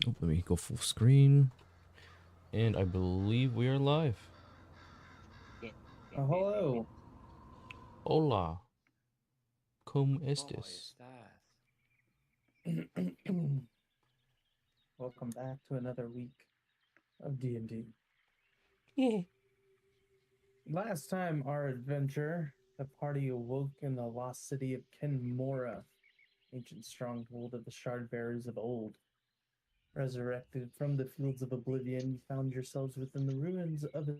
Oh, let me go full screen. And I believe we are live. Bien, Oh, bien, bien, bien, bien. hello. Hola, ¿cómo ¿Cómo estés? estás? Welcome back to another week of D&D. Yeah. Last time our adventure, the party awoke in the lost city of Kyn Mora, ancient stronghold of the shardbearers of old. Resurrected from the fields of oblivion, you found yourselves within the ruins of a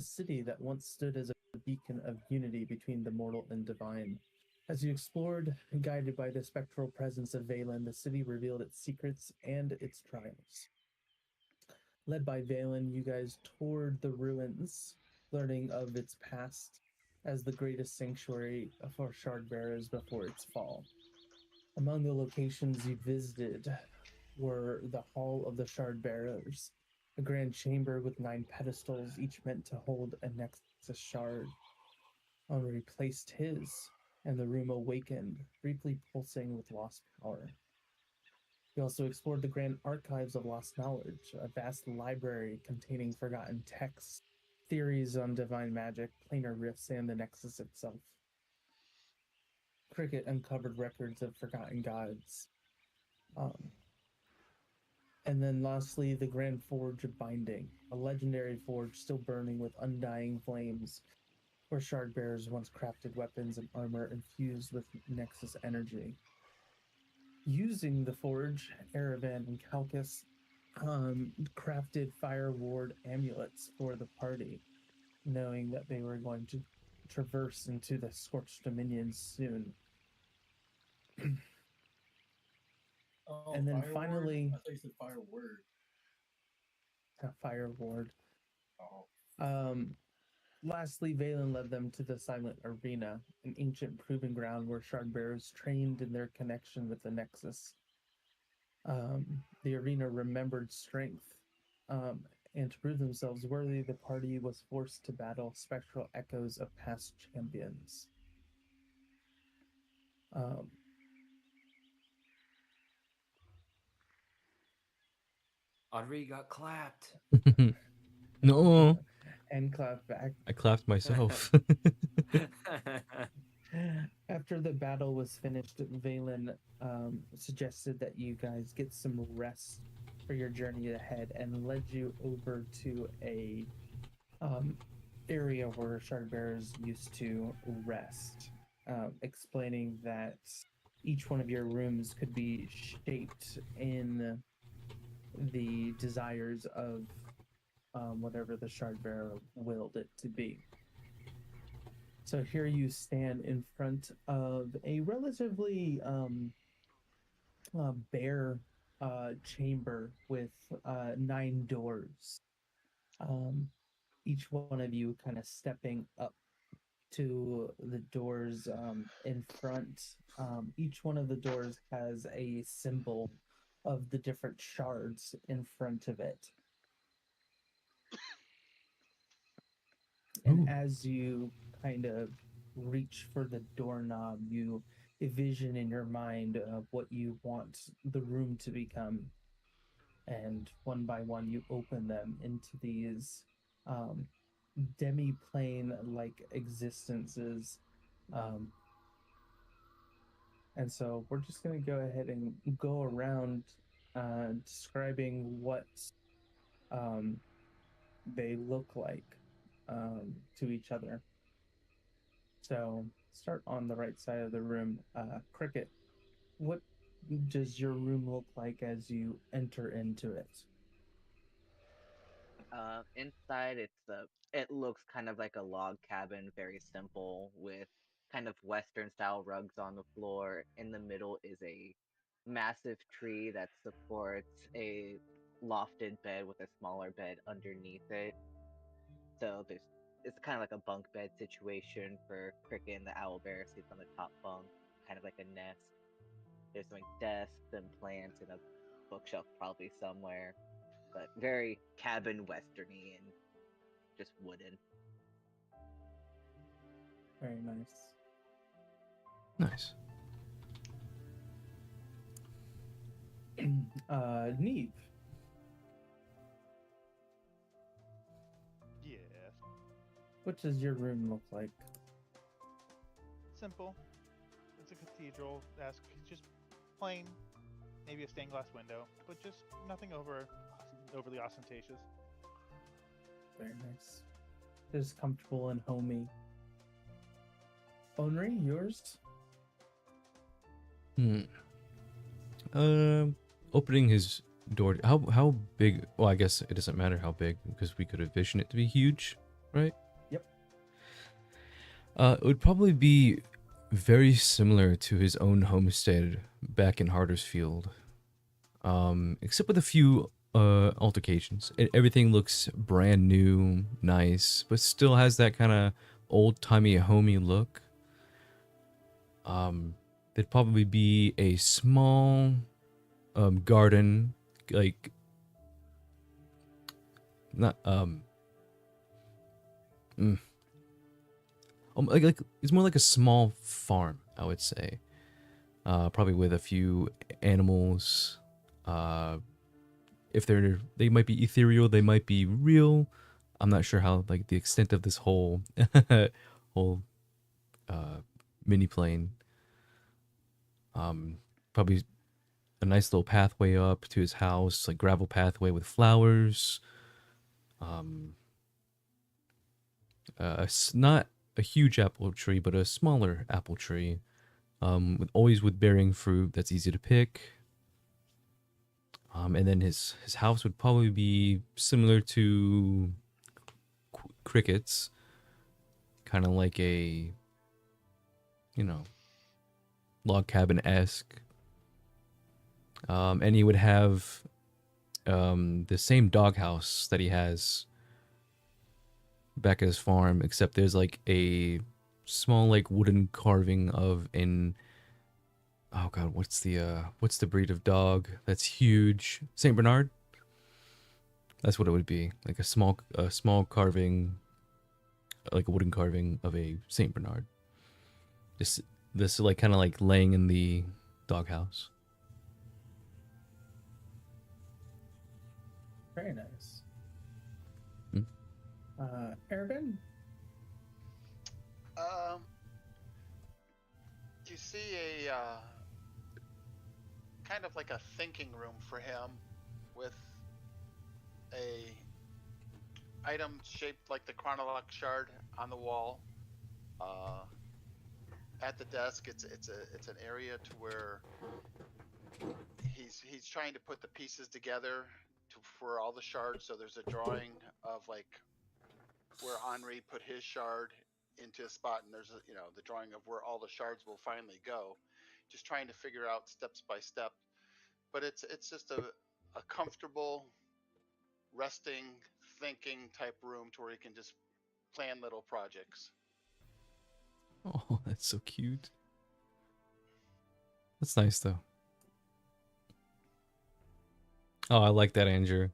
city that once stood as a beacon of unity between the mortal and divine. As you explored, guided by the spectral presence of Vaelin, the city revealed its secrets and its triumphs. Led by Vaelin, you guys toured the ruins, learning of its past as the greatest sanctuary for shardbearers before its fall. Among the locations you visited were the Hall of the Shardbearers, a grand chamber with 9 pedestals, each meant to hold a nexus shard. Henri placed his, and the room awakened, briefly pulsing with lost power. We also explored the grand archives of lost knowledge, a vast library containing forgotten texts, theories on divine magic, planar rifts, and the Nexus itself. Cricket uncovered records of forgotten gods. Um, and then lastly, the Grand Forge of Binding, a legendary forge still burning with undying flames, where shardbearers once crafted weapons and armor infused with Nexus energy. Using the forge, Aravan and Calcus crafted fire ward amulets for the party, knowing that they were going to traverse into the Scorched Dominions soon. Oh, And then fire ward? finally, I thought you said fire word. Fire Ward. Oh, Um, Lastly, Vaelin led them to the Silent Arena, an ancient proving ground where shardbearers trained in their connection with the Nexus. The arena remembered strength, and to prove themselves worthy, the party was forced to battle spectral echoes of past champions. Um, Audrey got clapped. No, and clap back. I clapped myself. After the battle was finished, Valen suggested that you guys get some rest for your journey ahead and led you over to a um, area where shardbearers used to rest, explaining that each one of your rooms could be shaped in the desires of whatever the shardbearer willed it to be. So here you stand in front of a relatively bare chamber with 9 doors. Um, each one of you kind of stepping up to the doors in front. Each one of the doors has a symbol of the different shards in front of it. And Ooh. as you kind of reach for the doorknob, you envision in your mind what you want the room to become. And one by one, you open them into these um, demi-plane like existences. Um, and so we're just going to go ahead and go around describing what um, they look like to each other. So start on the right side of the room. Cricket, what does your room look like as you enter into it? Inside, it looks kind of like a log cabin, very simple, with kind of Western style rugs on the floor. In the middle is a massive tree that supports a lofted bed with a smaller bed underneath it. So it's kind of like a bunk bed situation for Cricket, and the owl bear sits on the top bunk, kind of like a nest. There's some like desks and plants and a bookshelf probably somewhere, but very cabin westerny and just wooden. Very nice. Nice. Neve. Yeah. What does your room look like? Simple. It's a cathedral. Ask just plain, maybe a stained glass window, but just nothing overly ostentatious. Very nice. Just comfortable and homey. Onry, yours? Opening his door. How big? Well, I guess it doesn't matter how big because we could envision it to be huge, right? Yep. It would probably be very similar to his own homestead back in Hardersfield, except with a few altercations. Everything looks brand new, nice, but still has that kind of old-timey, homey look. There'd probably be a small garden, like not like it's more like a small farm, I would say. Probably with a few animals. If they might be ethereal, they might be real. I'm not sure how like the extent of this whole whole mini plane. Probably a nice little pathway up to his house, like gravel pathway with flowers. Not a huge apple tree, but a smaller apple tree. Always with bearing fruit that's easy to pick. And then his house would probably be similar to Cricket's, kind of like a, log cabin-esque. And he would have the same doghouse that he has back at his farm, except there's like a small like wooden carving of an, oh god, what's the breed of dog that's huge? Saint Bernard? That's what it would be. Like a small carving, like a wooden carving of a Saint Bernard. This like kind of like laying in the doghouse. Very nice. Hmm? Ervin? You see a kind of like a thinking room for him with a item shaped like the chronolog shard on the wall. At the desk, it's an area to where he's trying to put the pieces together for all the shards. So there's a drawing of like where Henri put his shard into a spot, and there's the drawing of where all the shards will finally go. Just trying to figure out steps by step, but it's just a comfortable, resting, thinking type room to where he can just plan little projects. Oh, that's so cute. That's nice though. Oh, I like that, Andrew.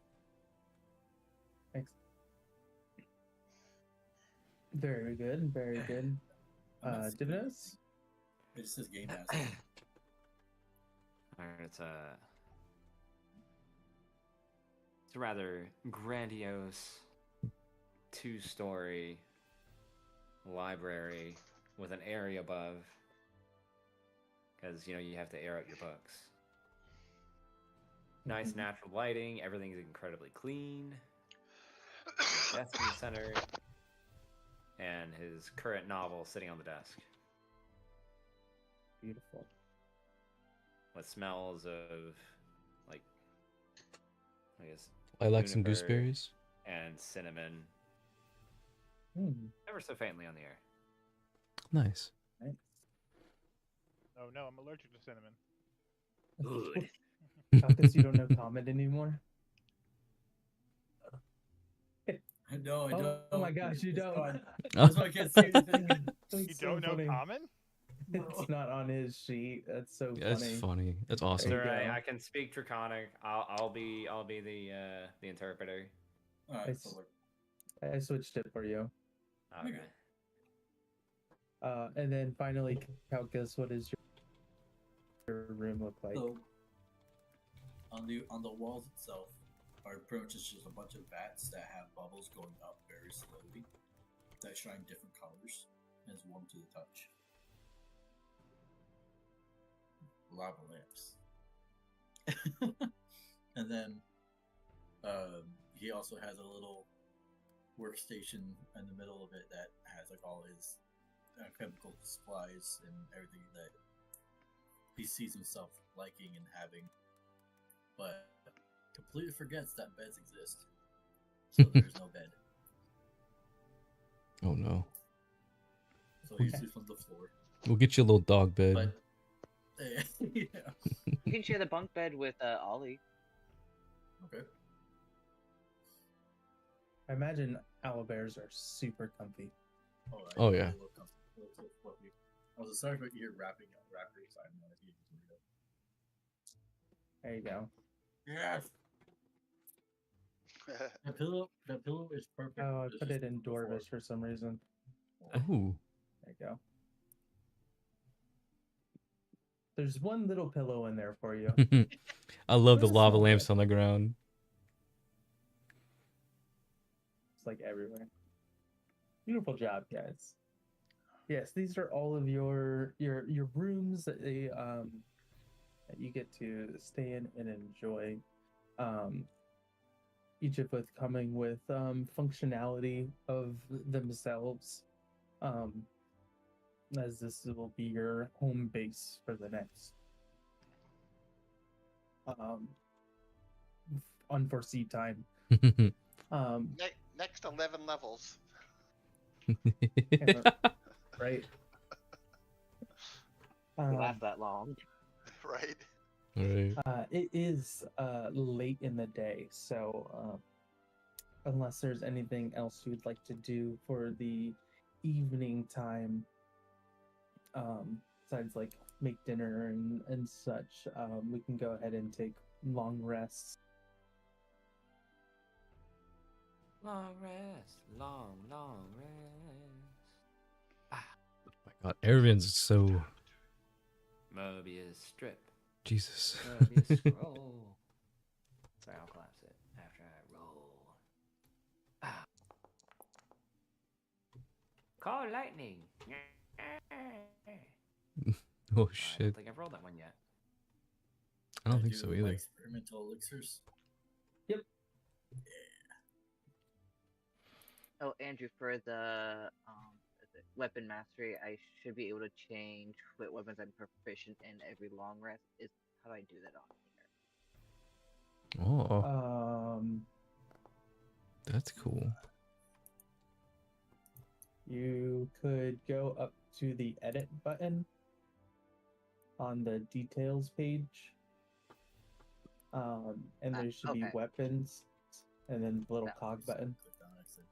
Thanks. Very good, very good. Divinos? It just says Game Master. Alright, it's a rather grandiose 2-story library with an area above, because you have to air out your books. Nice natural lighting, everything's incredibly clean. Desk in the center, and his current novel sitting on the desk. Beautiful. With smells of, like, I guess, Lilacs and juniper gooseberries. and cinnamon, ever so faintly on the air. Nice. Nice. Oh no, I'm allergic to cinnamon. Good. Because you don't know comment anymore? No, I don't. Oh my gosh, you don't. That's why I can't say anything. You don't know common? It's not on his sheet. That's so Yeah, funny. that's funny. That's It's awesome. alright, go. I can speak Draconic. I'll be the interpreter. Alright, Nice. so like, I switched it for you. Okay. And then finally, Calcus, what does your room look like? so, on the walls itself are pretty much just a bunch of vats that have bubbles going up very slowly that shine different colors and it's warm to the touch. Lava lamps. And then he also has a little workstation in the middle of it that has like all his chemical supplies and everything that he sees himself liking and having, but completely forgets that beds exist. So there's no bed. Oh no. So he sleeps on the floor. We'll get you a little dog bed. But yeah. You can share the bunk bed with Ollie. Okay. I imagine owlbears are super comfy. Oh, yeah. I was sorry for you wrapping up wrappers. I have no idea. There you go. Yes. The pillow is perfect. Oh, I It's put just it in on the floor. Dwarvish for some reason. Ooh. There you go. There's one little pillow in there for you. I love the There's a lava small lamps bed. on the ground. It's like everywhere. Beautiful job, guys. Yes, these are all of your rooms that that you get to stay in and enjoy. Each of with coming with functionality of themselves. As this will be your home base for the next unforeseen time. Next 11 levels. Right. It lasts that long. Right. Right. It is late in the day, so unless there's anything else you'd like to do for the evening time, besides like make dinner and such, we can go ahead and take long rests. Long rest, long rest. Oh my god, Ervin's so Mobius strip. Jesus. Mobius scroll. Sorry, I'll collapse it after I roll. Ah. Call lightning. Oh I don't shit. think I've rolled that one yet. I don't think so do either. Experimental elixirs. Oh, Andrew, for the weapon mastery, I should be able to change what weapons I'm proficient in every long rest. How do I do that on here? Oh, that's cool. You could go up to the edit button on the details page. And there should be okay. weapons and then the little That cog button. Click on exit.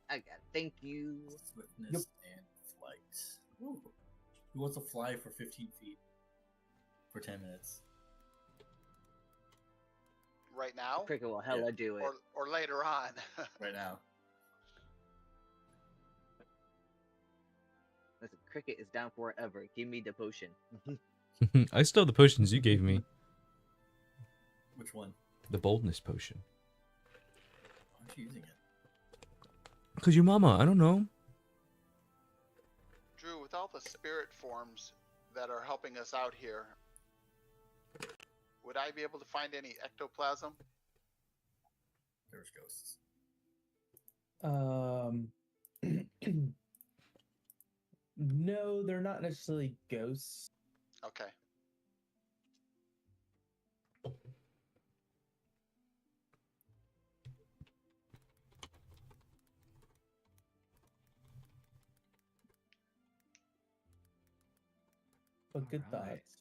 I got it. Thank you. Swiftness and flight. Ooh. He wants to fly for 15 feet for 10 minutes. Right now? Cricket will hella do it. Or later on. Right now. Listen, Cricket is down forever. Give me the potion. I still have the potions you gave me. Which one? The boldness potion. Why aren't you using it? Cause your mama, I don't know. Drew, with all the spirit forms that are helping us out here, would I be able to find any ectoplasm? There's ghosts. No, they're not necessarily ghosts. Okay. But good Alright. thoughts.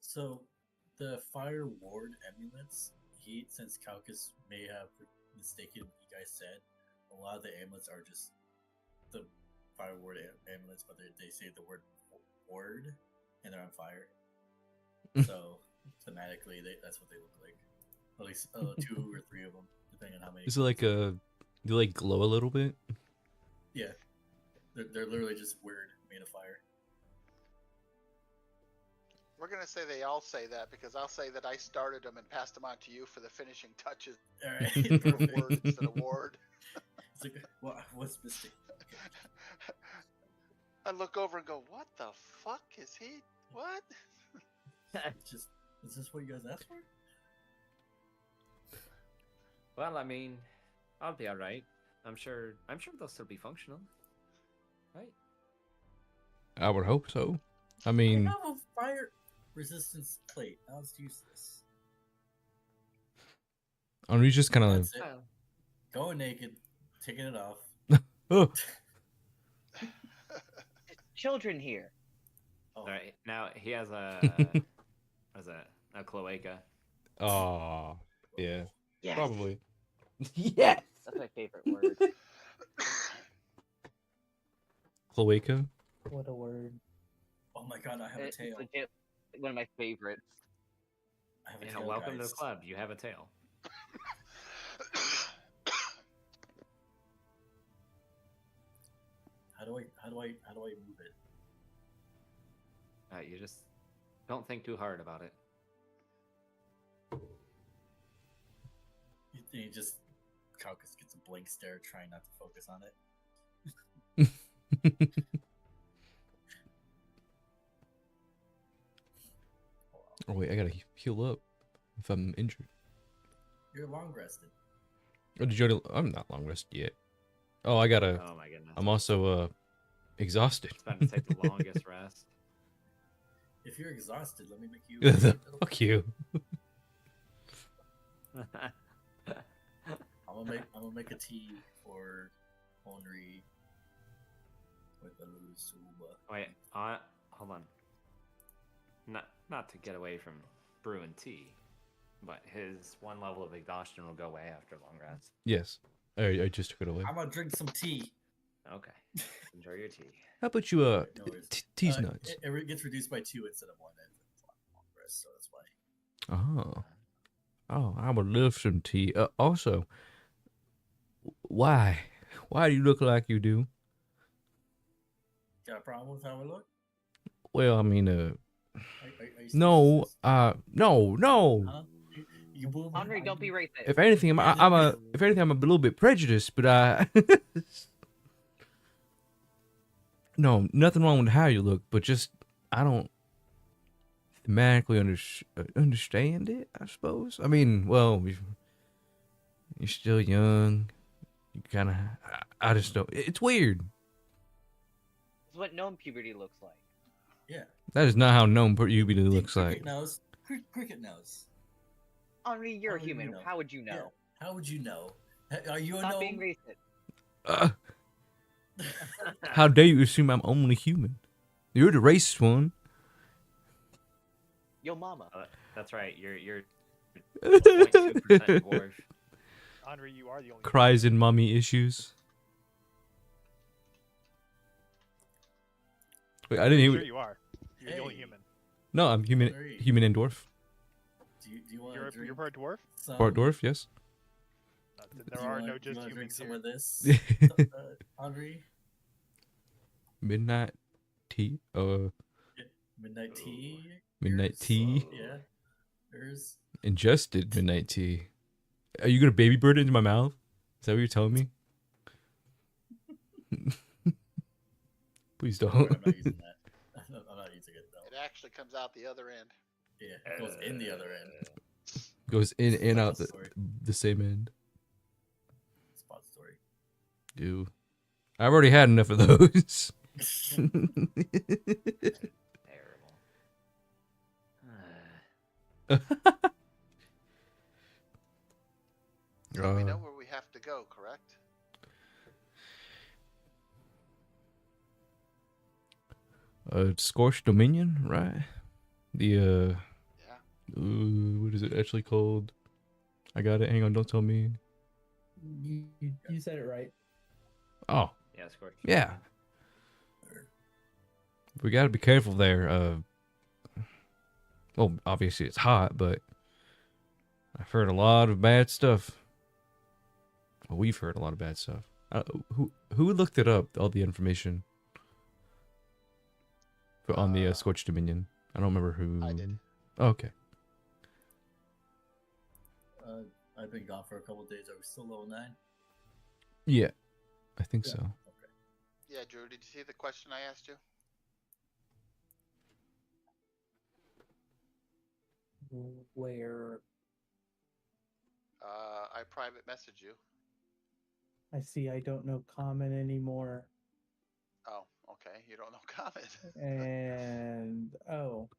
So, the Fire Ward amulets, since Calcus may have mistaken what you guys said, a lot of the amulets are just the Fire Ward amulets, but they say the word ward and they're on fire. So, thematically, that's what they look like. At least 2 or 3 of them, depending on how many. Is it like do they like glow a little bit? Yeah. They're literally just weird, made of fire. We're gonna say they all say that because I'll say that I started them and passed them on to you for the finishing touches. All right, For perfect. word instead of ward. It's like, what's missing? I look over and go, "What the fuck is he? What?" Just is this what you guys asked for? Well, I mean, I'll be all right. I'm sure they'll still be functional, right? I would hope so. I I mean, have a fire resistance plate. Now it's useless. Henri's just kind of. That's it. Well, Going naked, taking it off. Oh, Children here. Oh, all right. Now he has a cloaca. oh, yeah, Yes. probably. Yes. That's my favorite word. Cloaca. What a word. oh my god, I have a It's tail. legit one of my favorites. I have a Yeah, tail. welcome to guys. the club. You have a tail. How do I move it? You just don't think too hard about it. You just Caucus gets a blank stare, trying not to focus on it. Oh wait, I gotta heal up if I'm injured. You're long rested. Oh, did you? I'm not long rested yet. Oh, I gotta. Oh my goodness. I'm also exhausted. It's about to take the longest rest. If you're exhausted, let me make you. Fuck you. I'm gonna make a tea for Henri with a little suba. Wait, hold on. Not to get away from brewing tea, but his one level of exhaustion will go away after long rest. Yes, I just took it away. I'm gonna drink some tea. Okay. Enjoy your tea. How about you? No worries. Tea's nuts. It gets reduced by 2 instead of 1 and long rest, so that's why. Oh, I would love some tea. Also, why do you look like you do? Got a problem with how I look? Well, I mean, Are you no, suspicious? no. Huh? You boo me? Henri, don't be racist. If anything, I'm a little bit prejudiced, but no, nothing wrong with how you look, but just I don't thematically understand it. I suppose. I mean, well, you're still young. You kind of, I just don't. It's weird. It's what gnome puberty looks like. Yeah. That is not how gnome puberty looks Cricket like. knows. Cricket knows. Henri, you're a How would you human. know? How would you know? Yeah. How would you know? Are you a Stop gnome? being racist. How dare you assume I'm only human? You're the racist one. Yo, mama. That's right. You're 0.2% dwarf. Henri, you are the only. Cries and mommy issues. Wait, I didn't hear. Sure you are. You're the only Hey. human. No, I'm human. Henri. Human and dwarf. Do you want to drink You're part dwarf. some? Part dwarf, yes. There are no just humans some here. of this, Henri? Midnight tea. Midnight tea. Midnight Yours? tea. Yeah. Yours. Ingested midnight tea. Are you gonna baby bird it into my mouth? Is that what you're telling me? Please I'm don't. not using that. I'm not using it though. It actually comes out the other end. Yeah, it goes in the other end. Goes in and out Story. the same end. Spot story. Dude, I've already had enough of those. Terrible. So we know where we have to go, correct? Scorched Dominion, right? The Yeah. what is it actually called? I got it. Hang on, don't tell me. You said it right. Oh, Yeah, scorched. yeah. We gotta be careful there. Well, obviously it's hot, but I've heard a lot of bad stuff. Well, we've heard a lot of bad stuff. Who looked it up? All the information on the Scorched Dominion. I don't remember who. I did. Oh, okay. I've been gone for a couple days. Are we still level 9? Yeah, I think Yeah. so. Okay. Yeah, Drew, did you see the question I asked you? Where I private messaged you. I see I don't know common anymore. Oh, okay. You don't know common. And oh.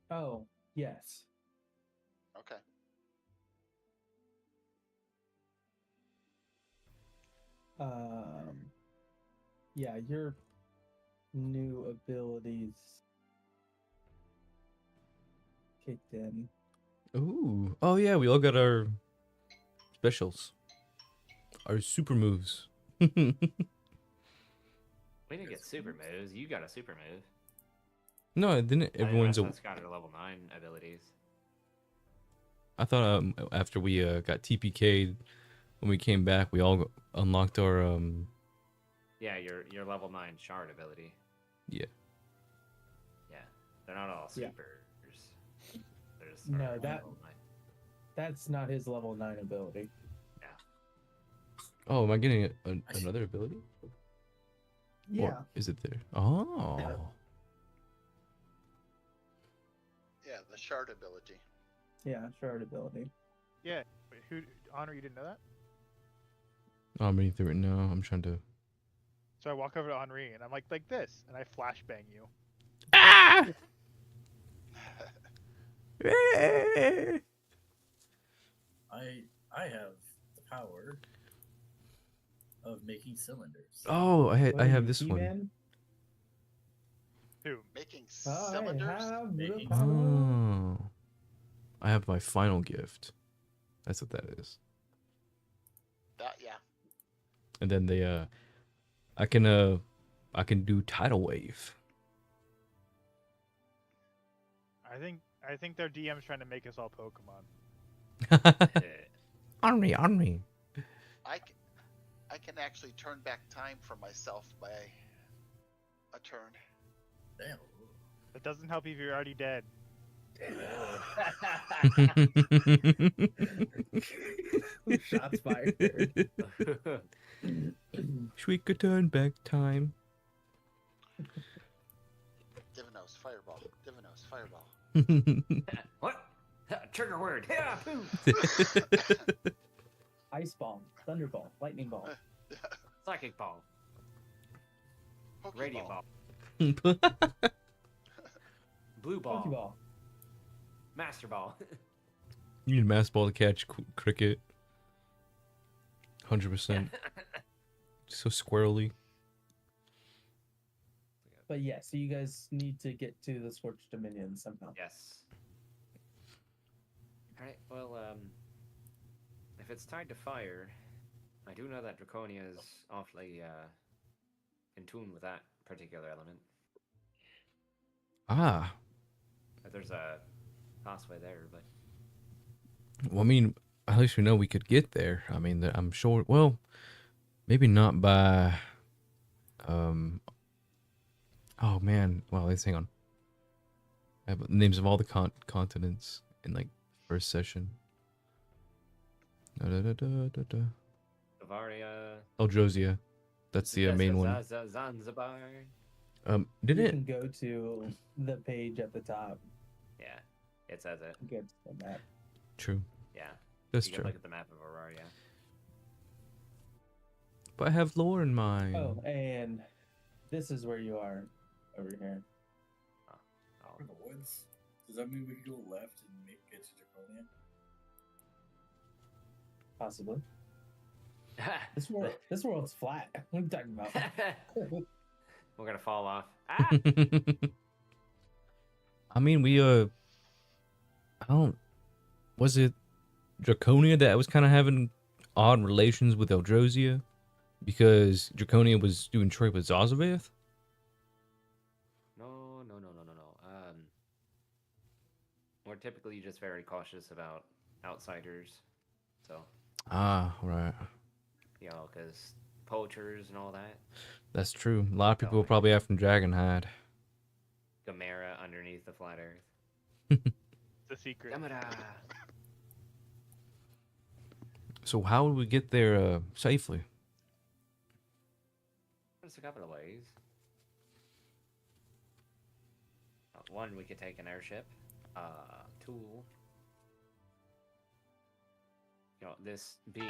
Oh, yes. Okay. Yeah, your new abilities kicked in. Ooh. Oh yeah, we all got our specials. Our super moves. We didn't get super moves. You got a super move. No, didn't everyone's Everyone's got her level 9 abilities. I thought after we got TPK'd when we came back, we all unlocked our Yeah, your level 9 shard ability. Yeah. Yeah, they're not all Yeah. supers. There's No, our that- level 9. That's not his level 9 ability. Oh, am I getting another ability? Yeah. Or is it there? Oh. Yeah, the shard ability. Yeah, shard ability. Yeah. Wait, who? Honor, you didn't know that? I'm reading through it now. I'm trying to. So I walk over to Henri and I'm like this, and I flashbang you. Ah! I have the power of making cylinders. Oh, I What are have you, this one. He-Man? Who? Making I cylinders? have the Making- power. Oh. I have my final gift. That's what that is. That, yeah. And then they I can do tidal wave. I think their DM's trying to make us all Pokemon. On me. I can actually turn back time for myself by a turn. Damn. That doesn't help if you're already dead. Shots fired. We could turn back time. Divinos, fireball. Divinos, fireball. What? Trigger word. Yeah, boom. Ice ball, thunderball, lightning ball. Psychic ball. Pokeball. Radiant ball. Blue ball. Pokeball. Master ball. You need a mass ball to catch cricket. 100%. So squirrely. But yeah, so you guys need to get to the Scorched Dominion somehow. Yes. Alright, well, if it's tied to fire, I do know that Draconia is awfully, in tune with that particular element. Ah. If there's a pathway there, but... Well, I mean, at least we know we could get there. I mean, I'm sure. Well, maybe not by. Oh man. Well, let's hang on. I have names of all the continents in like first session. Bavaria... Eldrosia. That's the main one. Zanzibar... Did You it? can go to the page at the top. Yeah, it says it. Get the map. True. Yeah, That's you true. can look at the map of Aurora. But I have lore in mind. Oh, and this is where you are over here. Oh. In the woods? Does that mean we can go left and get to Draconia? Possibly. This world's flat. What are you talking about? We're gonna fall off. Ah! I mean, I don't. Was it Draconia that was kind of having odd relations with Eldrosia? Because Draconia was doing trade with Zazaveth? No. We're typically just very cautious about outsiders. So, Ah, right. you know, because poachers and all that. That's true. A lot of people Oh, will probably have from Dragonhide. Gamera underneath the flat earth. The secret. Gamera. So how would we get there safely? There's a couple of ways. One, we could take an airship. Two, you know, this being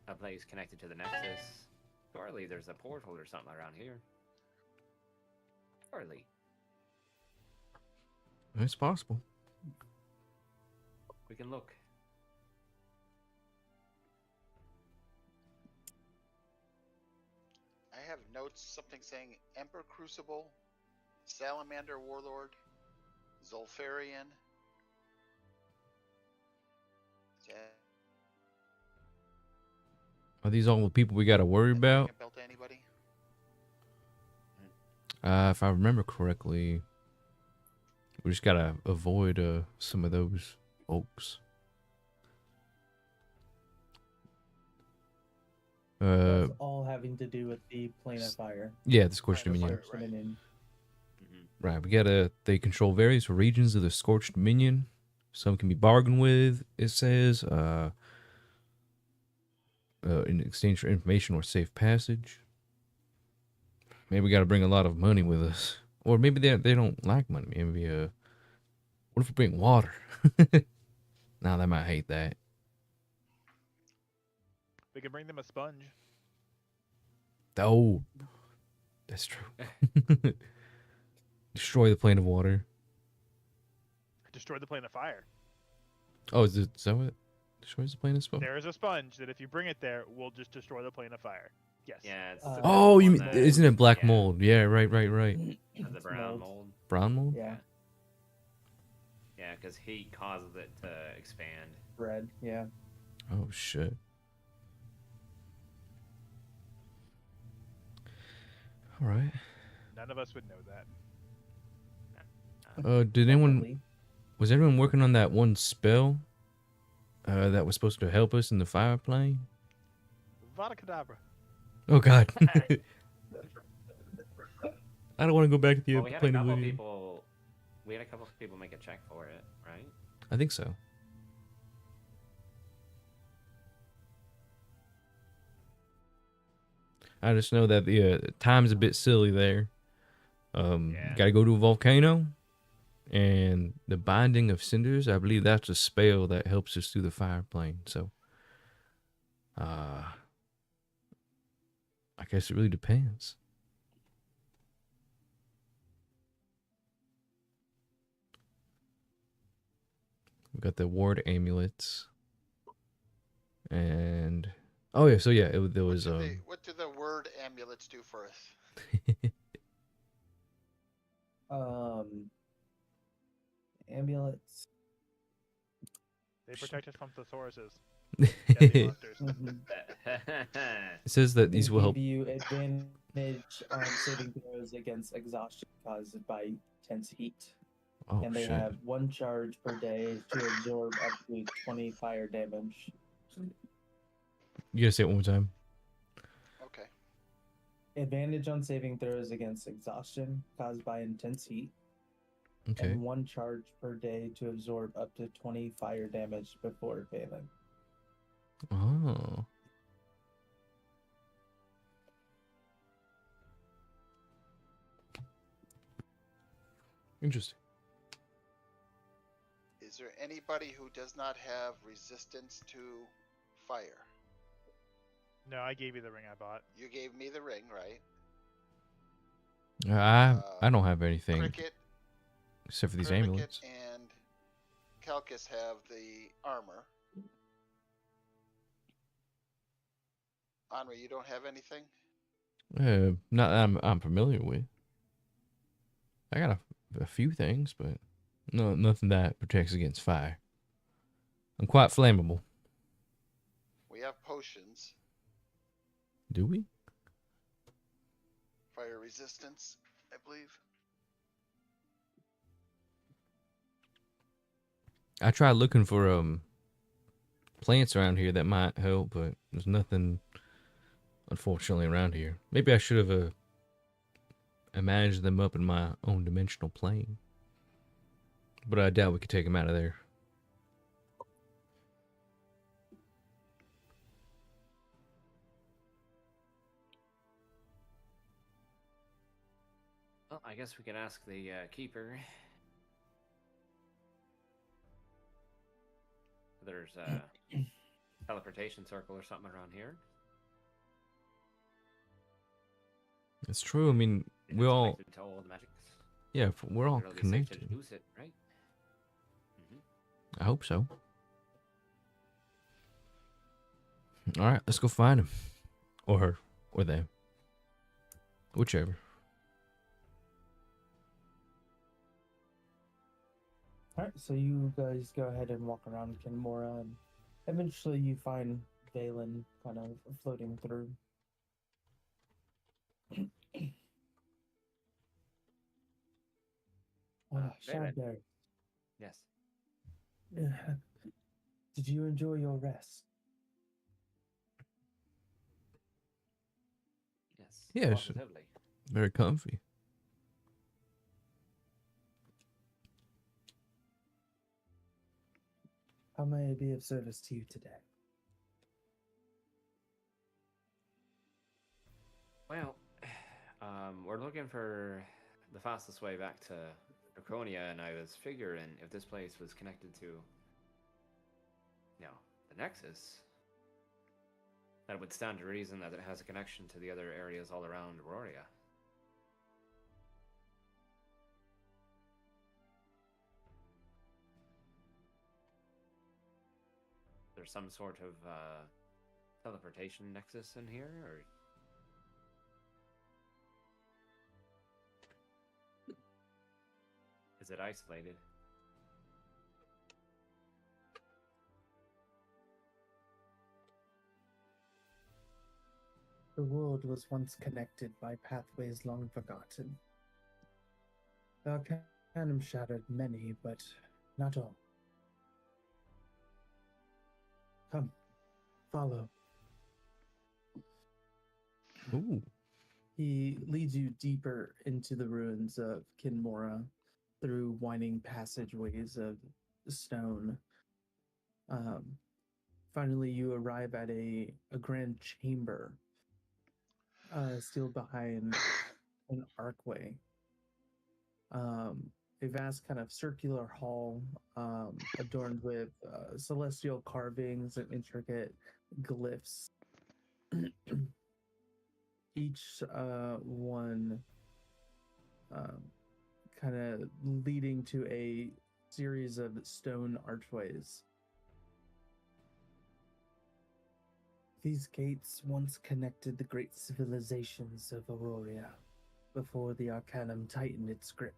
a place connected to the Nexus, surely there's a portal or something around here. Surely. It's possible. We can look. I have notes, something saying Emperor Crucible, Salamander Warlord, Zolfarian. Are these all the people we got to worry about? Bell to anybody? If I remember correctly, we just gotta avoid some of those folks. That's all having to do with the plane of fire. Yeah, the Scorched Plane of Dominion. Fire. Scorched Dominion. Right, we gotta. They control various regions of the Scorched Dominion. Some can be bargained with. It says, in exchange for information or safe passage. Maybe we gotta bring a lot of money with us, or maybe they don't like money. Maybe what if we bring water? Now they might hate that. We can bring them a sponge. Oh, that's true. Destroy the plane of water. Destroy the plane of fire. Oh, is that what destroys the plane of smoke? There is a sponge that if you bring it there, will just destroy the plane of fire. Yes. Yeah, it's Uh, the Oh, you one mean that- isn't it black yeah, mold? Yeah, right. The It's brown mold. mold. Brown mold. Yeah, Yeah, because heat causes it to expand. red. Yeah. Oh shit. All right. None of us would know that. Did anyone? Definitely. Was everyone working on that one spell? That was supposed to help us in the fire plane. Vada Kedavra. Oh God. I don't want to go back to the Well, we had a plane of couple oblivion. people. We had a couple people make a check for it, right? I think so. I just know that the time's a bit silly there. Yeah. Got to go to a volcano, and the binding of cinders. I believe that's a spell that helps us through the fire plane. So, I guess it really depends. We got the ward amulets, and oh yeah, so yeah, there was What do the word amulets do for us? Amulets. They protect us from thesauruses. Deadly monsters. Mhm. It says that these They will help. give you advantage on saving throws against exhaustion caused by intense heat. Oh And they shit! have one charge per day to absorb up to 20 fire damage. You gotta say it one more time. Okay. Advantage on saving throws against exhaustion caused by intense heat. Okay. And one charge per day to absorb up to 20 fire damage before failing. Oh. Interesting. Is there anybody who does not have resistance to fire? No, I gave you the ring I bought. You gave me the ring, right? I don't have anything Cricket, except for these Cricket amulets. and Calcus have the armor. Henri, you don't have anything? Not that I'm familiar with. I got a few things, but nothing that protects against fire. I'm quite flammable. We have potions, Do we? fire resistance, I believe. I tried looking for plants around here that might help, but there's nothing unfortunately, around here. Maybe I should have imagined them up in my own dimensional plane. But I doubt we could take them out of there. Well, I guess we can ask the keeper. There's a teleportation circle or something around here. It's true. I mean, If we it's all, connected to all the magics, yeah, we're all it'll be safe to connected. use it, right? I hope so. All right, let's go find him, or her, or them, whichever. All right, so you guys go ahead and walk around Kyn Mora, and eventually you find Vaelin kind of floating through. Vaelin. Shardbearers, Yes. did you enjoy your rest? Yes. Yes. Positively. Very comfy. How may I be of service to you today? Well, we're looking for the fastest way back to Draconia, and I was figuring if this place was connected to, the Nexus, that would stand to reason that it has a connection to the other areas all around Auroria. There's some sort of teleportation nexus in here, or is it isolated? The world was once connected by pathways long forgotten. The Arcanum shattered many, but not all. Come, follow. Ooh. He leads you deeper into the ruins of Kyn Mora through winding passageways of stone. Finally, you arrive at a grand chamber sealed behind an archway. A vast kind of circular hall adorned with celestial carvings and intricate glyphs. Each one kind of leading to a series of stone archways. These gates once connected the great civilizations of Auroria before the Arcanum tightened its grip.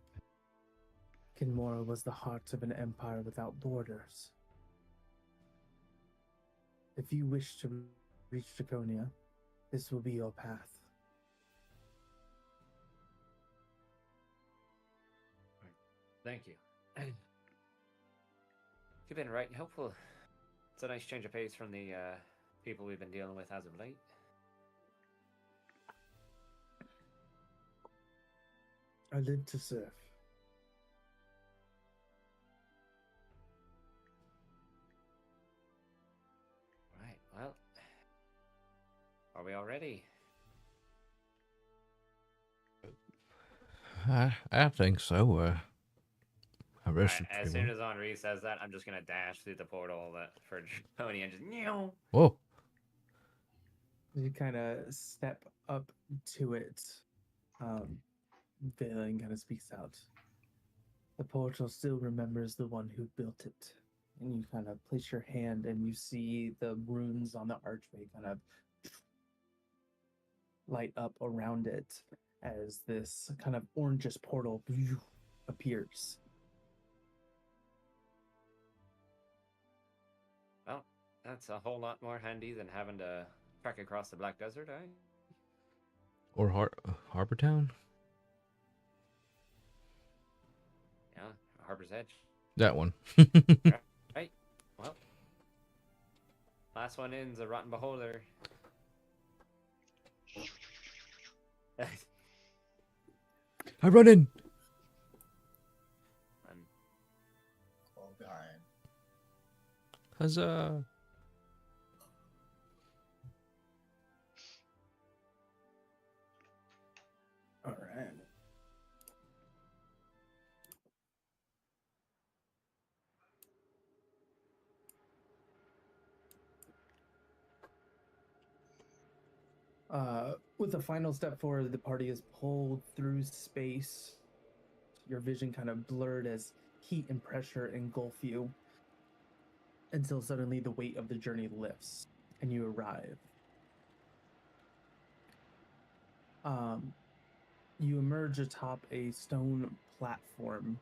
Kyn Mora was the heart of an empire without borders. If you wish to reach Draconia, this will be your path. Thank you. You've been right helpful. It's a nice change of pace from the people we've been dealing with as of late. I live to serve. Right, well, are we all ready? I think so. I rested As pretty soon well. as Henri says that, I'm just gonna dash through the portal for Tony and just Whoa. You kind of step up to it. Vaelin kind of speaks out. The portal still remembers the one who built it. And you kind of place your hand and you see the runes on the archway kind of light up around it as this kind of orangish portal appears. Well, that's a whole lot more handy than having to trek across the Black Desert, eh? Or Harbor Town? Yeah, Harbor's Edge. That one. Right. Well, last one in's a rotten beholder. I run in. Fall behind. Huzzah! All right. With the final step forward, the party is pulled through space. Your vision kind of blurred as heat and pressure engulf you until suddenly the weight of the journey lifts and you arrive. You emerge atop a stone platform,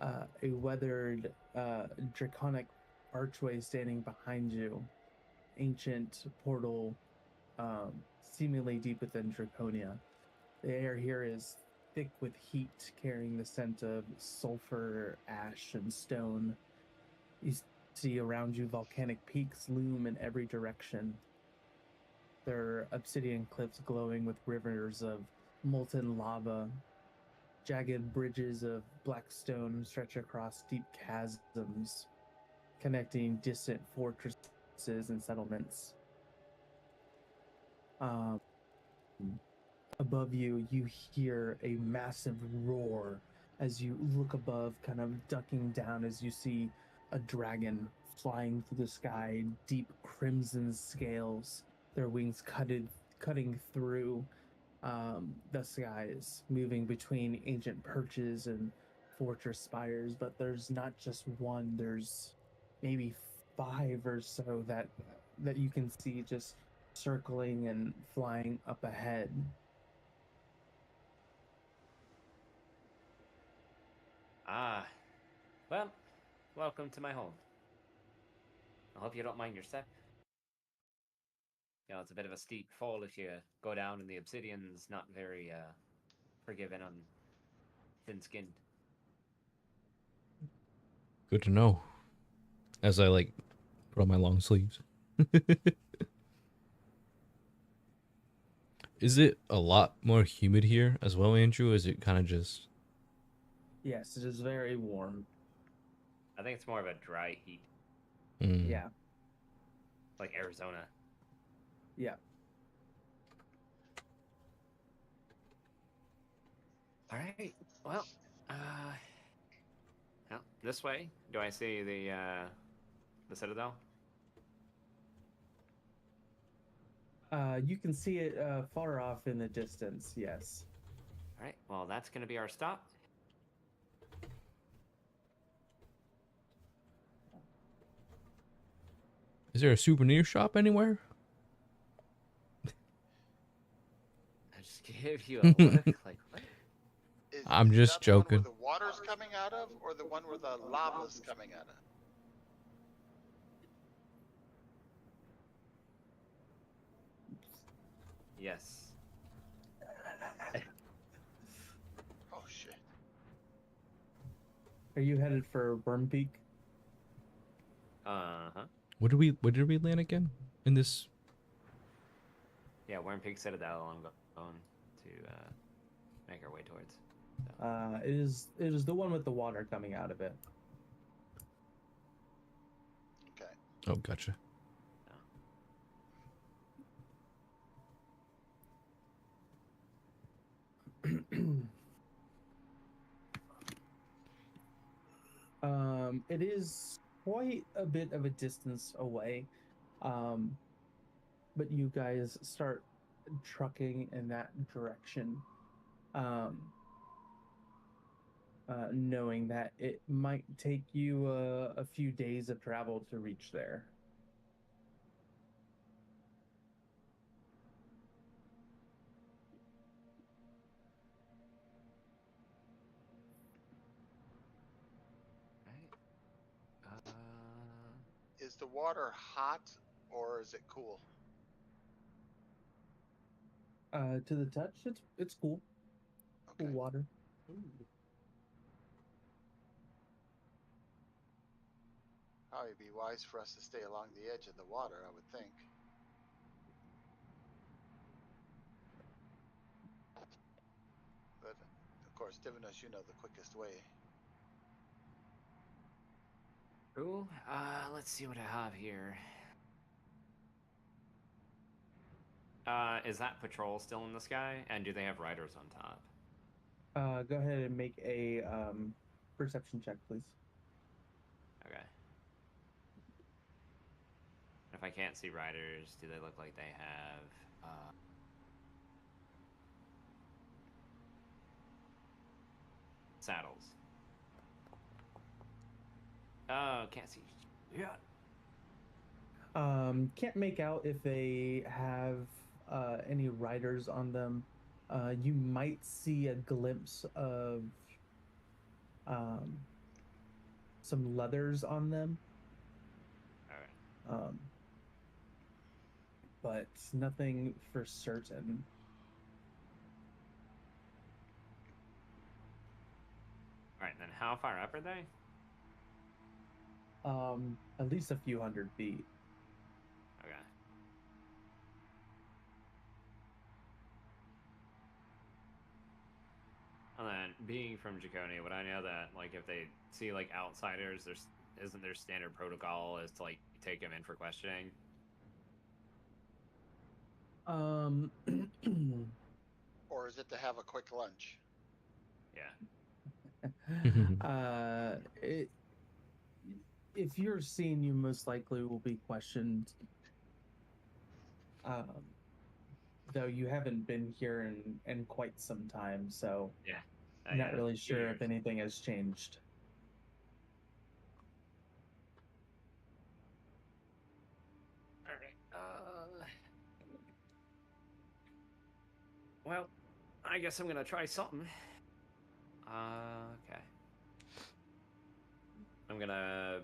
a weathered draconic archway standing behind you, ancient portal seemingly deep within Draconia. The air here is thick with heat, carrying the scent of sulfur, ash, and stone. You see around you volcanic peaks loom in every direction. There are obsidian cliffs glowing with rivers of molten lava. Jagged bridges of black stone stretch across deep chasms, connecting distant fortresses and settlements. Above you, you hear a massive roar as you look above, kind of ducking down as you see a dragon flying through the sky, deep crimson scales, their wings cutting through the skies, moving between ancient perches and fortress spires. But there's not just one, there's maybe 5 or so that you can see just circling and flying up ahead. Ah, well, welcome to my home. I hope you don't mind your step. You know, it's a bit of a steep fall if you go down, and the obsidian's not very forgiving on thin-skinned. Good to know. As I like put on my long sleeves. Is it a lot more humid here as well, Andrew? Or is it kind of just... Yes, it is very warm. I think it's more of a dry heat, Yeah, like Arizona. yeah. All right. Well, this way. Do I see the citadel? You can see it far off in the distance, yes. All right. Well, that's gonna be our stop. Is there a souvenir shop anywhere? I just give you a look like what? I'm Is just that the one joking. where the water's coming out of, or the one where the lava's coming out of? Yes. Oh shit! Are you headed for Worm Peak? Uh-huh. Where did we land again? In this... Yeah, Worm Peak Citadel. I'm going to make our way towards. So. It is the one with the water coming out of it. Okay. Oh, gotcha. It is quite a bit of a distance away, but you guys start trucking in that direction, knowing that it might take you a few days of travel to reach there. Right. Is the water hot or is it cool? To the touch, it's cool. Okay. Cool water. Probably be wise for us to stay along the edge of the water, I would think. course, Divinos, you know the quickest way. Cool. Let's see what I have here. Is that patrol still in the sky? And do they have riders on top? Go ahead and make a perception check, please. Okay. If I can't see riders, do they look like they have saddles? Oh, can't see. Yeah. Can't make out if they have any riders on them. You might see a glimpse of some leathers on them. All right. But nothing for certain. All right. Then how far up are they? At least a few hundred feet. Okay. And then, being from Draconia, would I know that, like, if they see, like, outsiders, isn't there standard protocol is to, like, take them in for questioning? Or is it to have a quick lunch? Yeah. If you're seen, you most likely will be questioned. Though you haven't been here in quite some time, so Yeah. not Yeah, really sure years. if anything has changed. All right. Well, I guess I'm gonna try something. Okay. I'm gonna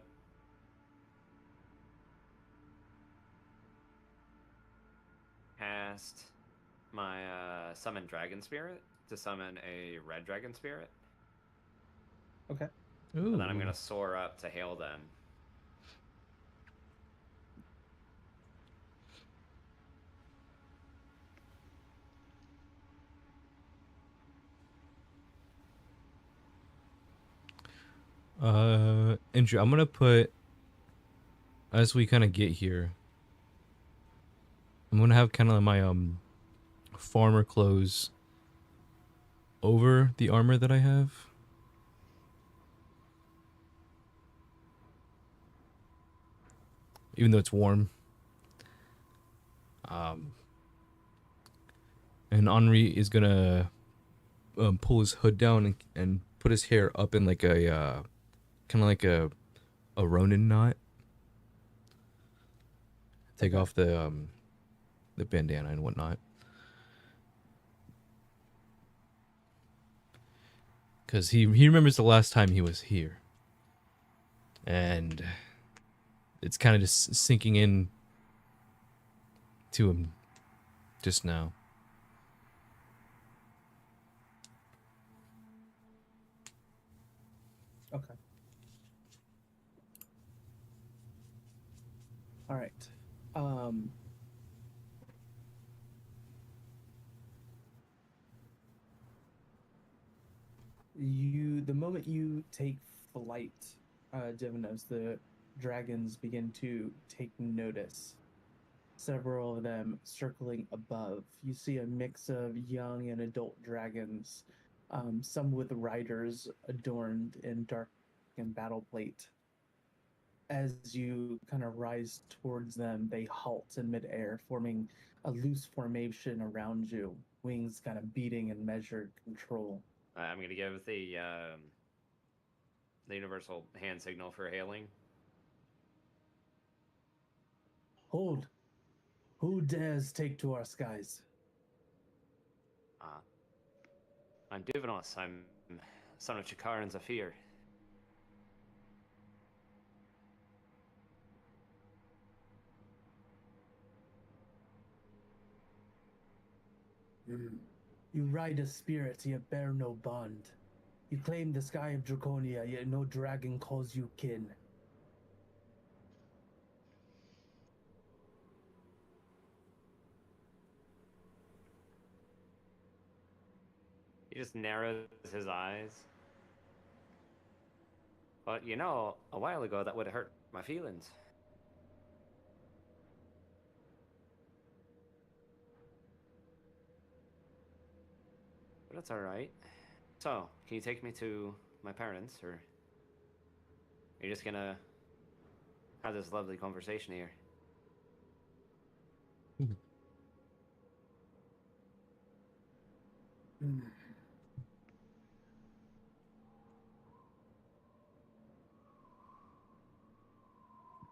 cast my summon dragon spirit to summon a red dragon spirit. Okay. Ooh. And then I'm gonna soar up to hail them. Andrew, I'm gonna put, as we kind of get here, I'm gonna have kind of my farmer clothes over the armor that I have. Even though it's warm. And Henri is gonna pull his hood down and put his hair up in like a kind of like a Ronin knot. Take off the bandana and whatnot. Because he remembers the last time he was here. And it's kind of just sinking in to him just now. Okay. All right. The moment you take flight, Divinos, the dragons begin to take notice. Several of them circling above. You see a mix of young and adult dragons, some with riders adorned in dark and battle plate. As you kind of rise towards them, they halt in midair, forming a loose formation around you, wings kind of beating in measured control. I'm gonna give the universal hand signal for hailing. Hold! Who dares take to our skies? I'm Divinos. I'm son of Chikar and Zafir. You ride a spirit, yet bear no bond. You claim the sky of Draconia, yet no dragon calls you kin. He just narrows his eyes. But you know, a while ago that would have hurt my feelings. But that's alright. So, can you take me to my parents, or are you just gonna have this lovely conversation here?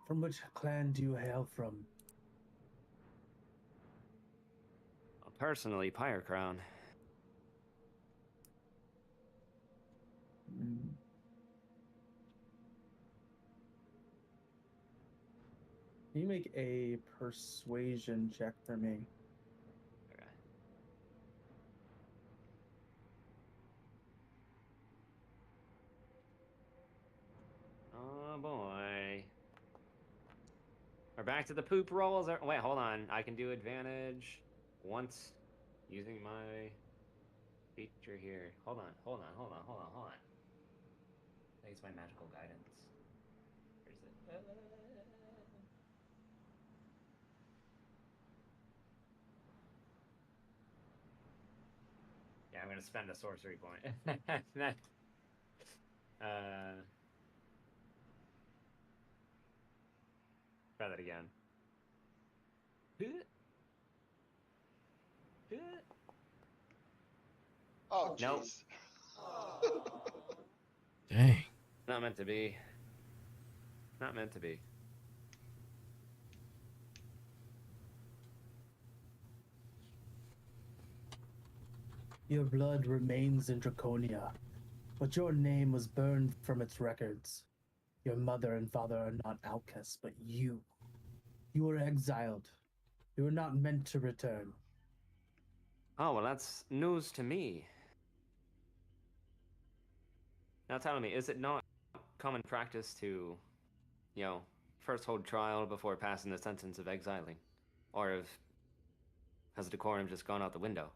From which clan do you hail from? Personally, Pyre Crown. Can you make a persuasion check for me? Okay. Oh boy. We're back to the poop rolls. Wait, hold on. I can do advantage once using my feature here. Hold on. I think it's my magical guidance. Where's it? Yeah, I'm gonna spend a sorcery point. Try that again. Oh, Nope. jeez. Dang. Not meant to be. Not meant to be. Your blood remains in Draconia, but your name was burned from its records. Your mother and father are not outcasts, but you. You were exiled. You were not meant to return. Oh, well, that's news to me. Now tell me, is it not common practice to, you know, first hold trial before passing the sentence of exiling? Or has decorum just gone out the window?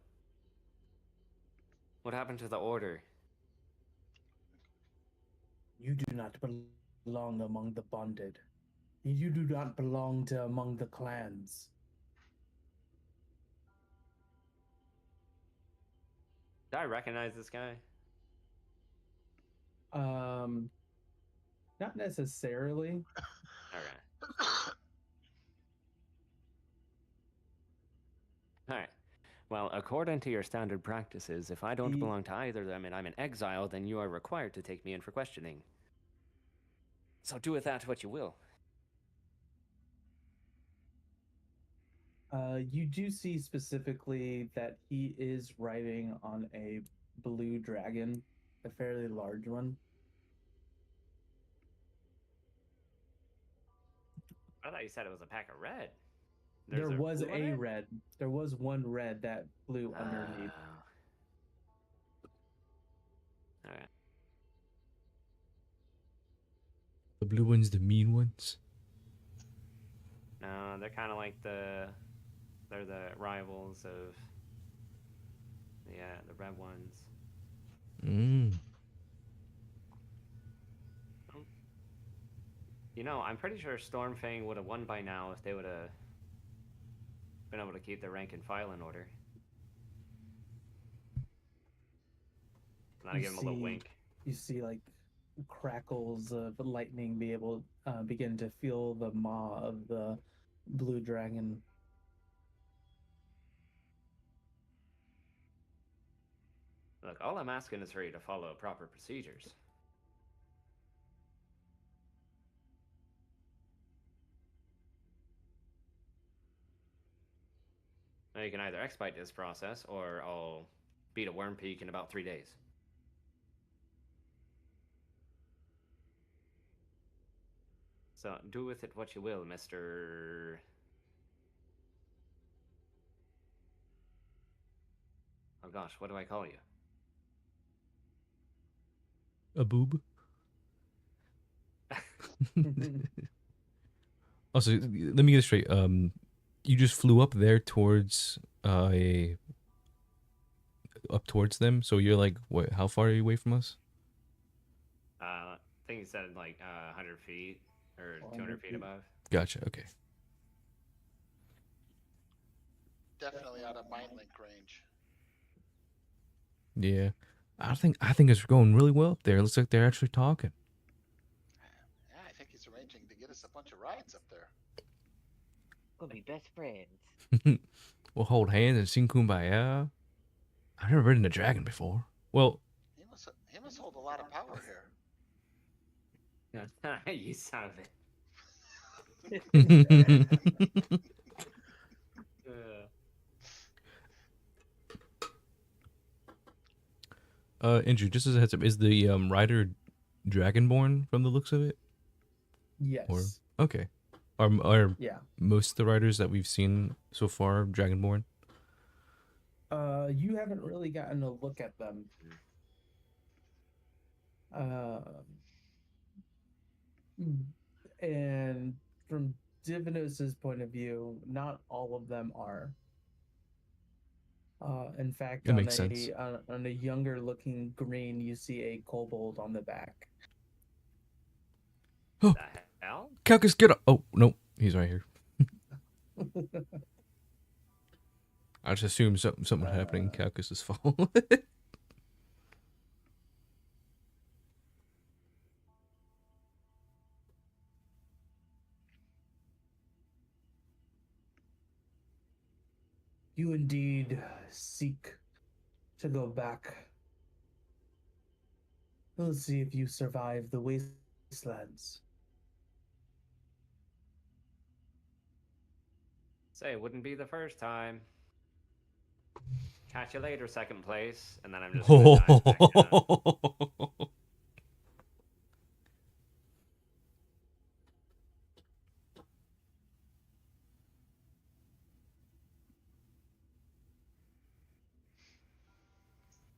What happened to the order? You do not belong among the bonded. You do not belong to among the clans. Did I recognize this guy? Not necessarily. Alright. Alright. Well, according to your standard practices, if I don't belong to either of them and I'm in exile, then you are required to take me in for questioning. So do with that what you will. You do see specifically that he is riding on a blue dragon, a fairly large one. I thought you said it was a pack of red. There There's was blue in a it? red. There was one red that flew underneath. Alright. The blue ones, the mean ones. No, they're kind of like they're the rivals of the red ones. You know, I'm pretty sure Stormfang would have won by now if they would have been able to keep their rank and file in order. And I give him a little wink. You see, like, crackles of lightning begin to feel the maw of the blue dragon. Look, all I'm asking is for you to follow proper procedures. Now you can either expedite this process, or I'll beat a worm peak in about 3 days. So do with it what you will, Mr. Oh gosh, what do I call you? A boob. Also, let me get it straight. You just flew up there towards up towards them. So you're like, what? How far are you away from us? I think you said like 100 feet or 200 feet above. Gotcha. Okay. Definitely out of mind link range. Yeah. I think it's going really well up there. It looks like they're actually talking. Yeah, I think he's arranging to get us a bunch of rides up there. Gonna be best friends. We'll hold hands and sing Kumbaya. I've never ridden a dragon before. Well, He must hold a lot of power here. You son of it. Andrew, just as a heads up, is the rider dragonborn from the looks of it? Yes. Or okay, are Yeah. most of the riders that we've seen so far dragonborn? You haven't really gotten a look at them. And from Divinos' point of view, not all of them are. In fact, That makes sense. On a younger looking green, you see a kobold on the back. Oh, The hell? Calcus, get up! Oh no, he's right here. I just assumed something was happening. Calcus's fault. You indeed seek to go back. Let's see if you survive the wastelands. Say, it wouldn't be the first time. Catch you later, second place. And then I'm just gonna dive back down.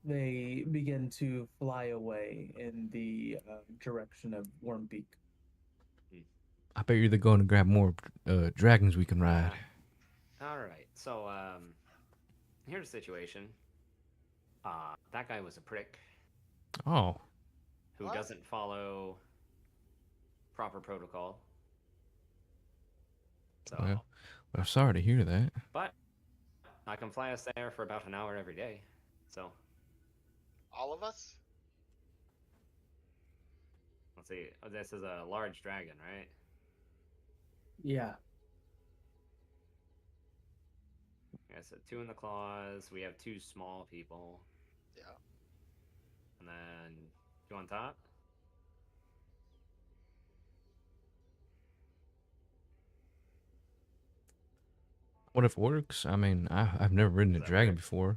They begin to fly away in the direction of Wormbeak. I bet you're going to grab more dragons we can ride. All right. So, here's the situation. That guy was a prick Oh, who What? doesn't follow proper protocol. So, well, I'm sorry to hear that. but I can fly us there for about an hour every day. So, All of us? let's see. Oh, this is a large dragon, right? Yeah. Yeah, so 2 in the claws. We have 2 small people. Yeah. And then 2 on top. What if it works? I mean, I've never ridden a Does that dragon work? before.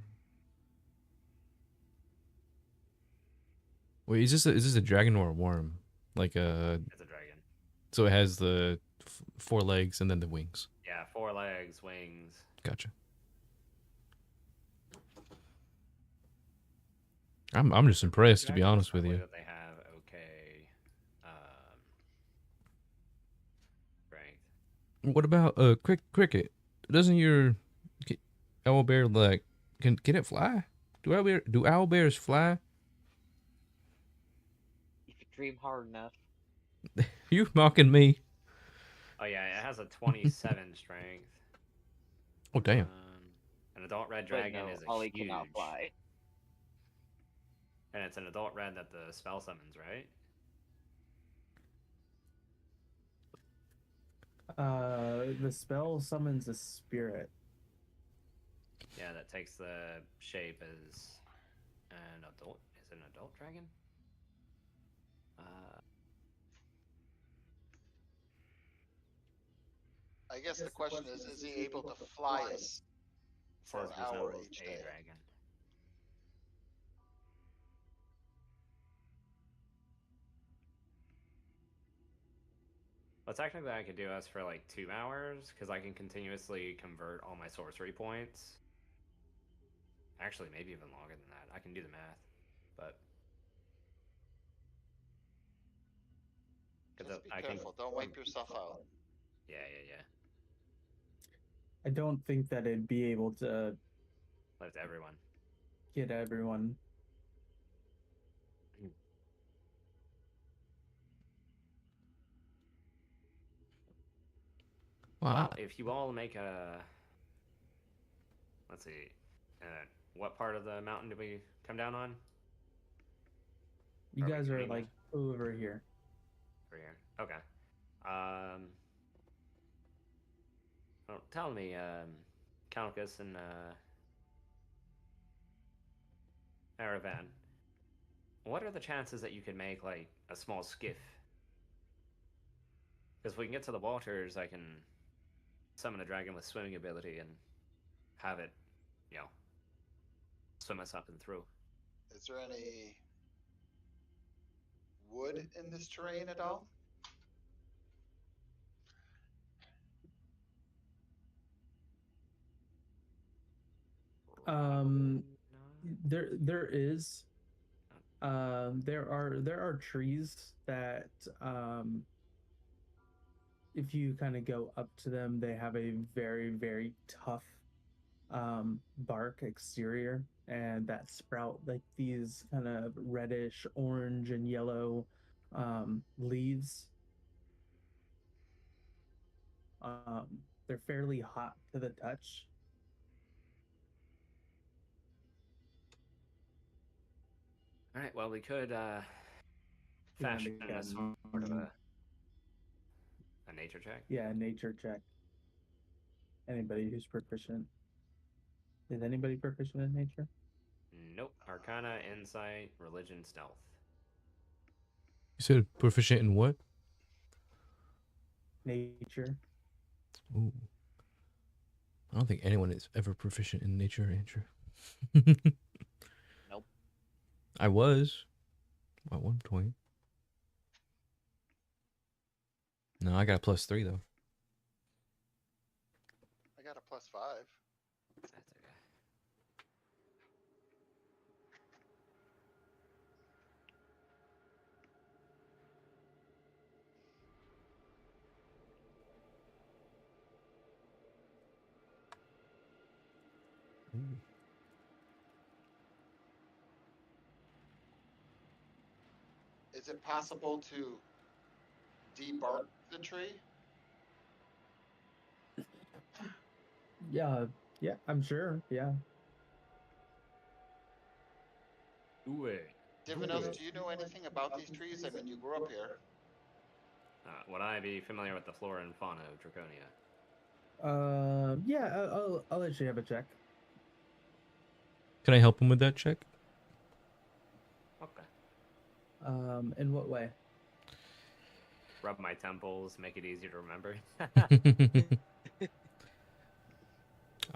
Wait, is this a dragon or a worm? Like It's a dragon. so it has the 4 legs and then the wings. Yeah, 4 legs, wings. Gotcha. I'm just impressed, to be Dragons honest with probably you. That they have okay strength. What about cricket? Doesn't your owl bear like can it fly? Do owl bears fly? If you dream hard enough. You mocking me? Oh yeah, it has a 27 strength. Oh damn. An adult red But dragon no, is a Ollie huge. cannot fly. And it's an adult red that the spell summons, right? The spell summons a spirit. Yeah, that takes the shape as an adult. Is it an adult dragon? I guess the question is he able to fly us for an Says there's hour no each a day? dragon. Well, technically, I could do us for like 2 hours because I can continuously convert all my sorcery points. Actually, maybe even longer than that. I can do the math, but Just be careful. Don't wipe yourself out. Yeah. I don't think that it'd be able to. Lift everyone. get everyone. Well, if you all make a, let's see, what part of the mountain did we come down on? You Are we guys are coming like over here. over here? Okay. Well, tell me, Calcus and Aravan, what are the chances that you could make like a small skiff? Because if we can get to the waters, I can summon a dragon with swimming ability and have it, you know, swim us up and through. Is there any wood in this terrain at all? Um, No? there is. There are trees that if you kind of go up to them, they have a very tough bark exterior, and that sprout like these kind of reddish, orange, and yellow leaves. They're fairly hot to the touch. All right. Well, we could Yeah, fashion they a got sort of a nature check. yeah, nature check. Anybody who's proficient. Is anybody proficient in nature? Nope. Arcana, insight, religion, stealth. You said proficient in what? Nature. Ooh. I don't think anyone is ever proficient in nature, Andrew. Nope. I was at one point. No, I got a +3 though. I got a +5. That's okay. Ooh. Is it possible to debark the tree? Yeah, yeah, I'm sure. Yeah. Do it. Divinos, do you know anything about these trees? I mean, you grew up here. Would I be familiar with the flora and fauna of Draconia? Yeah, I'll let you have a check. Can I help him with that check? Okay. In what way? Rub my temples, make it easier to remember.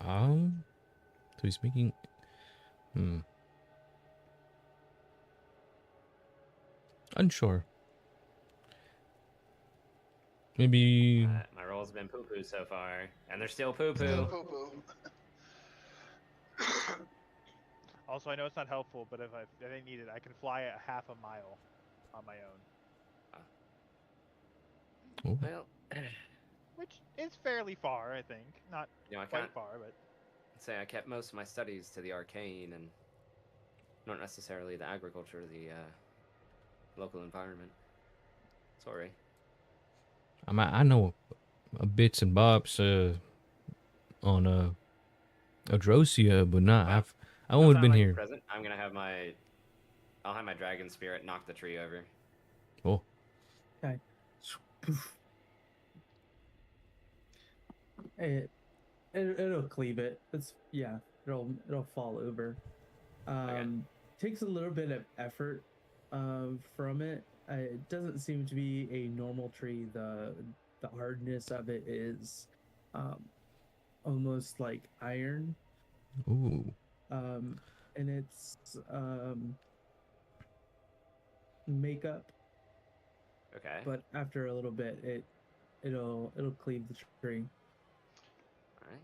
So he's making. Unsure. Maybe. My rolls have been poo-poo so far, and they're still poo-poo. Still poo-poo. Also, I know it's not helpful, but if I need it, I can fly at half a mile on my own. Oh. Well, Which is fairly far, I think. Not you know, I quite can't far, but say I kept most of my studies to the arcane and not necessarily the agriculture, the local environment. Sorry. I know bits and bobs on Adrosia, but not. I've only been here. Present, I'm gonna have I'll have my dragon spirit knock the tree over. Oh. Okay. It'll cleave it. It'll fall over. Okay. Takes a little bit of effort from it. It doesn't seem to be a normal tree. The hardness of it is almost like iron. Ooh. And it's makeup. Okay. But after a little bit, it'll cleave the tree. All right.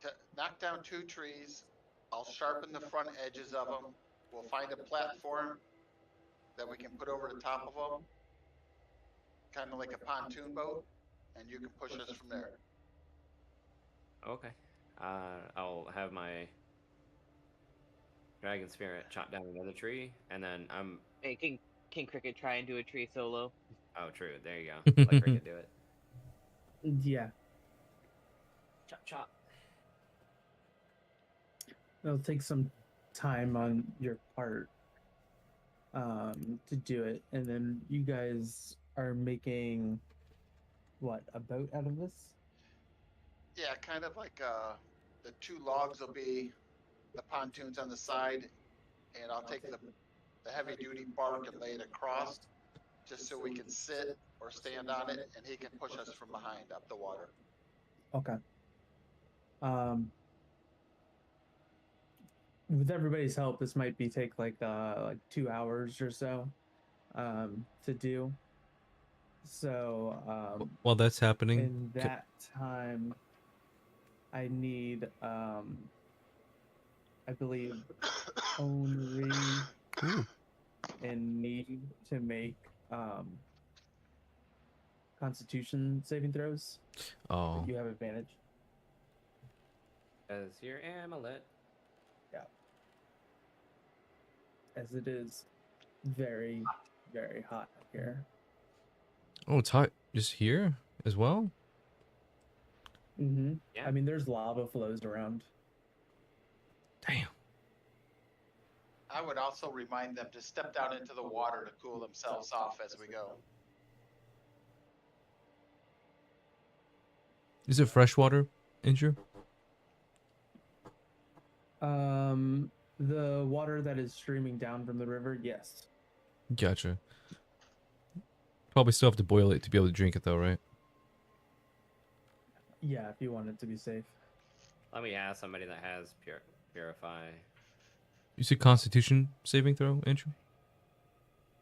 To knock down 2 trees, I'll sharpen the front edges of them. We'll find a platform that we can put over the top of them, kind of like a pontoon boat, and you can push us from there. Okay. I'll have my dragon spirit chop down another tree, and then I'm. Hey, King Cricket try and do a tree solo. Oh, true. There you go. Let Cricket do it. Yeah, Chop chop. it'll take some time on your part to do it, and then you guys are making what, a boat out of this? Yeah, kind of like the two logs will be the pontoons on the side, and I'll take the heavy duty bark and lay it across, just so we can sit or stand on it, and he can push us from behind up the water. Okay. With everybody's help, this might be take like 2 hours or so to do. So While that's happening, in that time, I need I believe Onry Ooh. and need to make Constitution saving throws. Oh, You have advantage. As your amulet. As it is very, very hot here. oh, it's hot just here as well. Mm-hmm. Yeah. I mean, there's lava flows around. Damn. I would also remind them to step down into the water to cool themselves off as we go. Is it freshwater, Injure? The water that is streaming down from the river, yes. Gotcha. Probably still have to boil it to be able to drink it, though, right? Yeah, if you want it to be safe. Let me ask somebody that has purify You said Constitution saving throw, Andrew?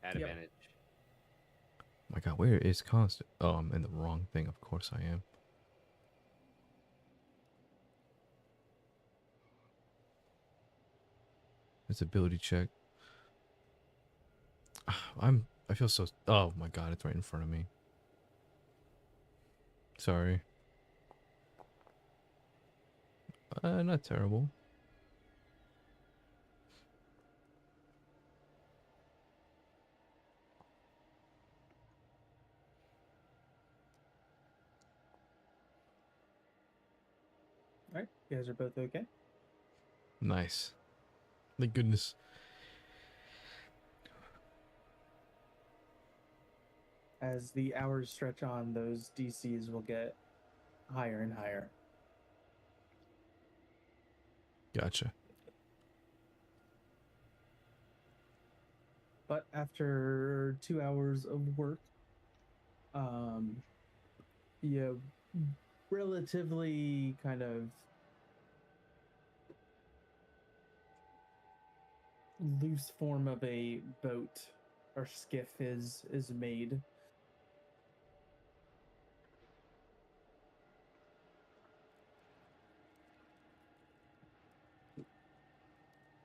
at Yep. advantage. My God, where is constant? Oh, I'm in the wrong thing. Of course I am. It's ability check. I feel so. Oh my God, it's right in front of me. Sorry. Not terrible. All right, you guys are both okay. Nice. Thank goodness. As the hours stretch on, those DCs will get higher and higher. Gotcha. But after 2 hours of work, you relatively kind of loose form of a boat or skiff is made.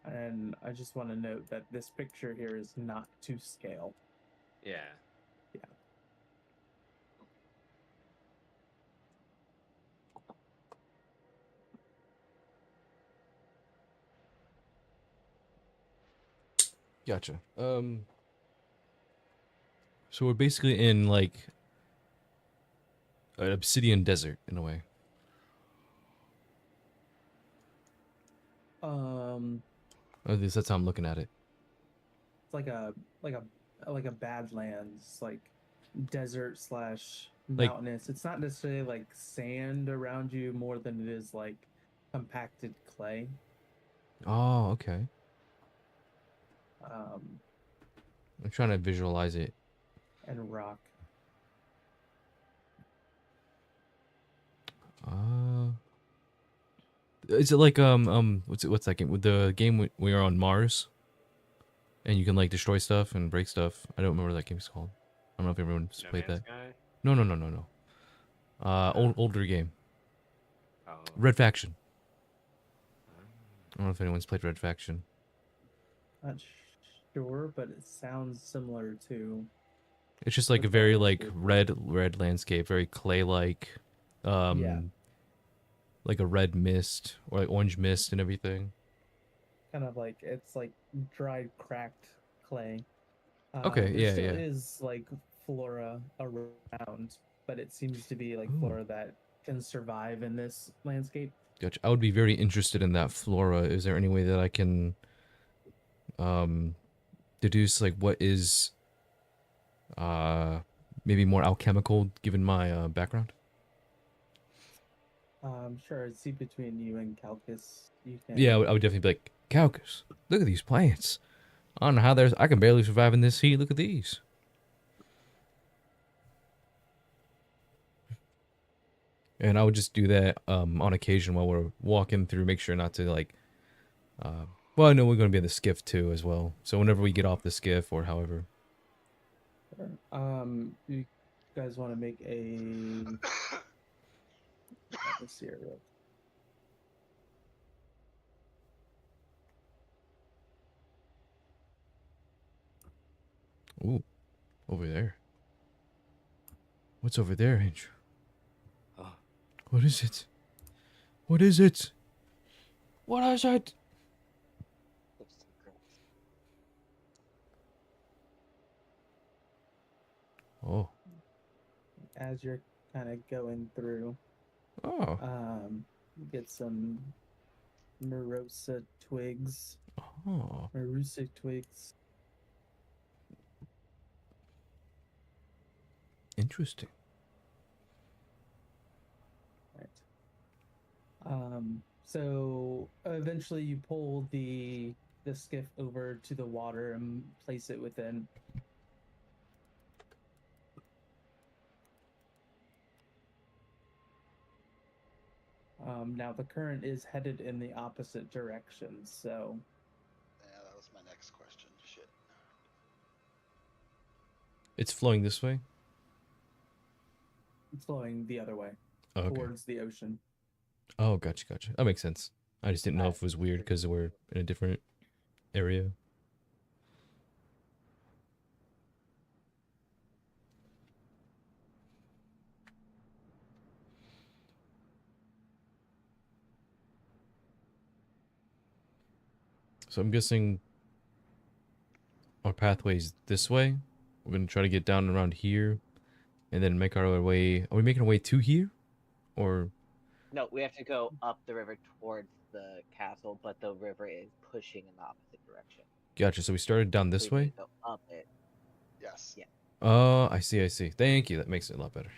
And I just want to note that this picture here is not to scale. Yeah. Gotcha. So we're basically in like an obsidian desert in a way. At least that's how I'm looking at it. It's like a badlands, like desert slash Like- mountainous. It's not necessarily like sand around you more than it is like compacted clay. Oh, okay. Um, I'm trying to visualize it. and rock. Is it like what's that game? With the game we are on Mars, and you can like destroy stuff and break stuff. I don't remember what that game's called. I don't know if everyone's No played Man's that. Sky? No. Older game. Oh. Red Faction. I don't know if anyone's played Red Faction. Not sure, but it sounds similar to. It's just like a Red very Faction. like red landscape, very clay like, Yeah. like a red mist or like orange mist and everything. kind of like it's like dried, cracked clay. Okay, There yeah, still yeah. is like flora around, but it seems to be like Ooh. flora that can survive in this landscape. Gotcha. I would be very interested in that flora. Is there any way that I can deduce like what is maybe more alchemical given my background? Sure, see between you and Calcus, you can. Yeah, I would definitely be like, Calcus, look at these plants. I don't know how there's. I can barely survive in this heat. Look at these. And I would just do that on occasion while we're walking through, make sure not to like. Well, I know we're going to be in the skiff too as well. So whenever we get off the skiff or however. Sure. You guys want to make a? Let's see here. Ooh, over there. What's over there, Andrew? Oh, What is it? What is it? What is it? there's secrets. Oh. As you're kind of going through, Oh. get some Morosa twigs, Oh. Marusic twigs. Interesting. Right. So eventually you pull the skiff over to the water and place it within. Now the current is headed in the opposite direction, so Yeah, that was my next question. Shit. It's flowing this way? it's flowing the other way Oh, okay. towards the ocean. Oh, gotcha, gotcha. That makes sense. I just didn't know if it was weird Alright. because we're in a different area. So I'm guessing our pathway's this way. We're gonna try to get down around here, and then make our way. Are we making our way to here, or? No, we have to go up the river towards the castle, but the river is pushing in the opposite direction. Gotcha. So we started down So this we way. need to go up it. Yes. Yeah. Oh, I see. I see. Thank you. That makes it a lot better.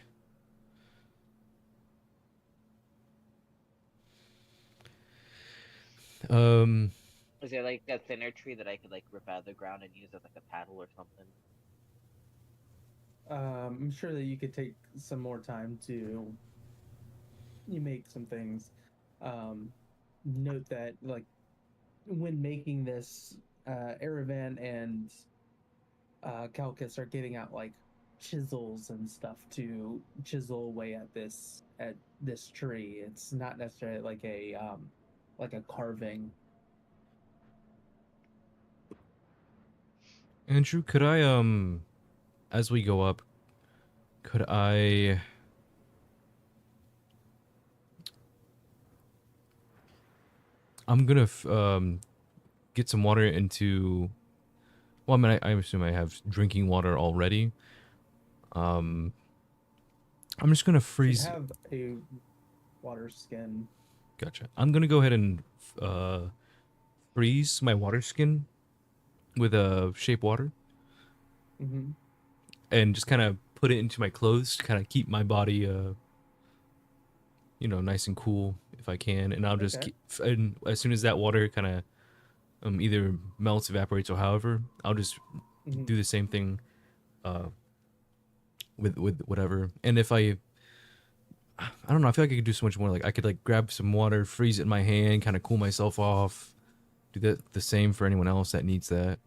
Is there like a thinner tree that I could like rip out of the ground and use as like a paddle or something? I'm sure that you could take some more time to you make some things. Note that like when making this, Aravan and Calcus are getting out like chisels and stuff to chisel away at this tree. It's not necessarily like a carving. Andrew, could I as we go up, could I I'm gonna get some water into. Well, I mean, I assume I have drinking water already. I'm just gonna You freeze. have a water skin. Gotcha. I'm gonna go ahead and freeze my water skin with shape water, Mm-hmm. and just kind of put it into my clothes to kind of keep my body, nice and cool if I can. And I'll just Okay. and as soon as that water kind of either melts, evaporates, or however, I'll just Mm-hmm. do the same thing with whatever. And if I don't know, I feel like I could do so much more. Like I could like grab some water, freeze it in my hand, kind of cool myself off. Do that the same for anyone else that needs that,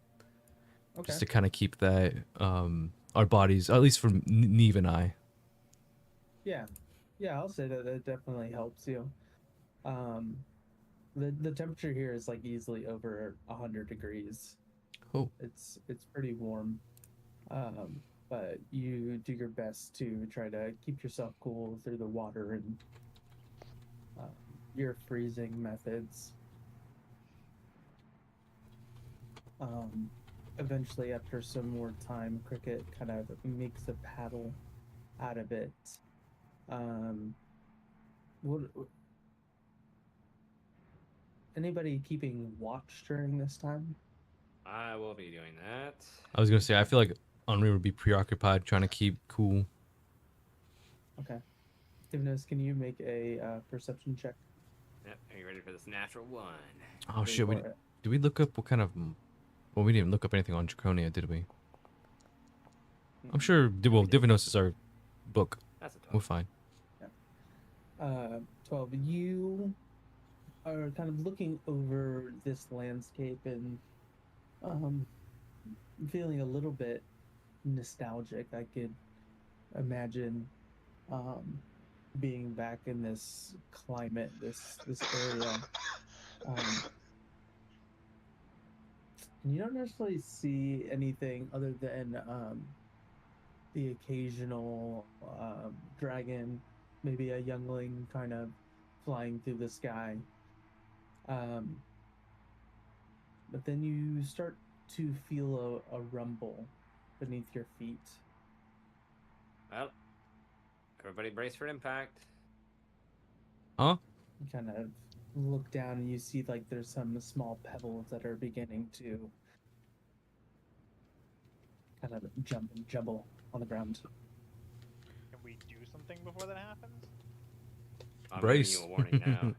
Okay. just to kind of keep that our bodies, at least for Neve and I. Yeah. Yeah, I'll say that it definitely helps you. The temperature here is like easily over 100 degrees. Oh, It's pretty warm. But you do your best to try to keep yourself cool through the water and your freezing methods. Eventually, after some more time, Cricket kind of makes a paddle out of it. What? Anybody keeping watch during this time? I will be doing that. I was gonna say I feel like Henri would be preoccupied trying to keep cool. Okay. Divinos, can you make a perception check? Yep. Are you ready for this natural one? Oh Go shit! for it. Did we look up what kind of? Well, we didn't even look up anything on Draconia, did we? I'm sure. Well, Divinos is our book. That's a We're 12. fine. 12. You are kind of looking over this landscape and feeling a little bit nostalgic. I could imagine being back in this climate, this area. And you don't necessarily see anything other than the occasional dragon, maybe a youngling kind of flying through the sky. But then you start to feel a rumble beneath your feet. Well, everybody brace for impact. Huh? You kind of look down and you see like there's some small pebbles that are beginning to kind of jump and jumble on the ground. Can we do something before that happens? I'm Brace. giving you a warning now.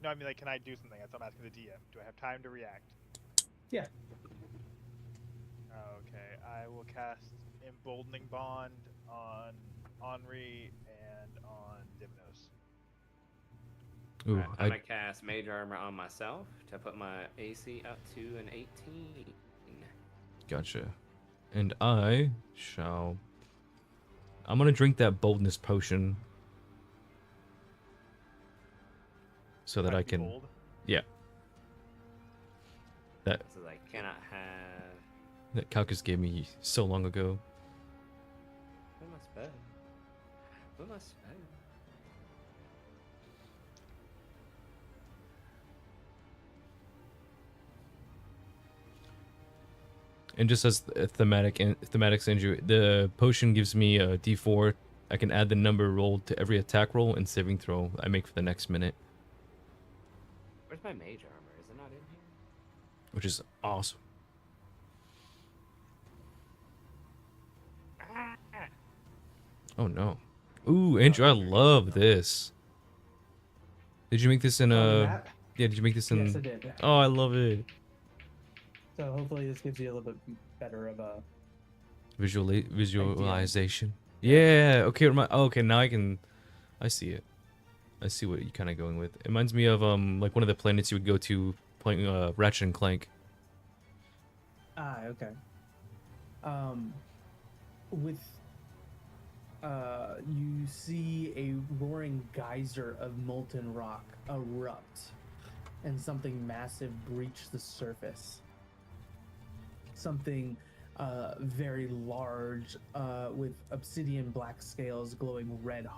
No, I mean, like, can I do something? That's what I'm asking the DM. Do I have time to react? Yeah. Okay, I will cast Emboldening Bond on Henri and on Divinos. Ooh, Alright, I'm gonna cast Mage Armor on myself to put my AC up to an 18. Gotcha. And I shall. I'm gonna drink that boldness potion. So that Try I to be can. bold. Yeah. That So I cannot have. that Calcus gave me so long ago. Who am I spell? Who am I spell? And just as a thematics injury, the potion gives me a D4. I can add the number rolled to every attack roll and saving throw I make for the next minute, Where's my Mage Armor? Is it not in here? which is awesome. Oh no. Ooh, Andrew, I love this. Did you make this in Oh, a? map? Yeah, did you make this in? Yes, I did. Oh, I love it. So hopefully this gives you a little bit better of a. Visualization. Yeah. Okay. Okay. Now I see it. I see what you're kind of going with. It reminds me of like one of the planets you would go to playing Ratchet and Clank. Ah, okay. With you see a roaring geyser of molten rock erupt, and something massive breach the surface. Something very large, with obsidian black scales glowing red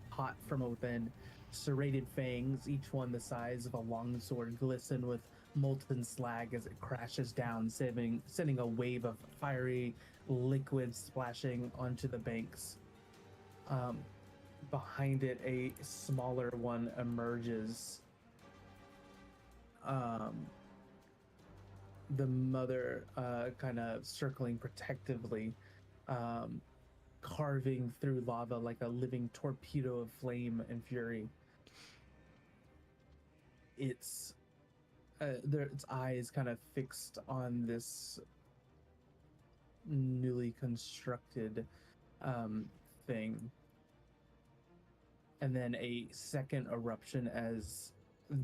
hot from within. Serrated fangs, each one the size of a longsword, glisten with molten slag as it crashes down, sending a wave of fiery liquid splashing onto the banks. Behind it, a smaller one emerges. The mother kind of circling protectively, carving through lava like a living torpedo of flame and fury. Its eyes kind of fixed on this newly constructed thing. And then a second eruption as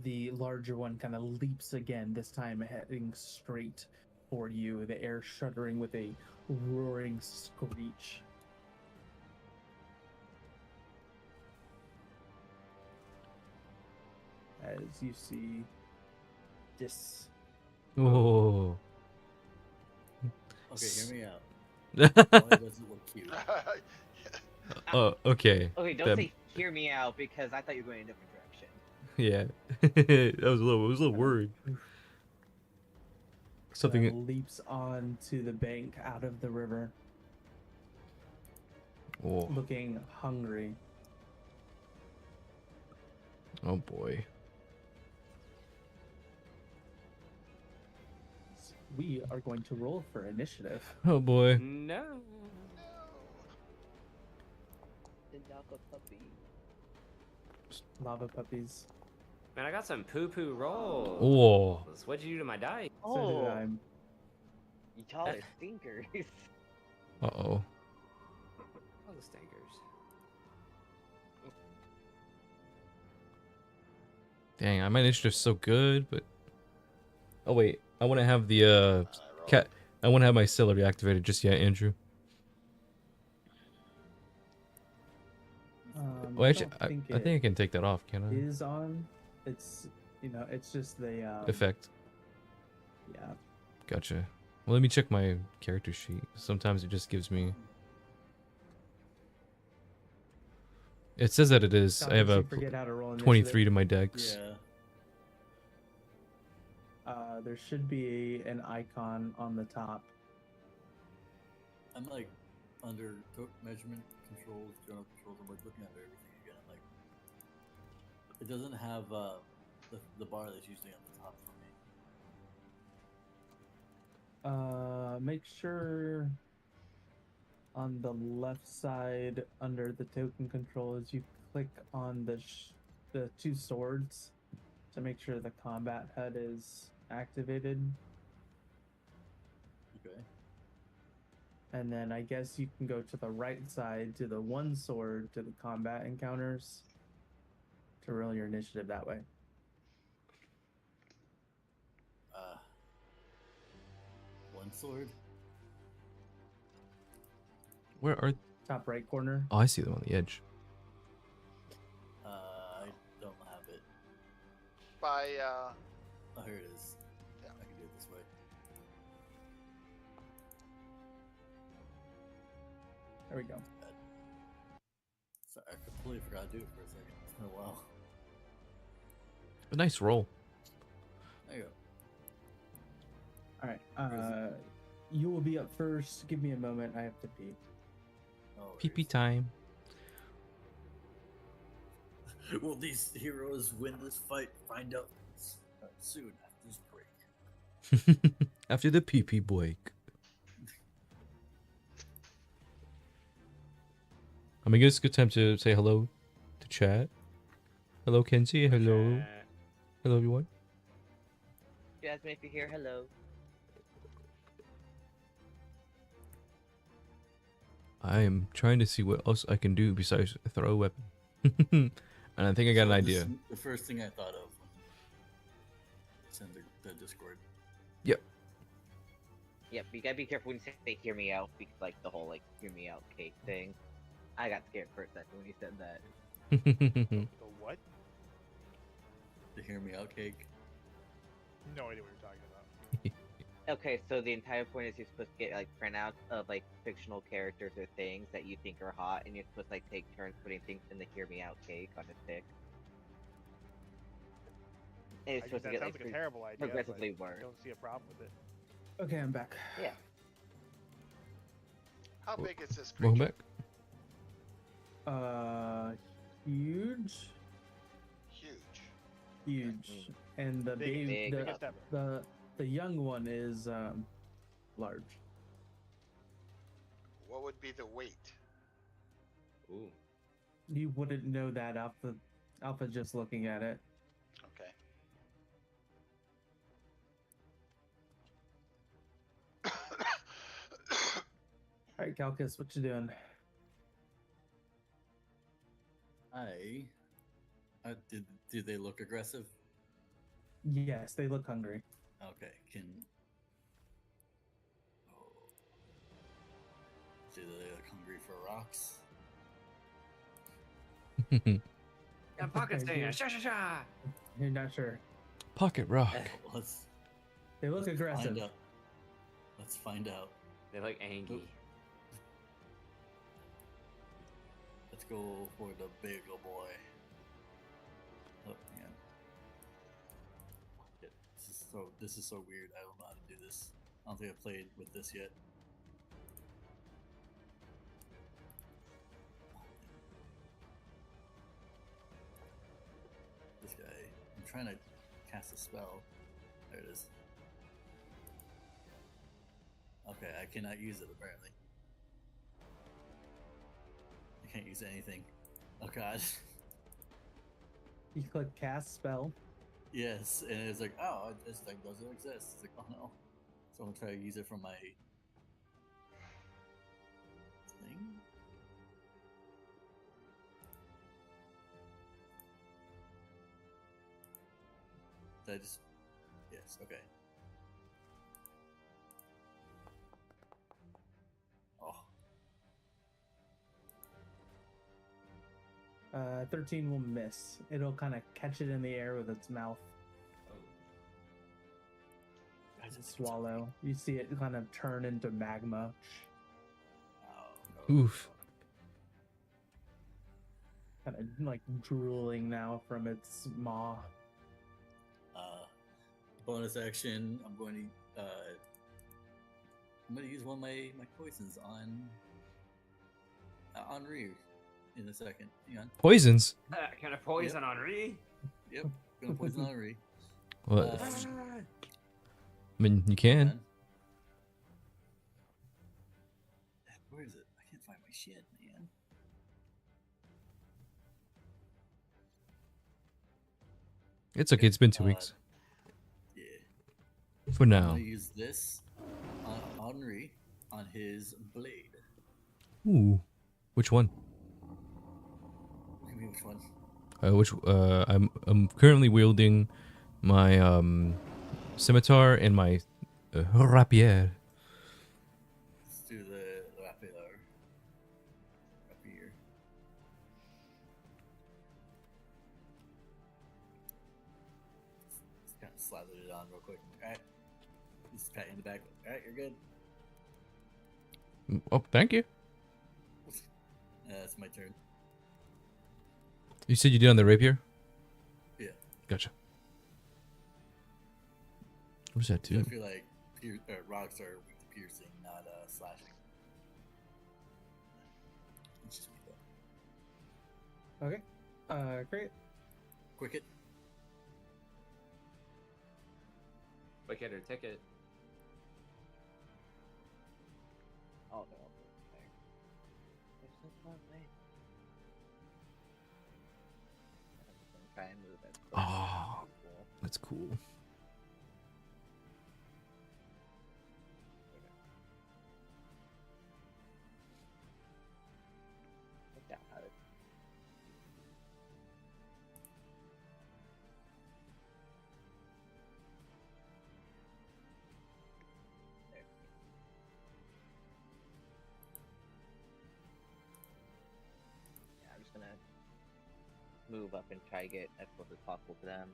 the larger one kind of leaps again, this time heading straight for you, the air shuddering with a roaring screech. As you see this. Oh. Okay, hear me out. Why doesn't look cute? Oh, okay. Okay, don't That- say "hear me out" because I thought you were going in a different direction. Yeah. I was a little worried. Something. that leaps onto the bank out of the river, Oh, looking hungry. oh boy. We are going to roll for initiative. Oh boy. No. The Daka puppy. Lava puppies. Man, I got some poo-poo rolls. Oh. What'd you do to my dice? So did Oh, I. y'all are stinkers. Uh oh. All the stinkers. Dang, my initiative's so good, but. Oh wait, I want to have the I rolled. cat. I want to have my celery activated just yet, Andrew. Well, actually, don't think I think I can take that off, can I? is on. It's it's just the Effect. Yeah. Gotcha. Well, let me check my character sheet. Sometimes it just gives me. It says that it is. I have Did a you forget how to roll 23 to my dex. Yeah. There should be an icon on the top. I'm like under measurement controls, general controls. I'm like looking at everything again. I'm like, it doesn't have the bar that's usually on the top for me. Make sure on the left side under the token controls you click on the two swords to make sure the combat HUD is activated. Okay. And then I guess you can go to the right side to the one sword to the combat encounters to roll your initiative that way. One sword. Where are? Top right corner. Oh, I see them on the edge. I don't have it. By Oh, here it is. Yeah. I can do it this way. There we go. Sorry, I completely forgot to do it for a second. It's been a while. A nice roll. There you go. All right. You will be up first. Give me a moment. I have to pee. Oh, PP time. Will these heroes win this fight? Find out soon after this break. After the PP break. I mean, it's a good time to say hello to chat. Hello, Kenzie. Hello. Hello, everyone. Jasmine, if you're here, hello. I am trying to see what else I can do besides throw a weapon. And I think I got an So idea. this is the first thing I thought of. Send the Discord. Yep, you gotta be careful when you say "hear me out" because like the whole "hear me out" cake thing. I got scared for a second when you said that. The what? The hear me out cake. No idea what you're talking about. Okay, so the entire point is you're supposed to get like printouts of like fictional characters or things that you think are hot, and you're supposed to like take turns putting things in the "hear me out" cake on a stick. And it's supposed to That get sounds like like a terrible idea. but progressively I worse. don't see a problem with it. Okay, I'm back. Yeah. how big is this Welcome creature? back. Huge, Huge. huge, and the Big, baby, biggest ever. the young one is large. What would be the weight? Ooh. You wouldn't know that off of just looking at it. Okay. All right, Calcus, what you doing? Did they look aggressive? Yes, they look hungry. Okay, do they look hungry for rocks? Got pockets Okay, there. good. Sha sha sha. You're not sure. Pocket rock. Let's They look aggressive. find out. Let's find out. They look angry. Let's go for the big ol' boy. Oh, man. So this is so weird. I don't know how to do this. I don't think I've played with this yet. This guy. I'm trying to cast a spell. There it is. Okay, I cannot use it apparently. I can't use anything. Oh god. You click cast spell. Yes, and it's like, oh, this thing doesn't exist. It's like, oh no. So I'm gonna try to use it from my thing. Did I just? Yes. Okay. Oh. 13 will miss. It'll kind of catch it in the air with its mouth and swallow. You see it kind of turn into magma. Oh, no. Oof. Kind of like drooling now from its maw. Bonus action. I'm going to use one of my poisons on Henri in a second. Hang on. Poisons. Can I poison Henri? Yep. Gonna poison Henri. What? I mean, you can. Man. Where is it? I can't find my shit, man. It's okay. It's been 2 weeks. Yeah. For I'm now. gonna use this on Henri on his blade. Ooh. Which one? What do you mean, which one? I'm currently wielding my scimitar and my rapier. Let's do the rapier. Rapier. Just kind of slathered it on real quick. Alright. Just pat you in the back. Alright, you're good. Oh, thank you. It's my turn. You said you did on the rapier? Yeah. Gotcha. What does that So do? I feel like rocks are weak to piercing, not slashing. It's just me though. Okay. Great. Quick it. Wicked or ticket? Oh, no. There's no front lane. I'm just gonna try and move it. Oh, Cool. that's cool. Look down at it. There. Yeah, I'm just gonna move up and try to get as close as possible to them.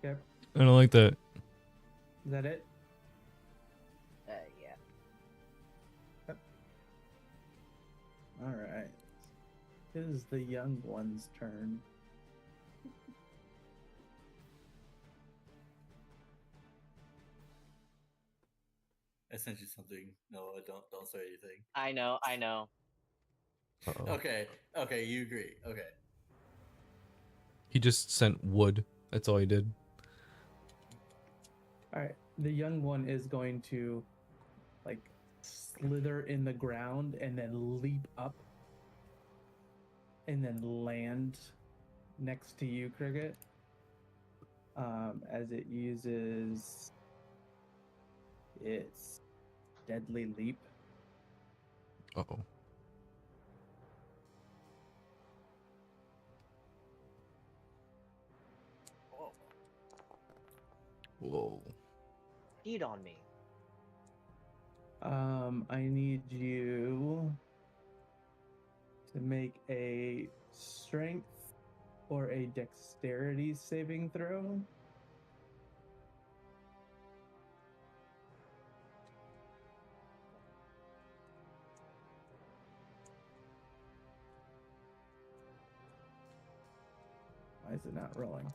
Yep. I don't like that. Is that it? Yeah. All right. It is the young one's turn. I sent you something. No, don't say anything. I know. Uh-oh. Okay, you agree. Okay. He just sent wood. That's all he did. All right. The young one is going to like slither in the ground and then leap up and then land next to you, Cricket. As it uses its deadly leap. Uh-oh. Oh. Whoa. Feed on me. I need you to make a strength or a dexterity saving throw. Why is it not rolling?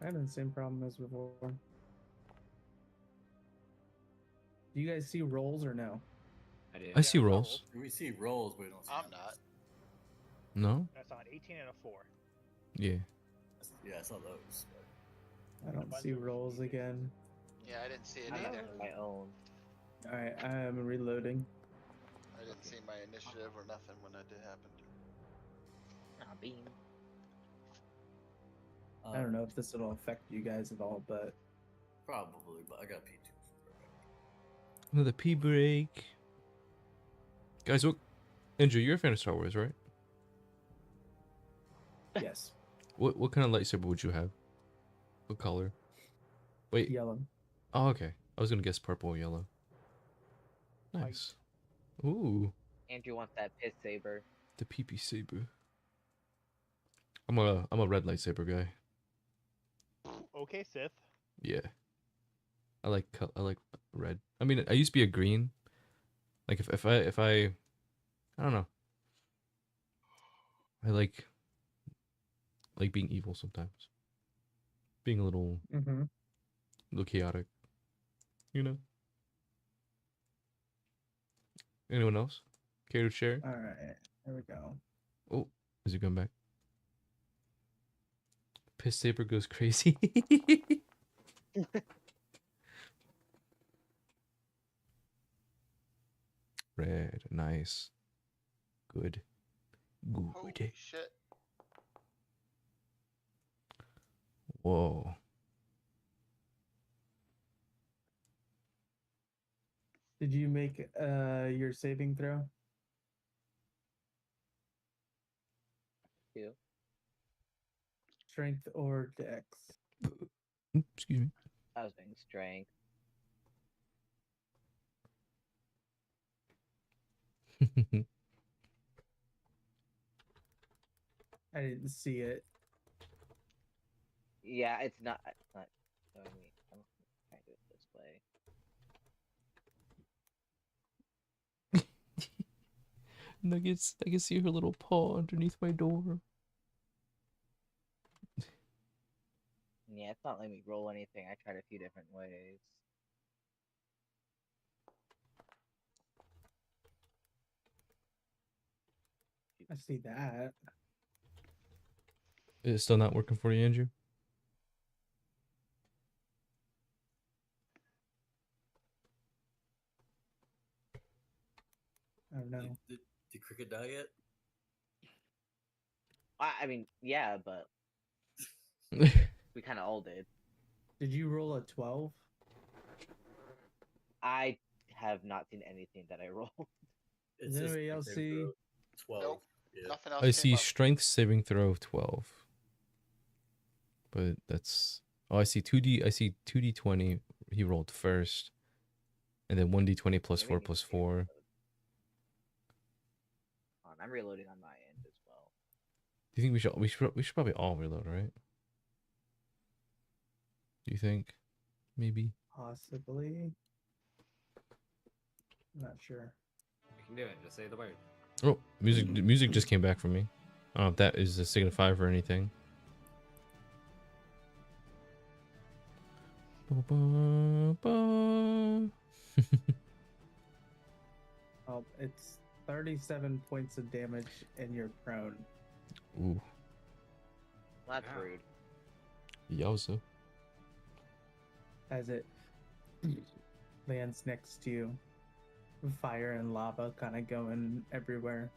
I had the same problem as before. Do you guys see rolls or no? I do. I see Yeah, rolls. We see rolls, but we don't see I'm numbers. not. No? That's on 18 and a 4. Yeah. Yeah, I saw those. But... I don't bunch see of rolls these. again. Yeah, I didn't see it I don't either. have my own. Alright, I am reloading. I didn't see my initiative or nothing when that did happen. Ah, bean. I don't know if this will affect you guys at all, but Probably, but I got P2. Another pee break. Guys, what? Andrew, you're a fan of Star Wars, right? yes, What kind of lightsaber would you have? What color? Wait. yellow. Oh, okay. I was gonna guess purple or yellow. Nice. Ooh, Andrew wants that piss saber. the pee saber. I'm a red lightsaber guy. Okay, Sith. Yeah. I like red. I mean, I used to be a green. Like if I don't know. I like being evil sometimes. Being a little Mm-hmm. chaotic. You know? Anyone else? Care to share? Alright, there we go. Oh, is he going back? Piss saber goes crazy. Red, nice. Good. Holy Good. shit. Whoa. Did you make your saving throw? Too. Strength or dex? Excuse me. I was doing strength. I didn't see it. Yeah, it's not showing me. I'm trying to do it this way. Nuggets, I can see her little paw underneath my door. Yeah, it's not letting me roll anything. I tried a few different ways. I see that. Is it still not working for you, Andrew? I don't know. Did Cricket die yet? I mean, yeah, but we kind of all did. Did you roll a 12? I have not seen anything that I rolled. It Does says anybody else saving see? throw 12. Nope. Yeah. Nothing else I came see up. strength saving throw of 12. But that's... Oh, I see 2D. I see 2D20. He rolled first. And then 1D20 plus Maybe 4 I need plus to 4. reload. I'm reloading on my end as well. Do you think we should probably all reload, right? Do you think? Maybe. Possibly. I'm not sure. You can do it. Just say the word. Oh, music just came back for me. I don't know if that is a signifier or anything. Oh, it's 37 points of damage and you're prone. Ooh, Well, that's Yeah. rude. yowza. As it lands next to you. Fire and lava kind of going everywhere.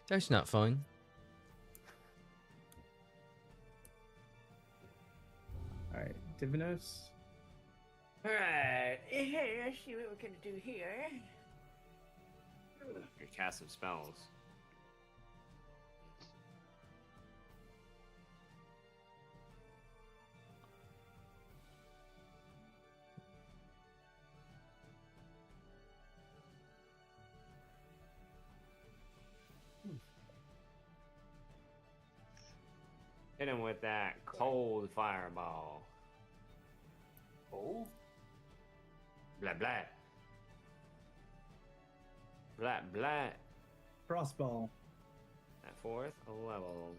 That's not fun. Alright, Divinos. Alright. Hey, let's see what we're gonna do here. Your cast some spells. Hit him with that cold fireball. Oh, Blah blah. Blah blah. Crossbow. At 4th level.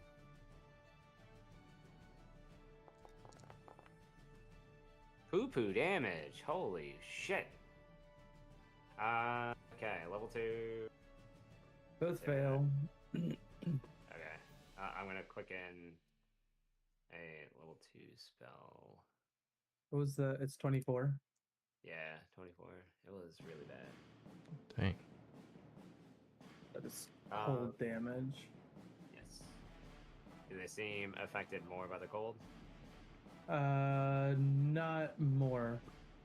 Poo poo damage. Holy shit. Okay, level 2. Both Yeah. fail. Okay. I'm gonna quicken a level 2 spell. What was the? It's 24. Yeah, 24. It was really bad. Dang. That is cold damage. Yes. Do they seem affected more by the cold? Not more.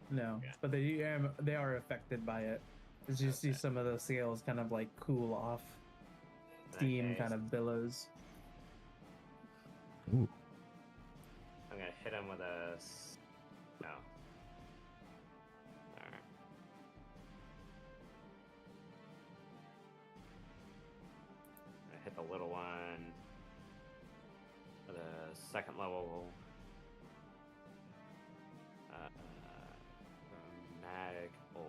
No, Okay. but they are affected by it. As you see Okay. some of the scales kind of like cool off. In that Steam case, kind of billows. Ooh. I'm gonna hit him with a. No. Alright. I hit the little one with a 2nd level. Chromatic orb.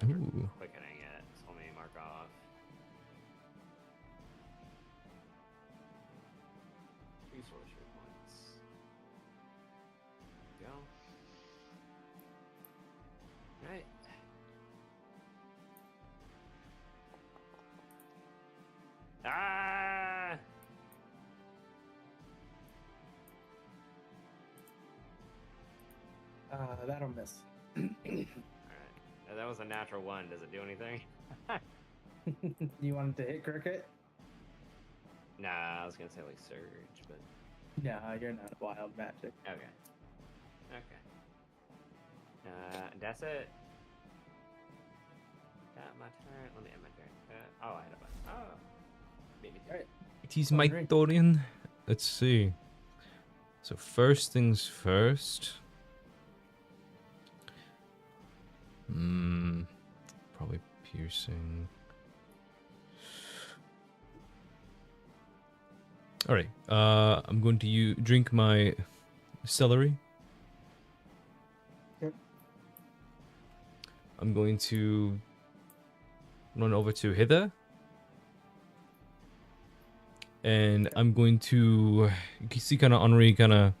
Ooh. Quickening it. So let me mark off. Resource points. Go. Right. Ah! That'll miss. Alright. That was a natural 1. Does it do anything? You wanted to hit Cricket? Nah, I was gonna say like Surge, but No, you're not wild magic. okay. Okay. That's it. Got my turn. Let me end my turn. Oh, I had a button. Oh. Maybe. Alright. It is Oh, my great. Dorian. Let's see. So first things first. Probably piercing. All right. I'm going to drink my celery. Yep. I'm going to run over to hither. And I'm going to, you can see kind of Henri kind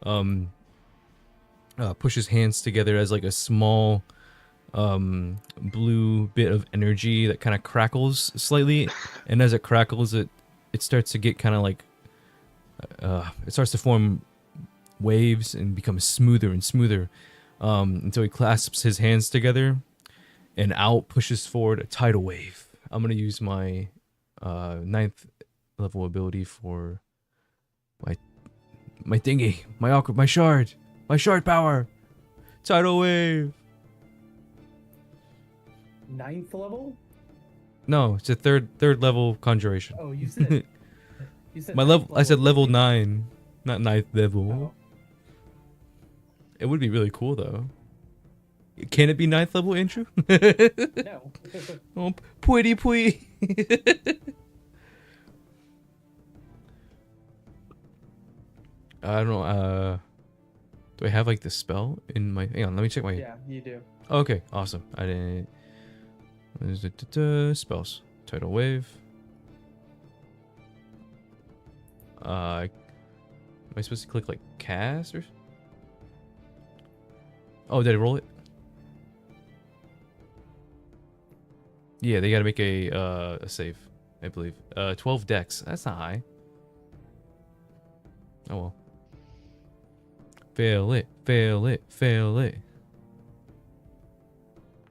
of push his hands together as like a small blue bit of energy that kind of crackles slightly. And as it crackles, it starts to get kind of like, it starts to form waves and become smoother and smoother until he clasps his hands together and out pushes forward a tidal wave. I'm going to use my 9th level ability for my thingy, my shard power, tidal wave. 9th level? No, it's a third level conjuration. Oh, you said. You said My 9th level, I said level ability. 9, not 9th level. Oh. It would be really cool though. Can it be 9th level, Andrew? No. Oh, pretty. I don't know. Do I have like the spell in my? Hang on, let me check my. Yeah, you do. Okay, awesome. I didn't. What is it? Spells. Tidal wave. Am I supposed to click like cast or? Oh, did I roll it? Yeah, they gotta make a save, I believe. 12 dex. That's not high. Oh well. Fail it.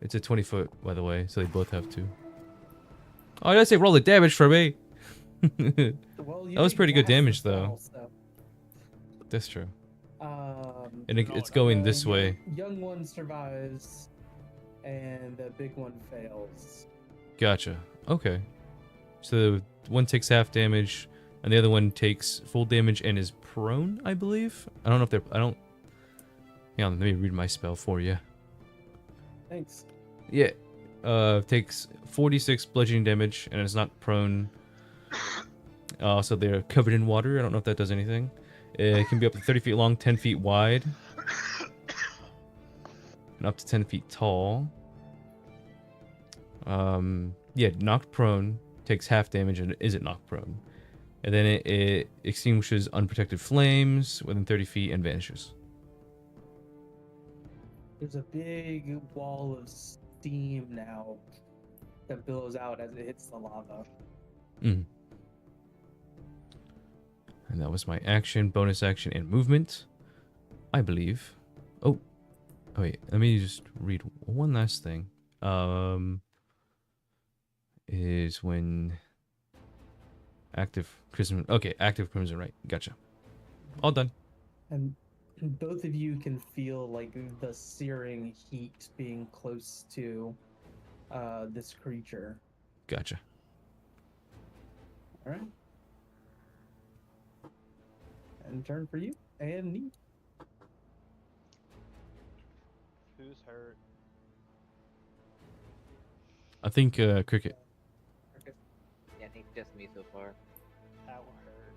It's a 20-foot, by the way, so they both have to. Oh, I gotta say roll the damage for me. Well, you That was did pretty good cast the damage, though. spell, That's true. so, And it's going this way. Young one survives, and the big one fails. Gotcha. Okay. So one takes half damage, and the other one takes full damage and is prone, I believe. I don't know if they're. I don't. Hang on, let me read my spell for you. Thanks. Yeah. Takes 46 bludgeoning damage, and it's not prone. So they're covered in water. I don't know if that does anything. It can be up to 30 feet long, 10 feet wide, and up to 10 feet tall. Yeah, knocked prone, takes half damage and isn't knocked prone. And then it extinguishes unprotected flames within 30 feet and vanishes. There's a big wall of steam now that billows out as it hits the lava. And that was my action, bonus action, and movement, I believe. Oh wait, let me just read one last thing. Is when active crimson. Okay, active crimson right. Gotcha. All done. And both of you can feel like the searing heat being close to this creature. Gotcha. All right. And turn for you and me. Who's hurt? I think Cricket. Yeah, I think just me so far. That will hurt.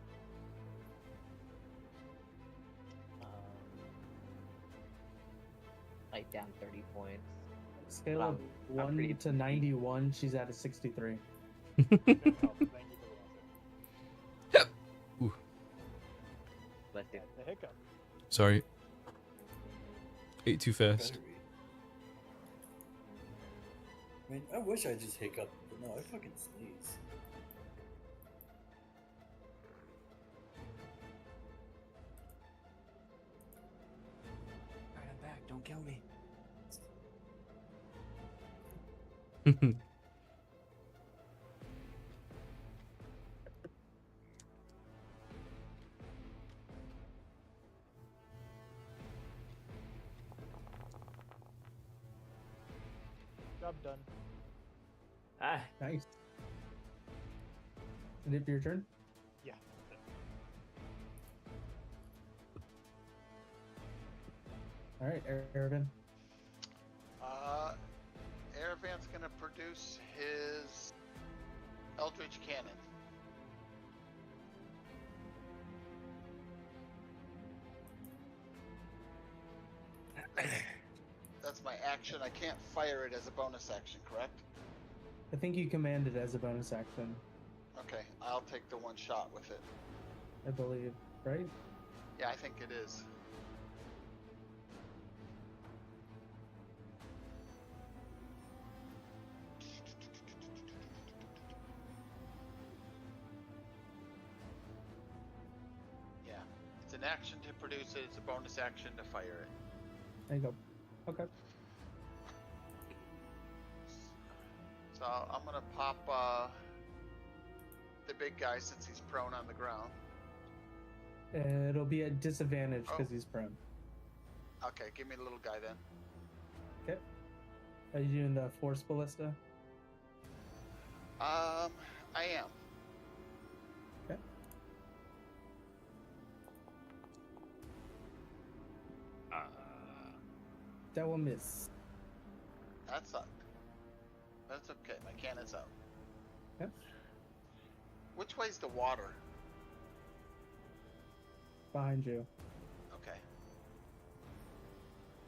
Like down 30 points. Scale I'm- of I'm 1 pretty- to 91, she's at a 63. Good help. Thank you for the lesson. Bless you. The hiccup. Sorry. Ate too fast. Better be. I mean, I wish I just hiccup, but no, I fucking sneeze. Alright, I'm back. Don't kill me. Job done. Ah, Nice. Is it your turn? Yeah. All right, Erebin. Aravan's gonna produce his Eldritch Cannon. That's my action. I can't fire it as a bonus action, correct? I think you command it as a bonus action, Okay, I'll take the one shot with it. I believe, right? Yeah, I think it is. Yeah, it's an action to produce it. It's a bonus action to fire it. There you go. Okay. So I'm gonna pop the big guy since he's prone on the ground. It'll be a disadvantage because Oh. he's prone. Okay, give me the little guy then. Okay. Are you doing the force ballista? I am. Okay. That will miss. That sucked. That's okay. My cannon's out. Yep. Which way's the water? Behind you. Okay.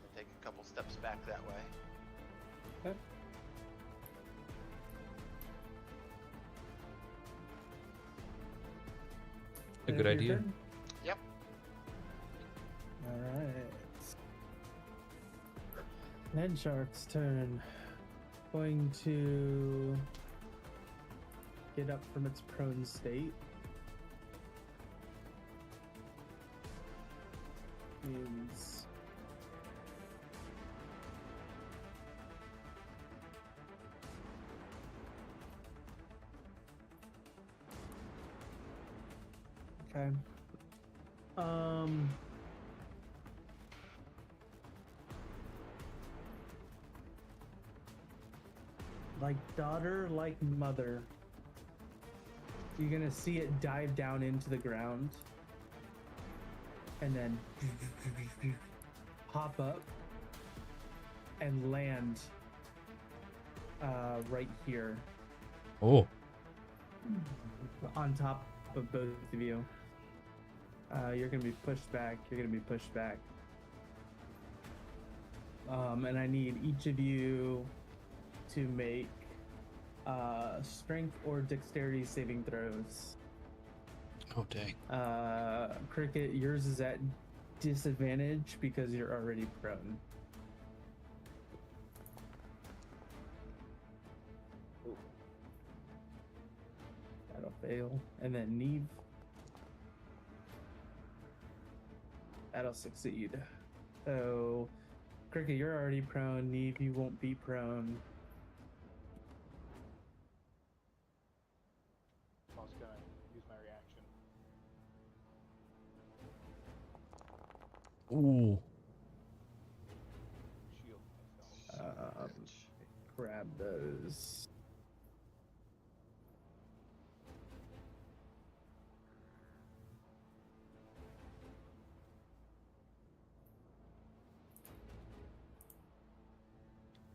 I'll take a couple steps back that way. Okay. A good Your idea. turn? Yep. Alright. Land Shark's turn. Going to get up from its prone state. Means okay. Like daughter, like mother. You're gonna see it dive down into the ground and then pop up and land right here Oh, on top of both of you. You're gonna be pushed back. You're gonna be pushed back. And I need each of you to make strength or dexterity saving throws. Oh dang. Cricket, yours is at disadvantage because you're already prone. Ooh. That'll fail. And then Neve. That'll succeed. So, Cricket, you're already prone. Neve, you won't be prone. I was gonna use my reaction. Ooh. Shield myself. Grab those.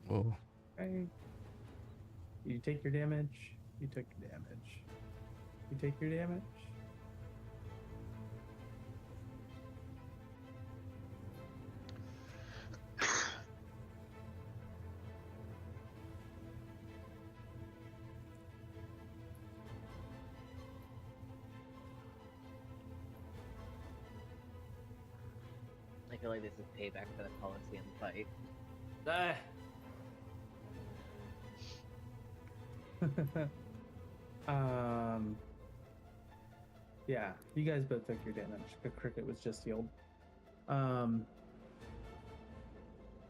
Whoa. Okay. You take your damage. You took your damage. You take your damage. I feel like this is payback for the Coliseum fight. Yeah, you guys both took your damage. The Cricket was just healed.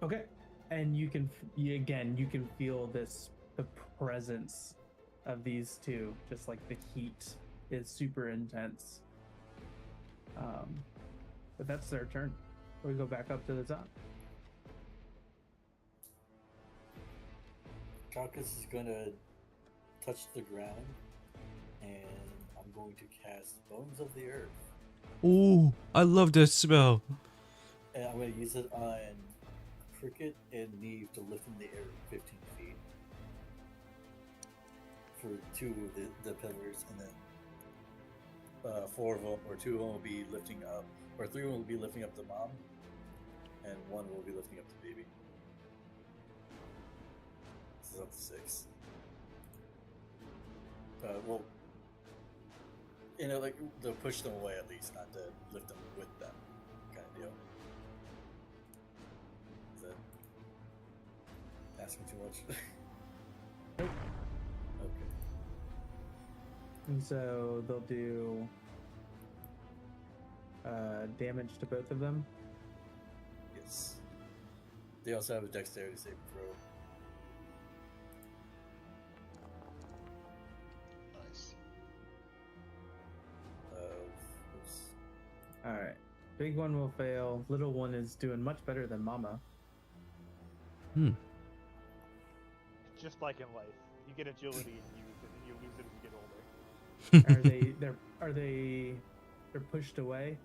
Okay, and you can you can feel the presence of these two. Just like the heat is super intense. But that's their turn. We go back up to the top. Carcass is gonna touch the ground, and I'm going to cast Bones of the Earth. Ooh, I love this spell. And I'm going to use it on Cricket and Neve to lift in the air 15 feet. For two of the pillars, and then 4 of them, or 2 of them will be lifting up, or 3 of them will be lifting up the mom, and 1 will be lifting up the baby. This is up to 6. Well, you know, like, to push them away at least, not to lift them with them, kind of deal. Is that asking too much? Nope. Okay. And so they'll do damage to both of them. Yes. They also have a dexterity saving throw. Nice. Oops. All right. Big one will fail. Little one is doing much better than Mama. Just like in life, you get agility and you use it, and you lose it as you get older. They're pushed away.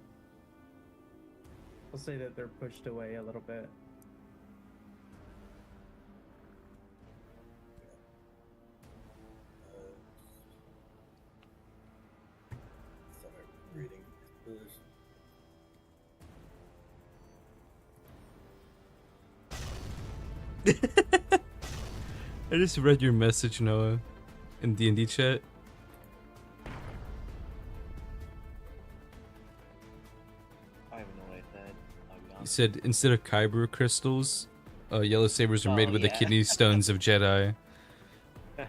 I'll say that they're pushed away a little bit. Start reading. I just read your message, Noah, in DnD chat. I have no idea that. You said instead of kyber crystals, yellow sabers are made Oh, with the yeah. kidney stones of Jedi. There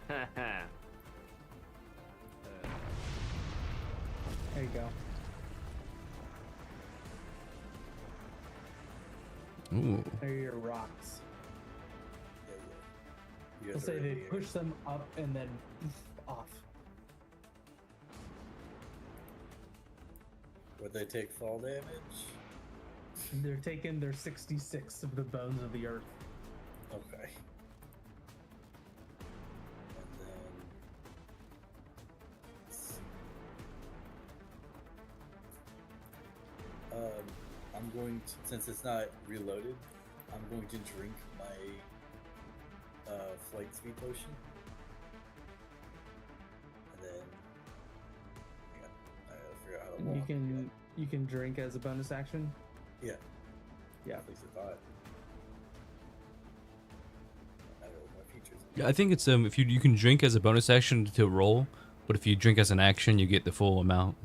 you go. Ooh. There are your rocks. You I'll guys say are they in the air. push them up and then off. Would they take fall damage? And they're taking their 66 of the bones of the earth. Okay. And then let's see. I'm going to, since it's not reloaded, I'm going to drink my flight speed potion. And then, yeah, I gotta figure out how to You walk. can You can drink as a bonus action. Yeah. Yeah. At least I thought. I don't know what my features. Yeah, I think it's if you can drink as a bonus action to roll, but if you drink as an action, you get the full amount.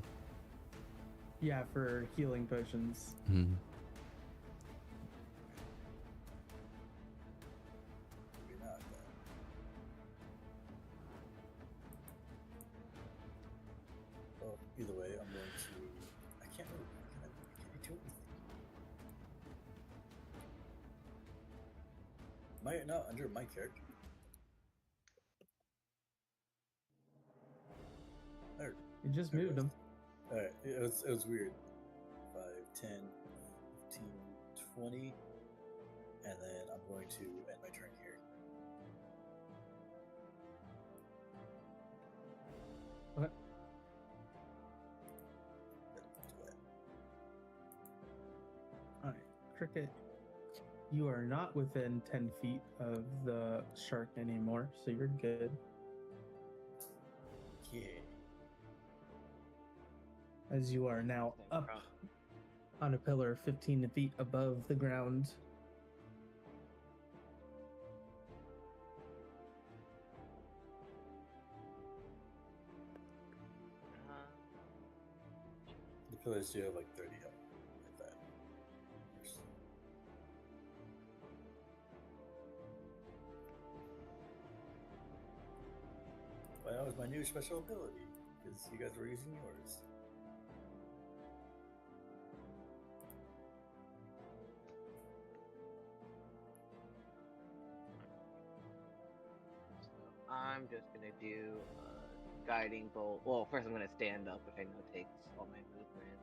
Yeah, for healing potions. Hmm. Maybe not. Well, either way, I'm going to. I can't really. I can't do anything. Not under my character. There. You just There it moved goes. them. Alright, it was weird. 5, 10, 15, 20. And then I'm going to end my turn here. Okay. All right, Cricket. You are not within 10 feet of the shark anymore, so you're good. Yeah. As you are now up on a pillar 15 feet above the ground. The pillars do have like 30 health. Like that. Well, that was my new special ability, because you guys were using yours. I'm just gonna do guiding bolt. Well, first I'm gonna stand up, which I know takes all my movements.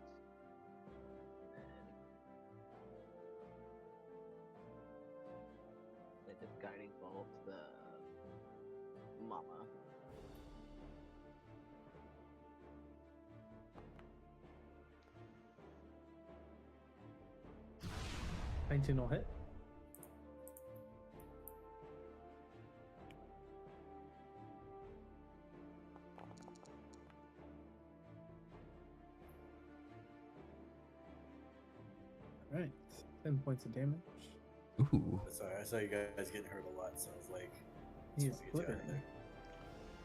And then just guiding bolt the mama. Nineteen will hit. All right, 10 points of damage. Ooh. Sorry, I saw you guys getting hurt a lot, so I was like, He just is wanna get you out of flipping. there.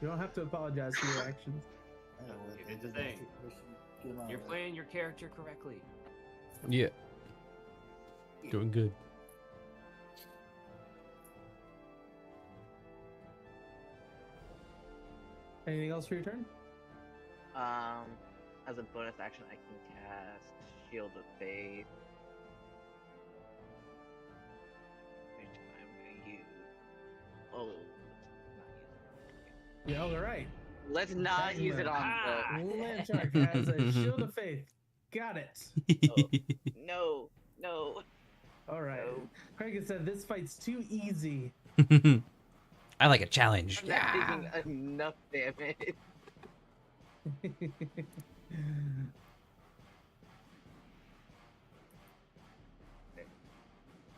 You don't have to apologize for your actions. I know, You I did the did thing. we should get him out You're of there. playing your character correctly. Yeah. Doing good. Anything else for your turn? As a bonus action, I can cast Shield of Faith, which I'm gonna use. Oh, Yeah, all right. let's not Attacking use it mode. on Landshark has a shield of faith. Got it. No, no. All right. No. Craig said this fight's too easy. I like a challenge. I'm not taking enough damage.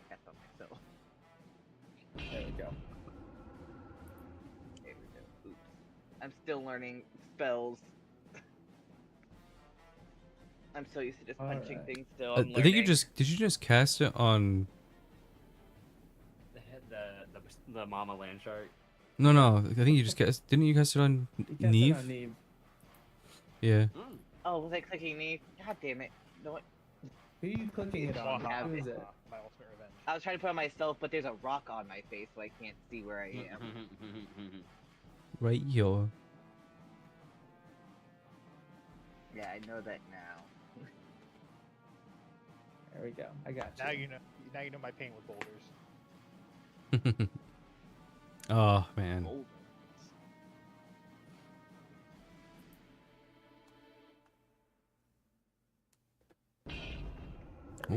Cast on myself. There we go. There we go. Oops. I'm still learning spells. I'm so used to just punching Alright. things still. I I'm think you learning. did you just cast it on? The mama land shark. No. I think you just cast. Didn't you cast it on You cast it Neve? on Neve. Yeah. Oh, was I clicking me? God damn it. No, what? Who are you clicking it on? Have Who it. is it? My ultimate revenge. I was trying to put on myself, but there's a rock on my face, so I can't see where I am. Right here. Yeah, I know that now. There we go. I got you. Now you know. Now you know my pain with boulders. Oh man. Old. There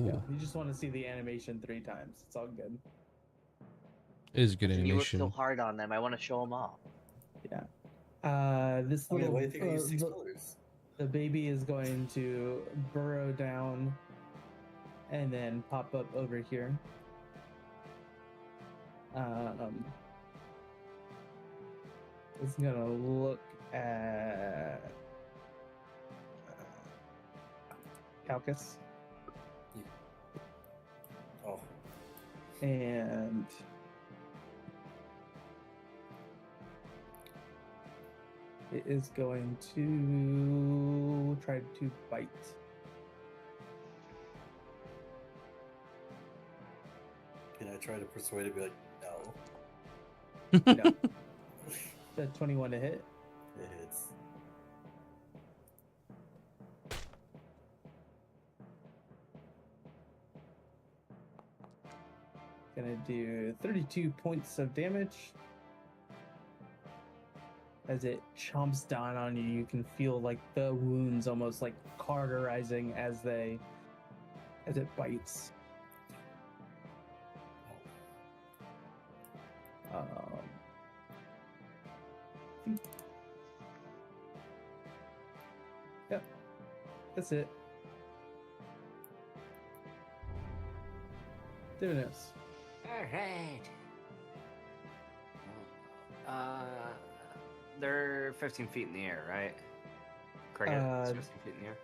we go. Ooh. You just want to see the animation 3 times. It's all good. It is good You work animation. so hard on them. I want to show them off. Yeah. This I mean, little why do you think I used 6 the, pillars? the baby is going to burrow down and then pop up over here. It's gonna look at Calcus. Oh, And it is going to try to bite. can I try to persuade it? Be like, no. No. That 21 to hit. It hits. Gonna do 32 points of damage. As it chomps down on you, you can feel like the wounds almost like cauterizing as it bites. Yep, that's it. Divinos. Alright. They're 15 feet in the air, right? Cricket is 15 feet in the air?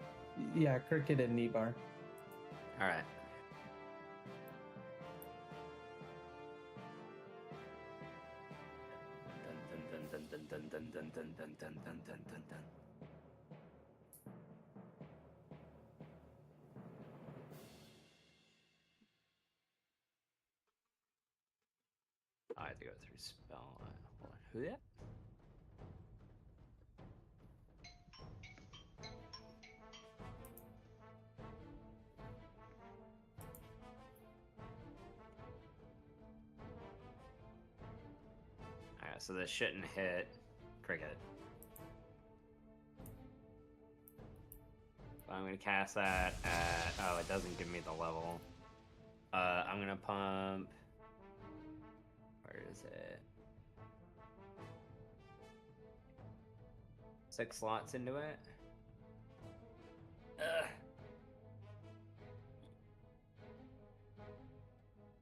Yeah, Cricket and Nibar. Alright. I have to go through spell. Hold on. Who that? Alright, so this shouldn't hit Cricket. But I'm gonna cast that at. Oh, it doesn't give me the level. I'm gonna pump. Where is it? 6 slots into it. Ugh.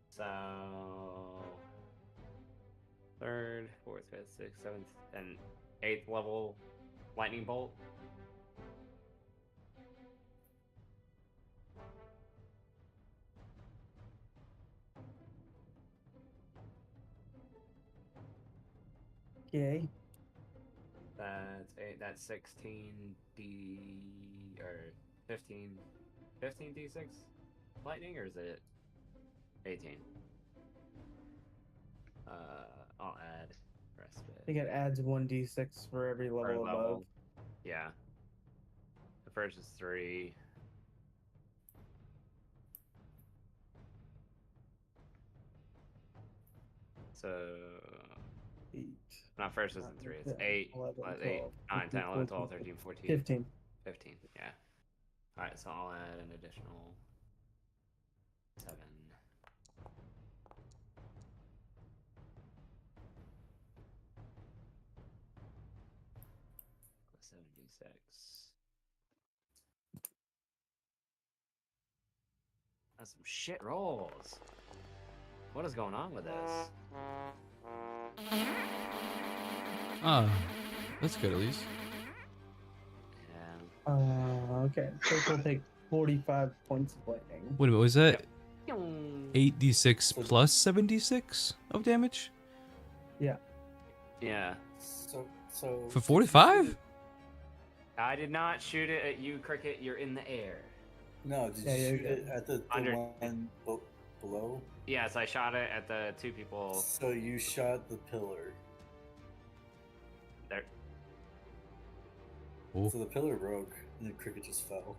So 3rd, 4th, 5th, 6th, 7th, and 8th level lightning bolt. Okay. That's 8. That's 16 D or 15 D6 lightning, or is it 18? I'll add respite. I think it adds 1d6 for every level Per above. level. Yeah. The first is 3. So 8, not first isn't 3, it's 10, 8, 11, 8, 12, 9, 10, 11, 14, 12, 13, 14, 15. 15, yeah. Alright, so I'll add an additional 7. Plus 76. That's some shit rolls. What is going on with this? Ah, that's good at least. Yeah. Okay. So we'll take 45 points of lightning. Wait a minute, was that Yep. 8d6 plus 7d6 of damage? Yeah. Yeah. So For 45? I did not shoot it at you, Cricket. You're in the air. No, did Yeah, you yeah, shoot yeah. it at the Under- one below? Yes, I shot it at the 2 people So you shot the pillar. there. Oh. So the pillar broke, and the cricket just fell.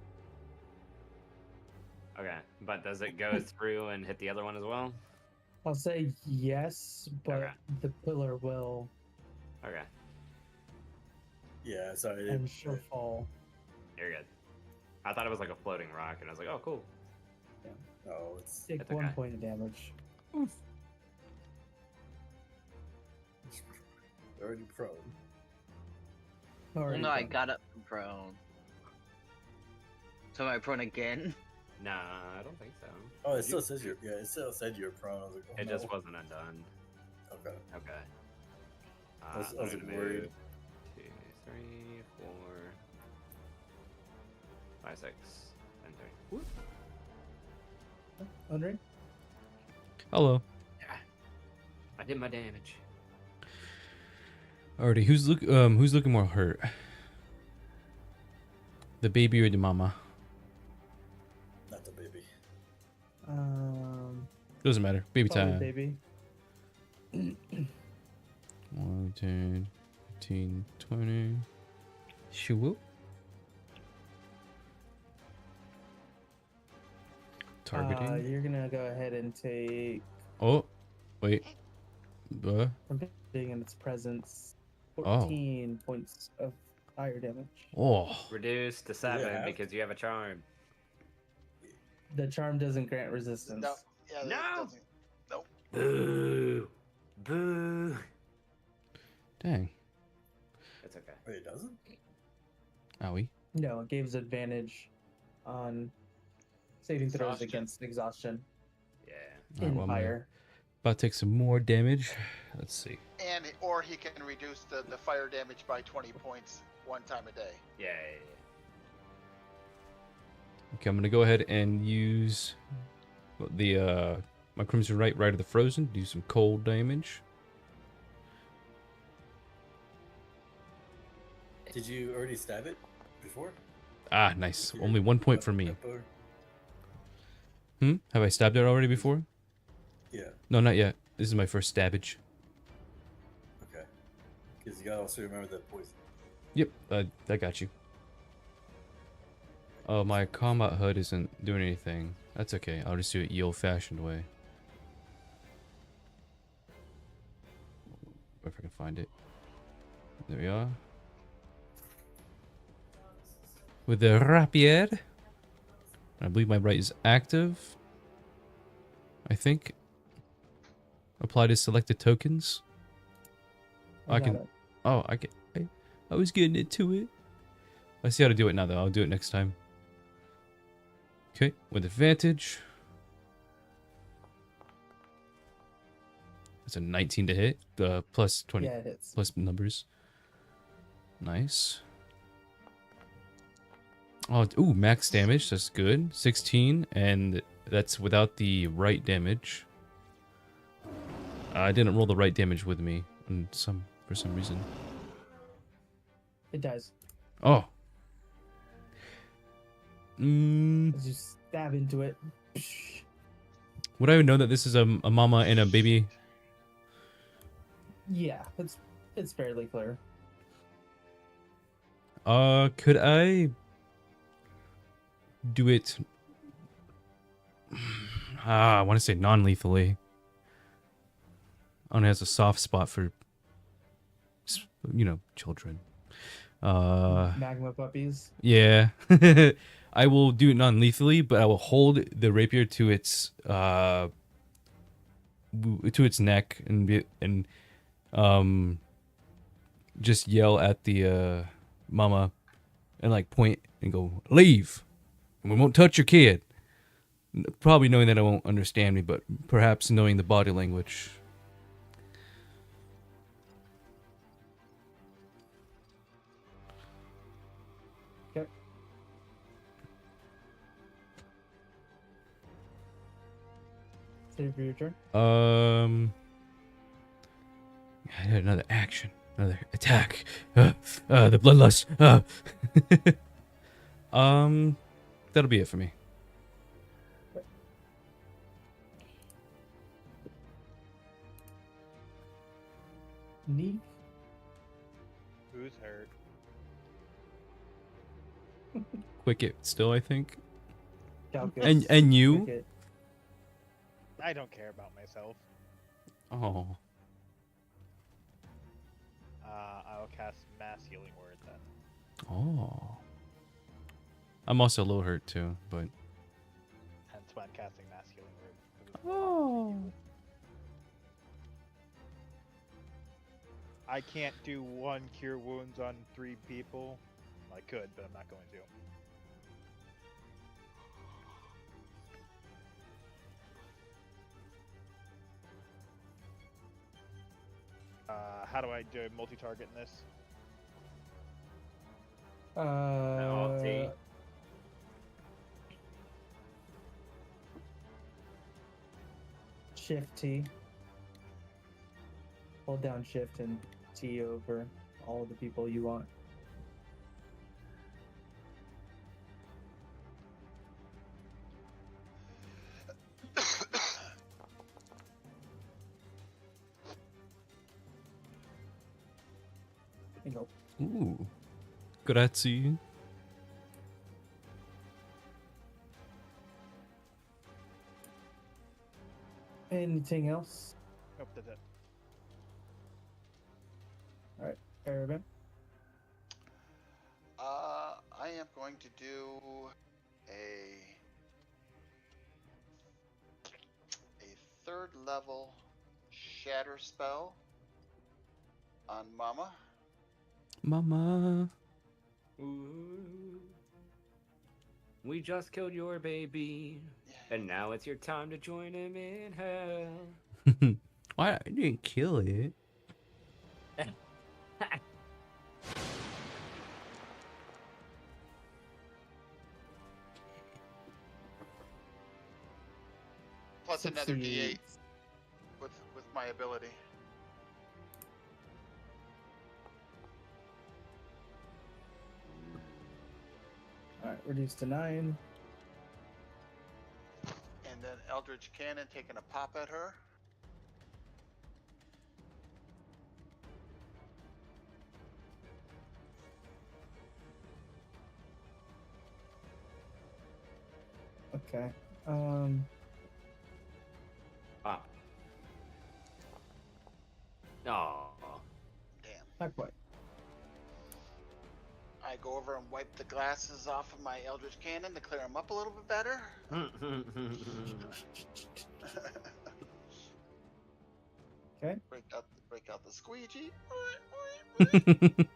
Okay, but does it go through and hit the other one as well? I'll say yes, but Okay. the pillar will, Okay, Yeah, sorry. and she'll fall. you're good. I thought it was like a floating rock, and I was like, oh, cool. Oh, it's Take That's 1 okay. point of damage. already prone. Well, Already no, I done. got up from prone. So am I prone again? Nah, I don't think so. Oh, it still says you're. Yeah, it still said you're prone. I was like, oh, It no. just wasn't undone. Okay. Okay. I was I'm gonna worried. move 2, 3, 4, 5, 6, Enter. Andre? Hello. Yeah. I did my damage. Alrighty, who's looking more hurt? The baby or the mama? Not the baby. Doesn't matter. Baby Probably time. baby. 1, 10, 15, 20. Shoo. Targeting. You're gonna go ahead and take Oh, wait. from being in its presence 14 points of fire damage. Oh. Reduce to 7 have because you have a charm. The charm doesn't grant resistance. No, yeah, that No! doesn't. Nope. Boo! Boo! Dang. It's okay. Wait, it doesn't? Owie. No, it gives advantage on saving throws Exhaustion. against exhaustion Yeah. Alright, in well, I'm gonna- fire. About to take some more damage. Let's see. Or he can reduce the fire damage by 20 points one time a day. Yeah. Okay, I'm gonna go ahead and use the my Crimson Right of the Frozen. Do some cold damage. Did you already stab it before? Ah, nice. With your Only 1 point for me. pepper? Have I stabbed it already before? Yeah. No, not yet. This is my first stabbage. Okay. Because you gotta also remember the poison. Yep, I got you. Oh, my combat HUD isn't doing anything. That's okay. I'll just do it the old-fashioned way. If I can find it. There we are. With the rapier. I believe my right is active. I think. Apply to selected tokens. I got can. it. Oh, I was getting into it. I see how to do it now, though. I'll do it next time. Okay, with advantage. That's a 19 to hit. Plus 20. Yeah, it hits. Plus numbers. Nice. Oh, ooh, max damage. That's good. 16, and that's without the right damage. I didn't roll the right damage with me for some reason. It dies. Oh. As you stab into it. Would I know that this is a mama and a baby? Yeah, it's fairly clear. Could I do it? I want to say non-lethally. Ona has a soft spot for, children. Magma puppies. Yeah. I will do it non-lethally, but I will hold the rapier to its neck and just yell at the mama and like point and go, leave, and we won't touch your kid. Probably knowing that I won't understand me, but perhaps knowing the body language. Okay. Save for your turn. I had another action, another attack. The bloodlust. That'll be it for me. Neat. Who's hurt? Quicket still, I think. Calcus. And you? Cricket. I don't care about myself. Oh. I will cast Mass Healing Word then. Oh. I'm also a little hurt too, but. Hence why I'm casting Mass Healing Word. Oh. I can't do 1 Cure Wounds on 3 people. I could, but I'm not going to. How do I do multi-target in this? Alt-T. Shift T. Hold down Shift and T over all of the people you want. There you go. Ooh. Grazie. Anything else? Nope, that's it. All right, Arabin. I am going to do a third level shatter spell on Mama. Mama. Ooh. We just killed your baby, and now it's your time to join him in hell. Why I didn't kill it? Plus another D8 Succeeds. with my ability. All right, reduced to 9. And then Eldritch Cannon taking a pop at her. Okay. Ah. Oh. Damn. Not quite. I go over and wipe the glasses off of my Eldritch Cannon to clear them up a little bit better. Okay. break out the squeegee. The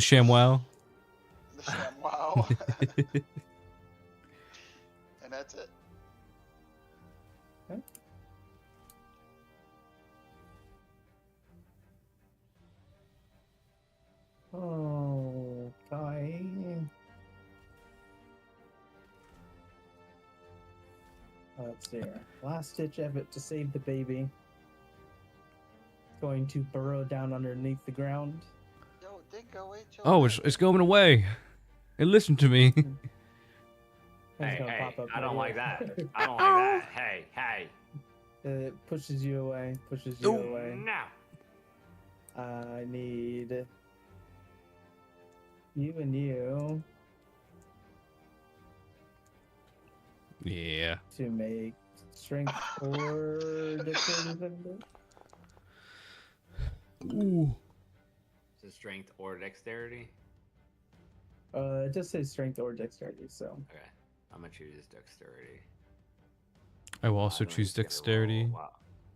ShamWow. The ShamWow. And that's it. Okay. Oh, Kai. Let's see here. Last ditch effort to save the baby. Going to burrow down underneath the ground. Yo, Dingo, wait, Joe. Oh, it's going away. And listen to me. It's Hey, gonna hey, pop up I don't right like that. here. I don't like that. Hey, hey. It pushes you away. Pushes you away. No. I need you and you Yeah. to make strength or dexterity saving throw. Ooh. Is it strength or dexterity? It just says strength or dexterity, so Okay. I'm gonna choose dexterity. I will also I'm choose just gonna dexterity. roll-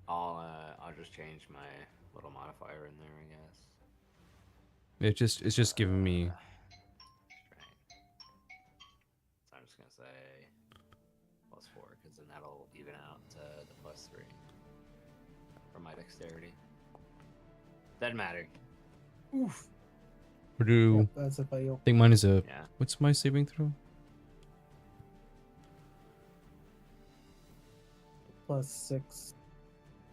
I'll just change my little modifier in there, I guess. It's just giving me. Right. So I'm just gonna say +4, because then that'll even out to the +3 for my dexterity. Doesn't matter. oof. Or do Yep, that's a fail. I think mine is a. Yeah. What's my saving throw? +6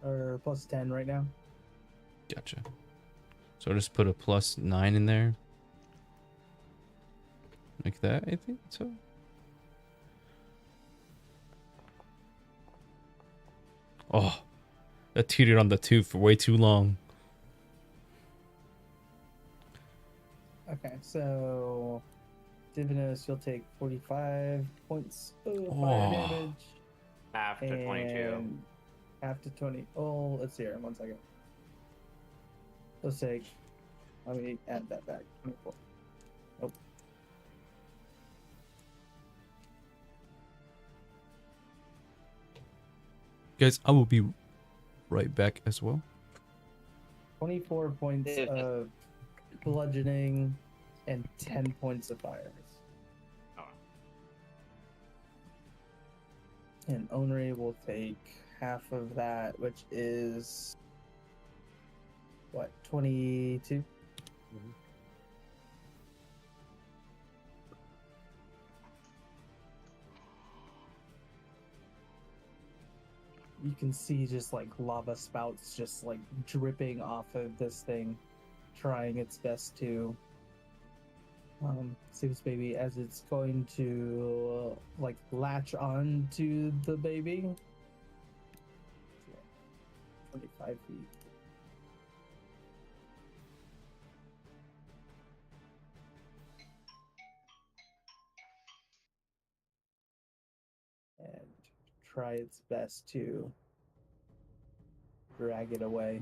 or +10 right now. Gotcha. So I'll just put a +9 in there. Like that, I think so. Oh, that teetered on the 2 for way too long. Okay, so Divinos, you'll take 45 points of fire Oh. damage. After 22. And after 20. Oh, let's see here. 1 second. Let's take. Let me add that back. 24. Nope. Guys, I will be right back as well. 24 points Yeah. of bludgeoning and 10 points of fire. Oh. And Onri will take half of that, which is what, 22? you can see just like lava spouts just like dripping off of this thing, trying its best to save its baby as it's going to like latch on to the baby. 25 feet. And try its best to drag it away.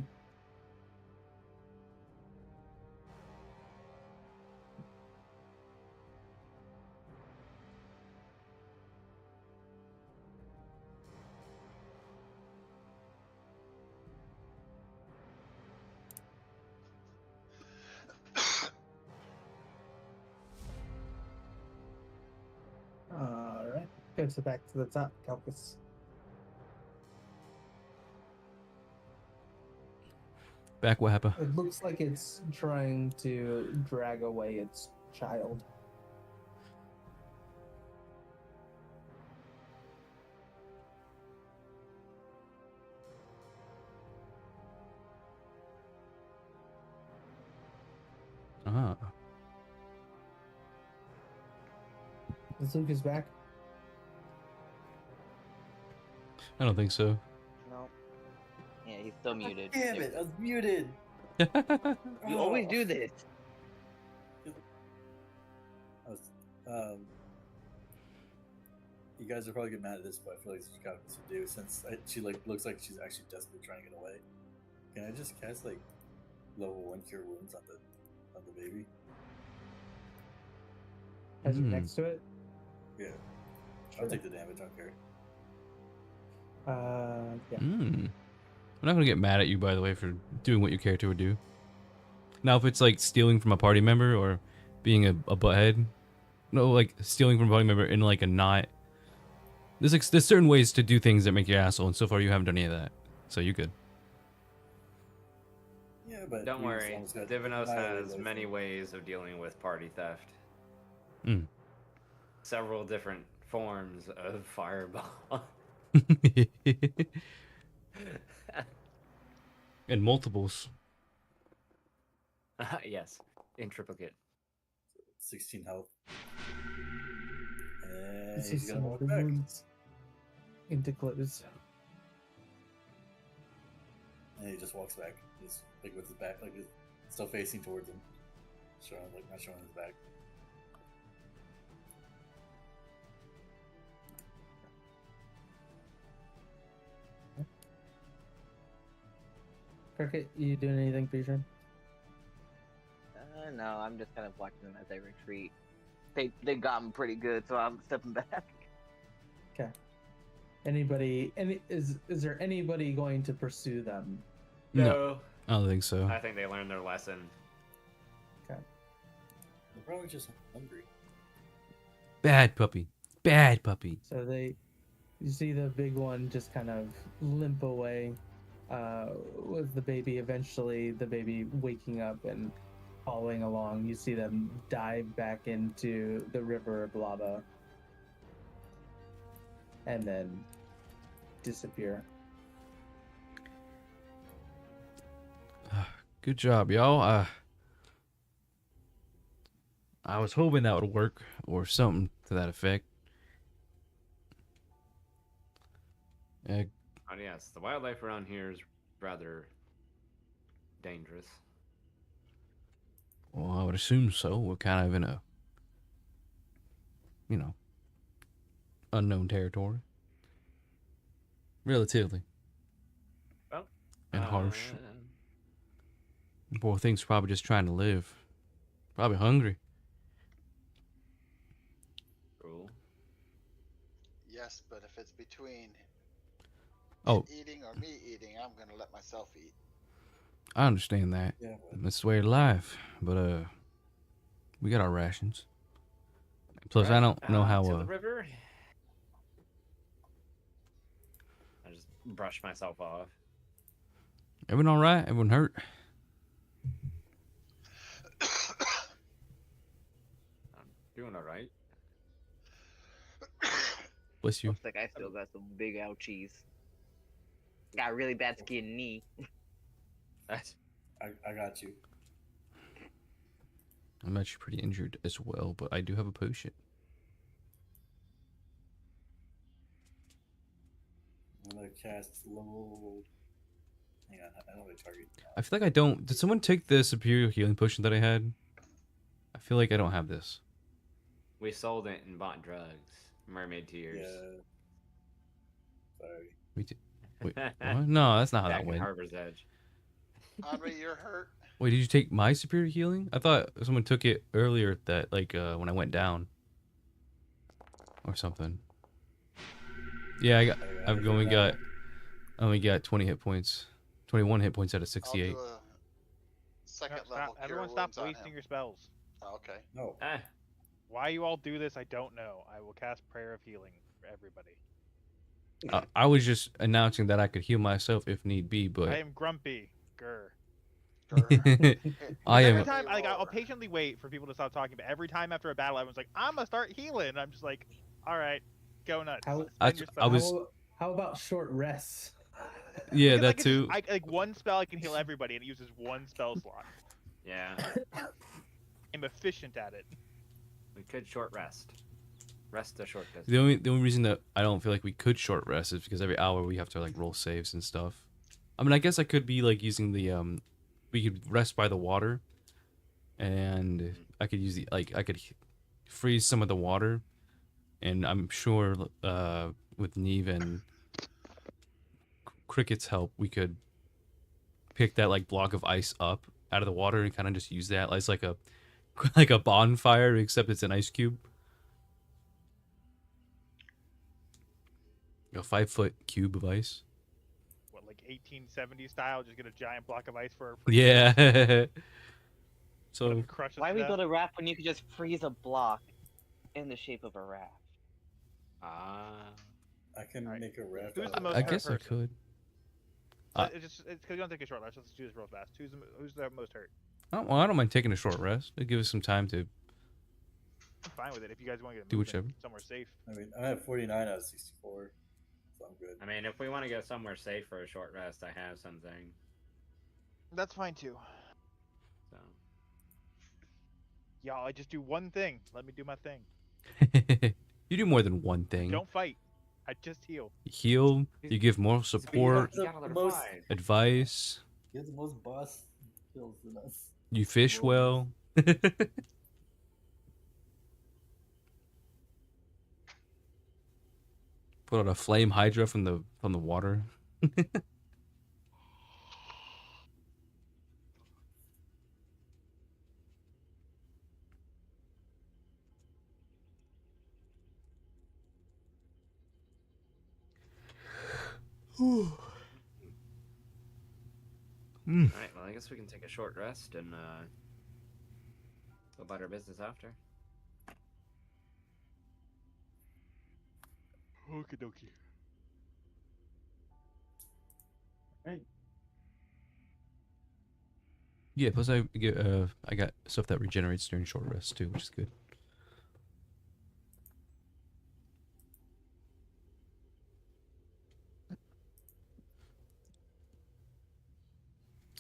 Alright, goes back to the top, Calcus. Back, what happened? It looks like it's trying to drag away its child. Ah. Is Lucas back? I don't think so. No. Yeah, he's still muted. Damn it! I was muted. You always Oh. do this. I was, you guys are probably get mad at this, but I feel like this is what to do since she like looks like she's actually desperately trying to get away. Can I just cast like level 1 cure wounds on the baby? As you're Hmm. next to it? Yeah, Sure. I'll take the damage. I don't care. Yeah. I'm not gonna get mad at you, by the way, for doing what your character would do. Now, if it's like stealing from a party member or being a butthead, no, like stealing from a party member in like a not. There's certain ways to do things that make you an asshole, and so far you haven't done any of that, so you're good. Yeah, but Don't we worry, almost got Divinos annihilated has by many something. ways of dealing with party theft. Mm. Several different forms of fireball. And multiples. Yes, in triplicate. 16 health. And This he's is gonna some walk of the back. wounds into close. And he just walks back, just like with his back, like still facing towards him, showing like not showing his back. Cricket, you doing anything for your turn? No, I'm just kind of watching them as they retreat. They got him pretty good, so I'm stepping back. Okay. Is there anybody going to pursue them? No, I don't think so. I think they learned their lesson. Okay. They're probably just hungry. Bad puppy. Bad puppy. So you see the big one just kind of limp away with the baby. Eventually, the baby waking up and following along. You see them dive back into the river of lava and then disappear. Good job, y'all. I was hoping that would work, or something to that effect. Oh yes, the wildlife around here is rather dangerous. Well, I would assume so. We're kind of in a, unknown territory. Relatively. Well, And harsh. Poor thing's probably just trying to live. Probably hungry. Cool. Yes, but if it's between Oh. it eating or me eating, I'm gonna let myself eat. I understand that. Yeah, but That's the way of life. But, we got our rations. Plus, I Right, don't know how, to the river. I just brush myself off. everyone alright? Everyone hurt? I'm doing all right. Bless you. Looks like I still got some big ouchies. Got really bad skin knee. I got you. I'm actually pretty injured as well, but I do have a potion. I'm gonna cast level. Hang on, I know the target. I feel like I don't. Did someone take the superior healing potion that I had? I feel like I don't have this. We sold it and bought drugs. Mermaid tears. Yeah. Sorry. We did. Wait, what? No, that's not how Back that in went. Harbor's Edge. Andre, you're hurt. Wait, did you take my superior healing? I thought someone took it earlier that when I went down. Or something. Yeah, I've only got 20 hit points. 21 hit points out of I'll 68. do a second No, level stop. Everyone cure stop wounds on wasting him. your spells. Oh, okay. No. Ah, Why you all do this, I don't know. I will cast Prayer of Healing for everybody. I was just announcing that I could heal myself if need be, I but am grumpy. Grr. I Every am. time, I'll patiently wait for people to stop talking, but every time after a battle, everyone's like, I'm gonna start healing. I'm just like, all right, go nuts. How- Spend your I spells." was- How about short rests? Yeah, Because I that can too. Just, like one spell, I can heal everybody, and it uses one spell slot. yeah. I'm efficient at it. We could short rest. Rest a short distance. The only reason that I don't feel like we could short rest is because every hour we have to roll saves and stuff. I mean, I guess I could be using the we could rest by the water, and I could use I could freeze some of the water, and I'm sure with Neve and Cricket's help we could pick that block of ice up out of the water and kind of just use that as like a bonfire, except it's an ice cube. A 5-foot cube of ice. What, like 1870 style? Just get a giant block of ice for Yeah. So crush us Why to we death? build a raft when you could just freeze a block in the shape of a raft? Ah. I can Alright. make a raft. Who's out the of most I hurt guess I person? could. It's because you don't take a short rest. Let's do this real fast. Who's the most hurt? I don't mind taking a short rest. It gives us some time to. I'm fine with it. If you guys want to get Do moving whichever. somewhere safe. I mean, I have 49 out of 64, so I'm good. I mean, if we want to go somewhere safe for a short rest, I have something. That's fine too. So. Y'all, I just do one thing. Let me do my thing. You do more than one thing. Don't fight. I just heal. You heal. You give moral support, You got another Most- 5. advice. He has the most boss kills than us. You fish well. Put out a flame hydra from the water. Alright, well, I guess we can take a short rest and go about our business after. Okie dokie. Yeah. Plus, I got stuff that regenerates during short rest too, which is good.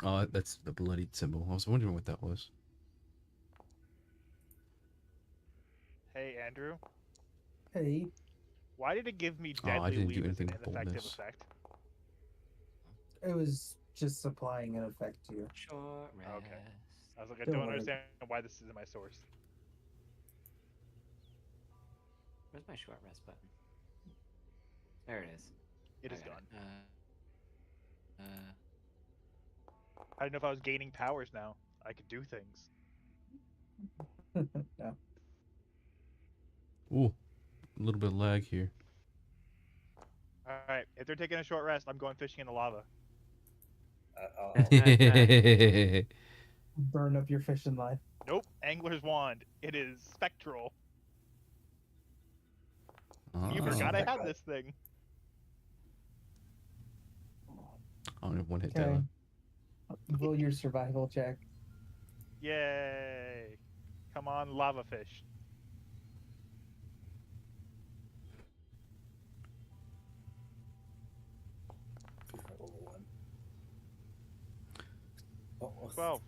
Oh, that's the bloodied symbol. I was wondering what that was. Hey, Andrew. Hey, Why did it give me Oh, I deadly didn't do leave as an anything ineffective boldness. effect? it was just applying an effect to you. Short rest. Okay. I was like, I Don't don't worry. understand why this is in my source. Where's my short rest button? There it is. It is I got gone. it. I didn't know if I was gaining powers now. I could do things. No. Ooh, a little bit of lag here. Alright, if they're taking a short rest, I'm going fishing in the lava. Burn up your fishing line. Nope, Angler's Wand. It is spectral. You Oh. forgot I had this thing. I only have one hit Okay. down. Roll your survival check. Yay! Come on, lava fish. Oh, 12.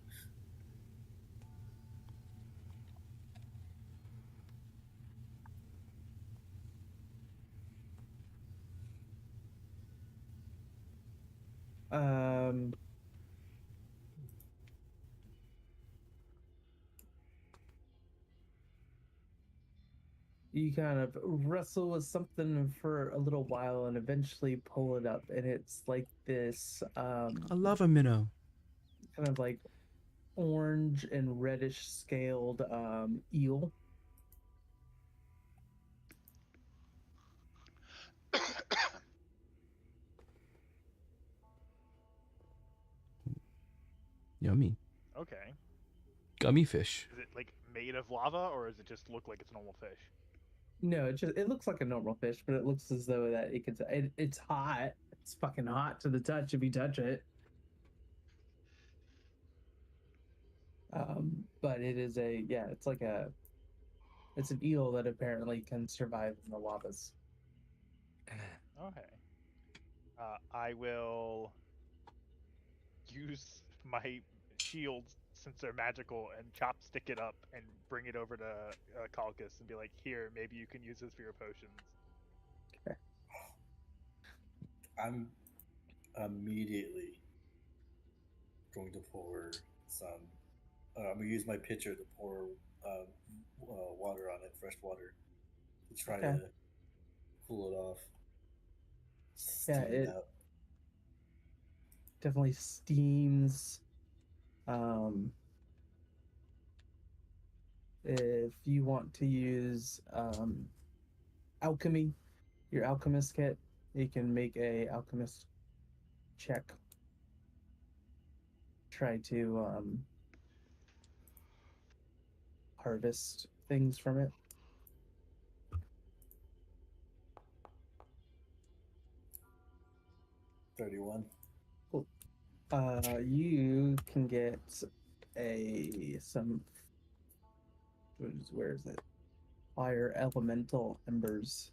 Um, you kind of wrestle with something for a little while and eventually pull it up, and it's like this I love a minnow. kind of like orange and reddish scaled eel. Yummy. Okay. Gummy fish. Is it like made of lava, or does it just look like it's a normal fish? No, it looks like a normal fish, but it looks as though that it's hot. It's fucking hot to the touch if you touch it. But it is it's an eel that apparently can survive in the lavas. Okay. I will use my shields since they're magical and chopstick it up and bring it over to Calcus and be like, "Here, maybe you can use this for your potions." I'm immediately going to pour some. I'm gonna use my pitcher to pour water on it, fresh water, to try Okay. to cool it off. Yeah, Steam it out. definitely steams. If you want to use alchemy, your alchemist kit, you can make a alchemist check. Try to harvest things from it. 31. Cool. You can get where is it? Fire elemental embers.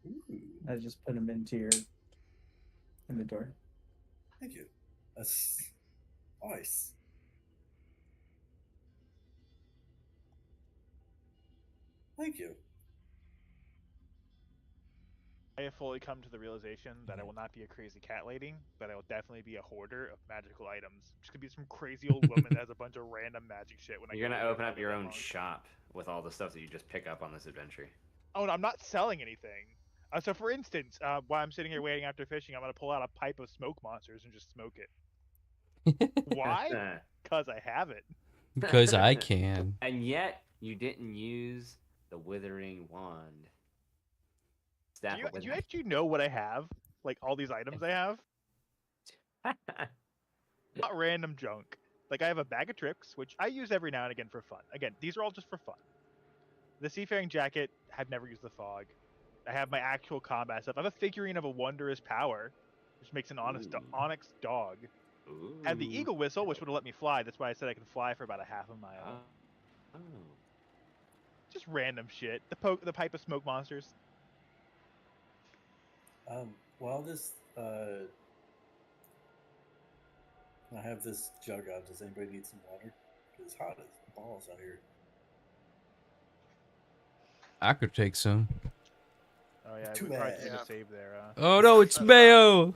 Ooh, I just put them into your inventory. thank you. That's nice. Thank you. I have fully come to the realization that I will not be a crazy cat lady, but I will definitely be a hoarder of magical items. Just gonna be some crazy old woman that has a bunch of random magic shit. When You're I gonna go open up your own monk. shop with all the stuff that you just pick up on this adventure. Oh, no, I'm not selling anything. So, for instance, while I'm sitting here waiting after fishing, I'm gonna pull out a pipe of smoke monsters and just smoke it. Why? Because I have it. Because I can. And yet, you didn't use the withering wand. Do you actually know what I have? Like all these items I have? Not random junk. Like I have a bag of tricks, which I use every now and again for fun. Again, these are all just for fun. The seafaring jacket, I've never used the fog. I have my actual combat stuff. I have a figurine of a wondrous power, which makes an onyx dog. I have the eagle whistle, which would have let me fly. That's why I said I can fly for about a half a mile. Oh. Just random shit. The pipe of smoke monsters. While this, I have this jug out. Does anybody need some water? It's hot as balls out here. I could take some. Oh yeah, Too we probably bad. need a save there. Oh no, it's mayo.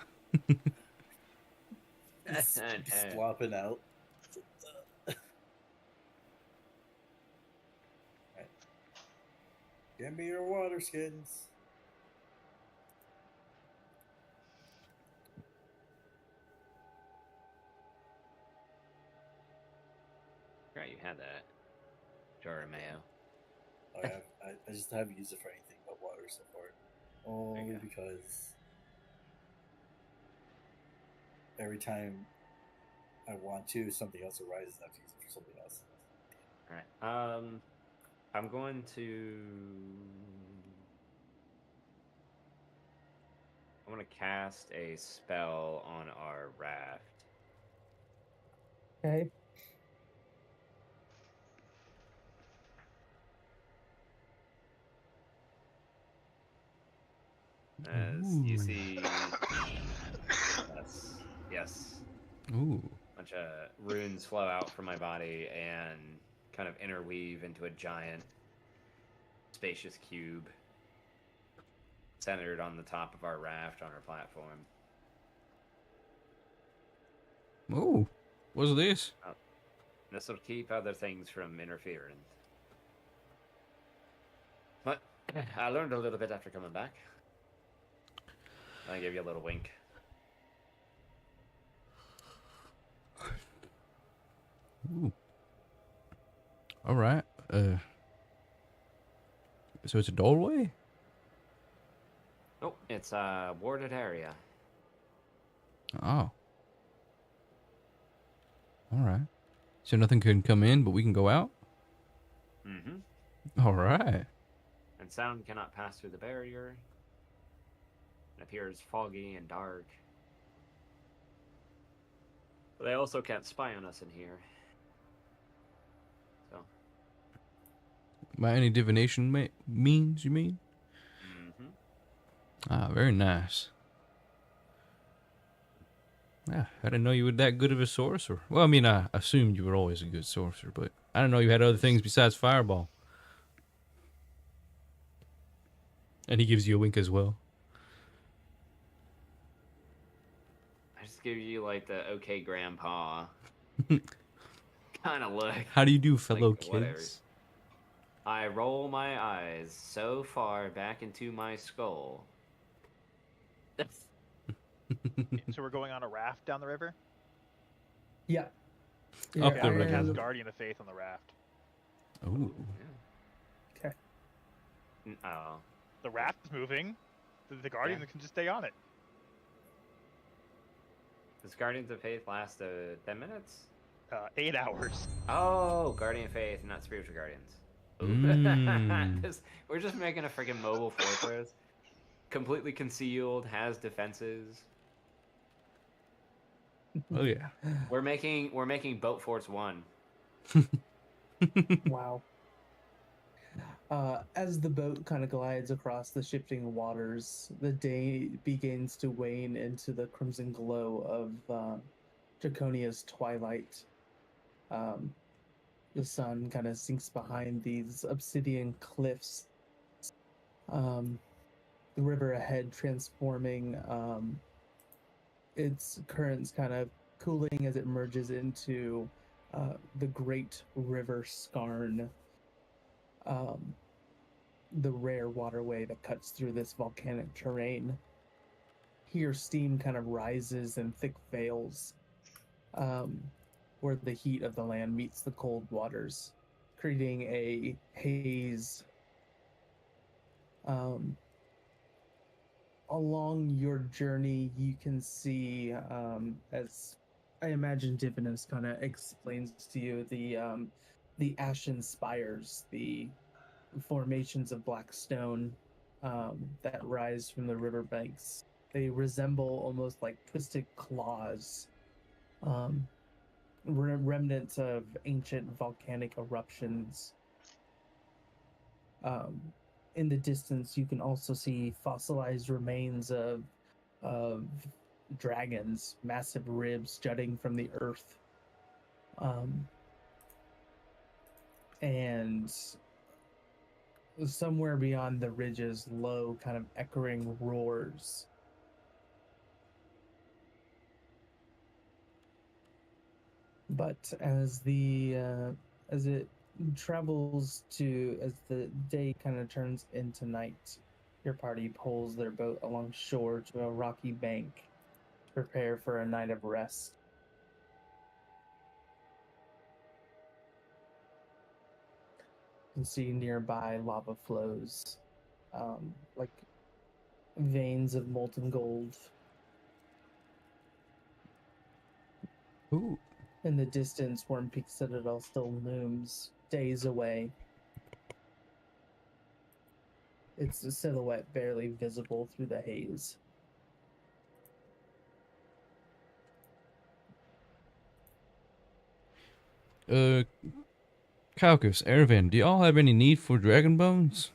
It's flopping out. Right. Give me your water skins. Right, you had that jar of mayo. I just haven't used it for anything but water so far. Only go. because every time I want to, something else arises. I have to use it for something else. All right. I'm going to. I'm going to cast a spell on our raft. Okay. As you see. Yes. Ooh. bunch of runes flow out from my body and kind of interweave into a giant, spacious cube centered on the top of our raft on our platform. Ooh, what's this? This will keep other things from interfering. But I learned a little bit after coming back. I give you a little wink. Ooh. All right. So it's a doorway? Oh, it's a warded area. Oh. All right. So nothing can come in, but we can go out? Mm-hmm. All right. And sound cannot pass through the barrier. It appears foggy and dark. But they also can't spy on us in here. So. By any divination means, you mean? Mm-hmm. Ah, very nice. Yeah, I didn't know you were that good of a sorcerer. Well, I mean, I assumed you were always a good sorcerer, but I didn't know you had other things besides fireball. And he gives you a wink as well. I just give you like the okay grandpa kind of look. How do you do, fellow Like, whatever. kids? I roll my eyes so far back into my skull. So we're going on a raft down the river. Yeah. Up Okay, the I'm gonna river. cast Guardian of Faith on the raft. Ooh. Okay. Oh. The raft is moving. The Guardian can just stay on it. Does Guardians of Faith last 10 minutes? 8 hours. Oh, Guardian of Faith, not Spiritual Guardians. Ooh. Mm. We're just making a freaking mobile fortress. Completely concealed, has defenses. Oh, yeah. We're making Boat Force 1. Wow. As the boat kind of glides across the shifting waters, the day begins to wane into the crimson glow of Draconia's twilight. The sun kind of sinks behind these obsidian cliffs. The river ahead transforming, its currents kind of cooling as it merges into the great river Skarn, the rare waterway that cuts through this volcanic terrain. Here, steam kind of rises in thick veils, where the heat of the land meets the cold waters, creating a haze. Along your journey, you can see, as I imagine Divinos kind of explains to you, the ashen spires, the formations of black stone that rise from the riverbanks. They resemble almost like twisted claws, remnants of ancient volcanic eruptions. In the distance, you can also see fossilized remains of dragons, massive ribs jutting from the earth. And somewhere beyond the ridges, low, kind of echoing roars. But as it travels to, as the day kind of turns into night, your party pulls their boat along shore to a rocky bank to prepare for a night of rest. You can see nearby lava flows, like veins of molten gold. Ooh. In the distance, Worm Peak Citadel still looms, days away. Its silhouette barely visible through the haze. Calcus, Ervan, do y'all have any need for dragon bones?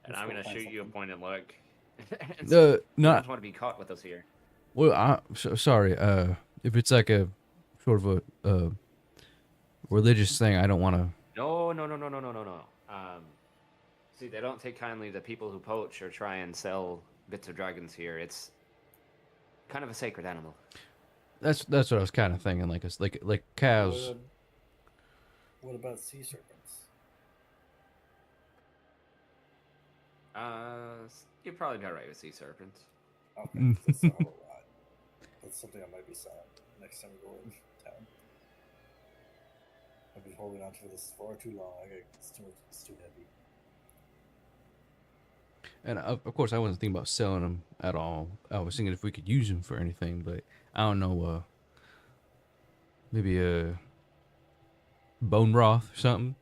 And I'm going to shoot you a pointed look. Not want to be caught with us here. Well, sorry. If it's like a sort of a religious thing, I don't want to. No, no, no, no, no, no, no, no. See, they don't take kindly to people who poach or try and sell bits of dragons here. It's kind of a sacred animal. That's what I was kind of thinking. Like it's like cows. What about sea serpents? You're probably not right with sea serpents. Okay, that's not a whole lot. That's something I might be selling next time we go in town. I've been holding on to this far too long. It's too heavy. And of course, I wasn't thinking about selling them at all. I was thinking if we could use them for anything, but I don't know. Maybe a bone broth or something.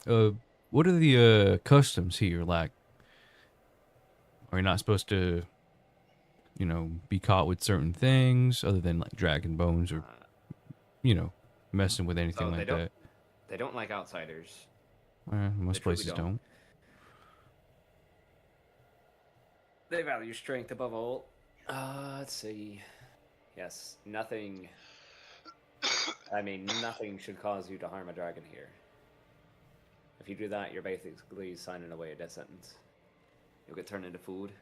uh, what are the customs here like? Are you not supposed to, be caught with certain things other than like dragon bones or, messing with anything So like that? They don't like outsiders. Most truly places don't. don't. They value strength above all. Let's see. Yes, nothing. I mean, nothing should cause you to harm a dragon here. If you do that, you're basically signing away a death sentence. You'll get turned into food.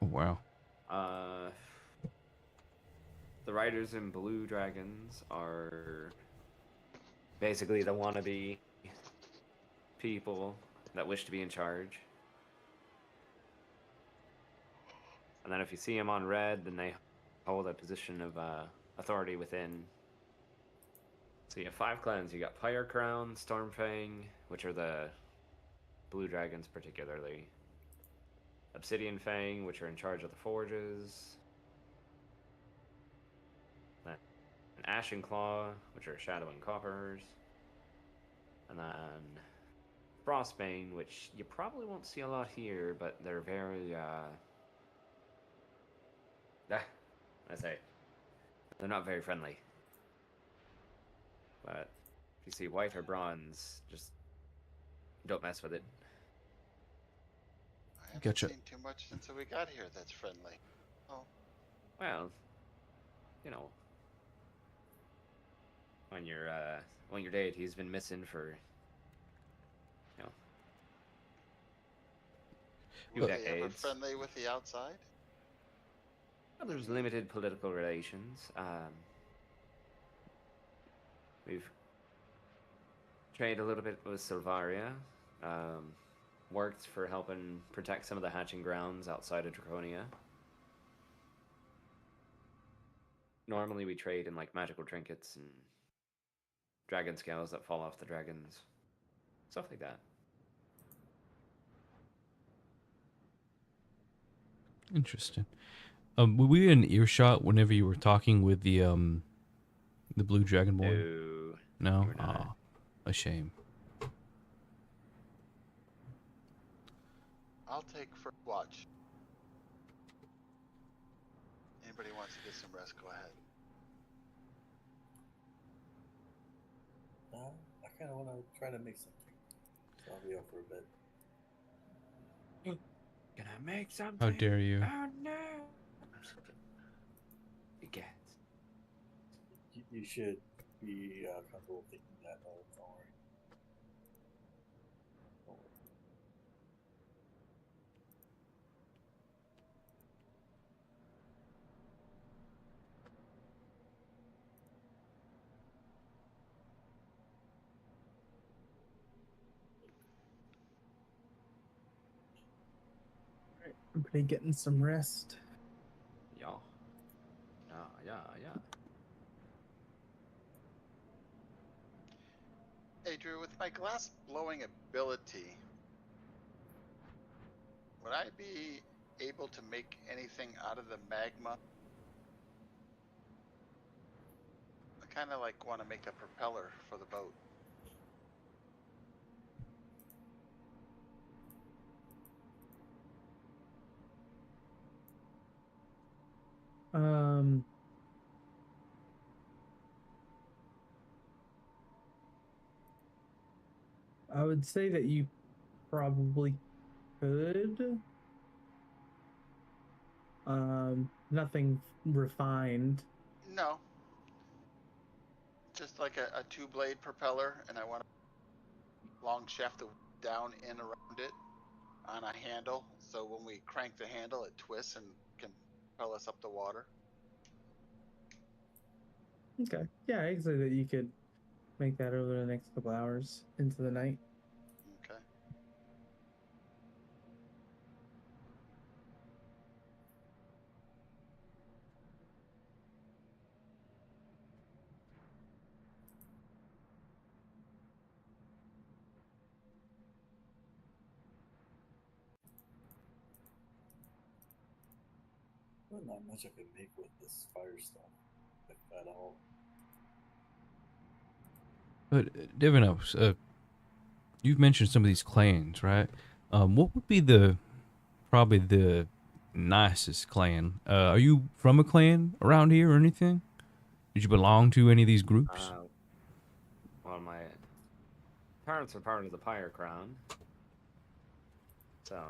Oh, wow. The riders in blue dragons are basically the wannabe people that wish to be in charge. And then if you see them on red, then they hold a position of authority within. So you have 5 clans. You got Pyre Crown, Stormfang, which are the blue dragons particularly. Obsidian Fang, which are in charge of the forges. Then Ashen Claw, which are Shadow and Coppers. And then Frostbane, which you probably won't see a lot here, but they're very, I say, they're not very friendly. But if you see white or bronze, just don't mess with it. I haven't Gotcha. seen too much since we got here that's friendly. Oh, Well, when your deity's been missing for, few were they ever decades. friendly with the outside? Well, there's limited political relations. We've traded a little bit with Silvaria. Worked for helping protect some of the hatching grounds outside of Draconia. Normally we trade in like magical trinkets and dragon scales that fall off the dragons. Stuff like that. Interesting. Were we in earshot whenever you were talking with the blue dragonborn? No. Ah, a shame. I'll take first watch. Anybody wants to get some rest, go ahead. I kind of want to try to make something. So I'll be up for a bit. Can I make something? How dare you? Oh no! You can't. You should be comfortable thinking that. Don't worry. Don't worry. Everybody getting some rest. Yeah. Hey Drew, with my glass blowing ability, would I be able to make anything out of the magma? I kind of like want to make a propeller for the boat. I would say that you probably could. Nothing refined. No, just like a two-blade propeller, and I want a long shaft of down and around it on a handle. So when we crank the handle, it twists and can propel us up the water. Okay. Yeah, I'd say that you could make that over the next couple hours into the night. Okay. Well, not much I can make with this fire stuff, if at all. But Divinos, you've mentioned some of these clans, right? What would be probably the nicest clan? Are you from a clan around here or anything? Did you belong to any of these groups? Well, my parents are part of the Pyre Crown, so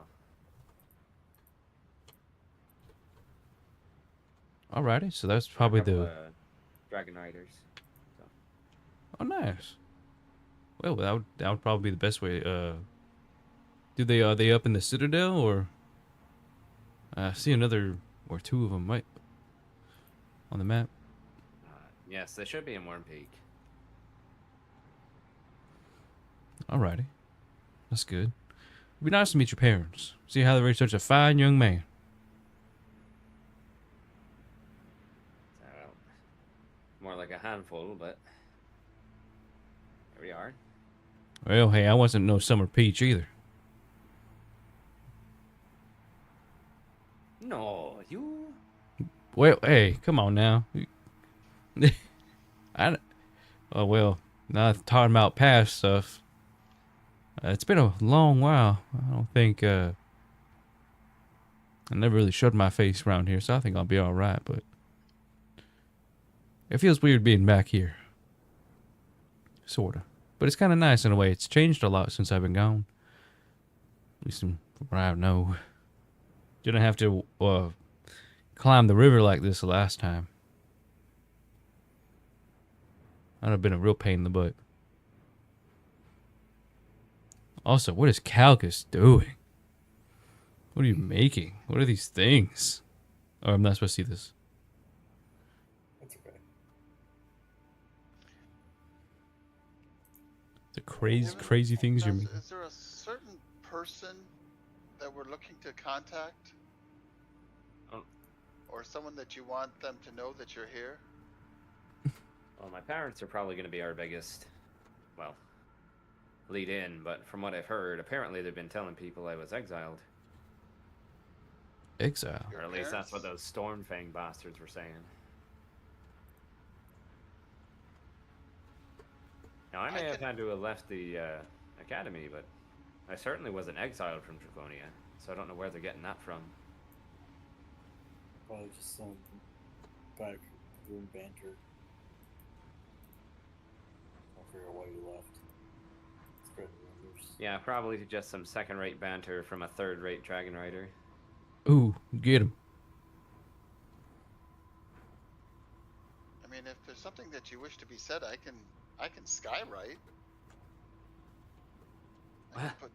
Alrighty, so that's probably the. Drakonires. So. Oh, nice. Well, that would probably be the best way. Do they are they up in the Citadel or? I see another or two of them right on the map. Yes, they should be in Worm Peak. Alrighty, that's good. It'd be nice to meet your parents. See how they raised such a fine young man. So, more like a handful, but here we are. Well, hey, I wasn't no summer peach either. No, you. Well, hey, come on now. Oh well, now talking about past stuff. It's been a long while. I don't think I never really showed my face around here, so I think I'll be all right. But it feels weird being back here, sorta. But it's kind of nice in a way. It's changed a lot since I've been gone. At least from what I know. Didn't have to climb the river like this the last time. That'd have been a real pain in the butt. Also, what is Calcus doing? What are you making? What are these things? Oh, I'm not supposed to see this. That's okay. The crazy, Given- crazy things you're Does- making. Is there a certain person that we're looking to contact? Oh. Or someone that you want them to know that you're here? Well, my parents are probably going to be our biggest, well, lead in. But from what I've heard, apparently they've been telling people I was exiled, Exile. Your or at least that's what parents? those Stormfang bastards were saying. Now, I I may have can- had to have left the academy, but I certainly wasn't exiled from Draconia, so I don't know where they're getting that from. Probably just some back room banter. I'll figure out why you left. Spread rumors. Yeah, probably just some second-rate banter from a third-rate Dragon Rider. Ooh, get him. I mean, if there's something that you wish to be said, I can skywrite. I can put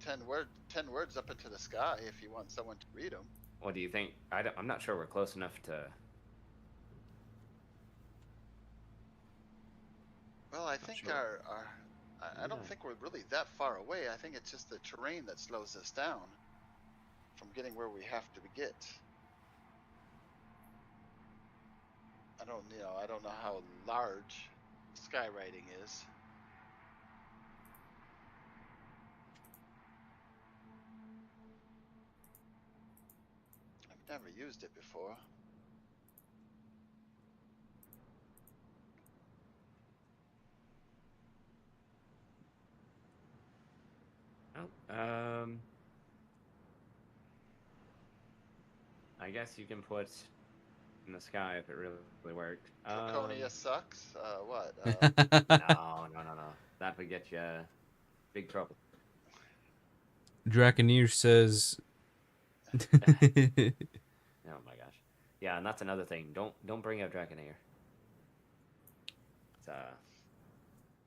10 words up into the sky if you want someone to read them. What do you think? I'm not sure we're close enough to. Well, I think sure. I don't Yeah. think we're really that far away. I think it's just the terrain that slows us down from getting where we have to get. I don't know how large skywriting is. I've never used it before. Oh, I guess you can put in the sky if it really worked. Draconia sucks. What? No. That would get you big trouble. Drakonire says. Oh my gosh. Yeah, and that's another thing. Don't bring up Drakonire. It's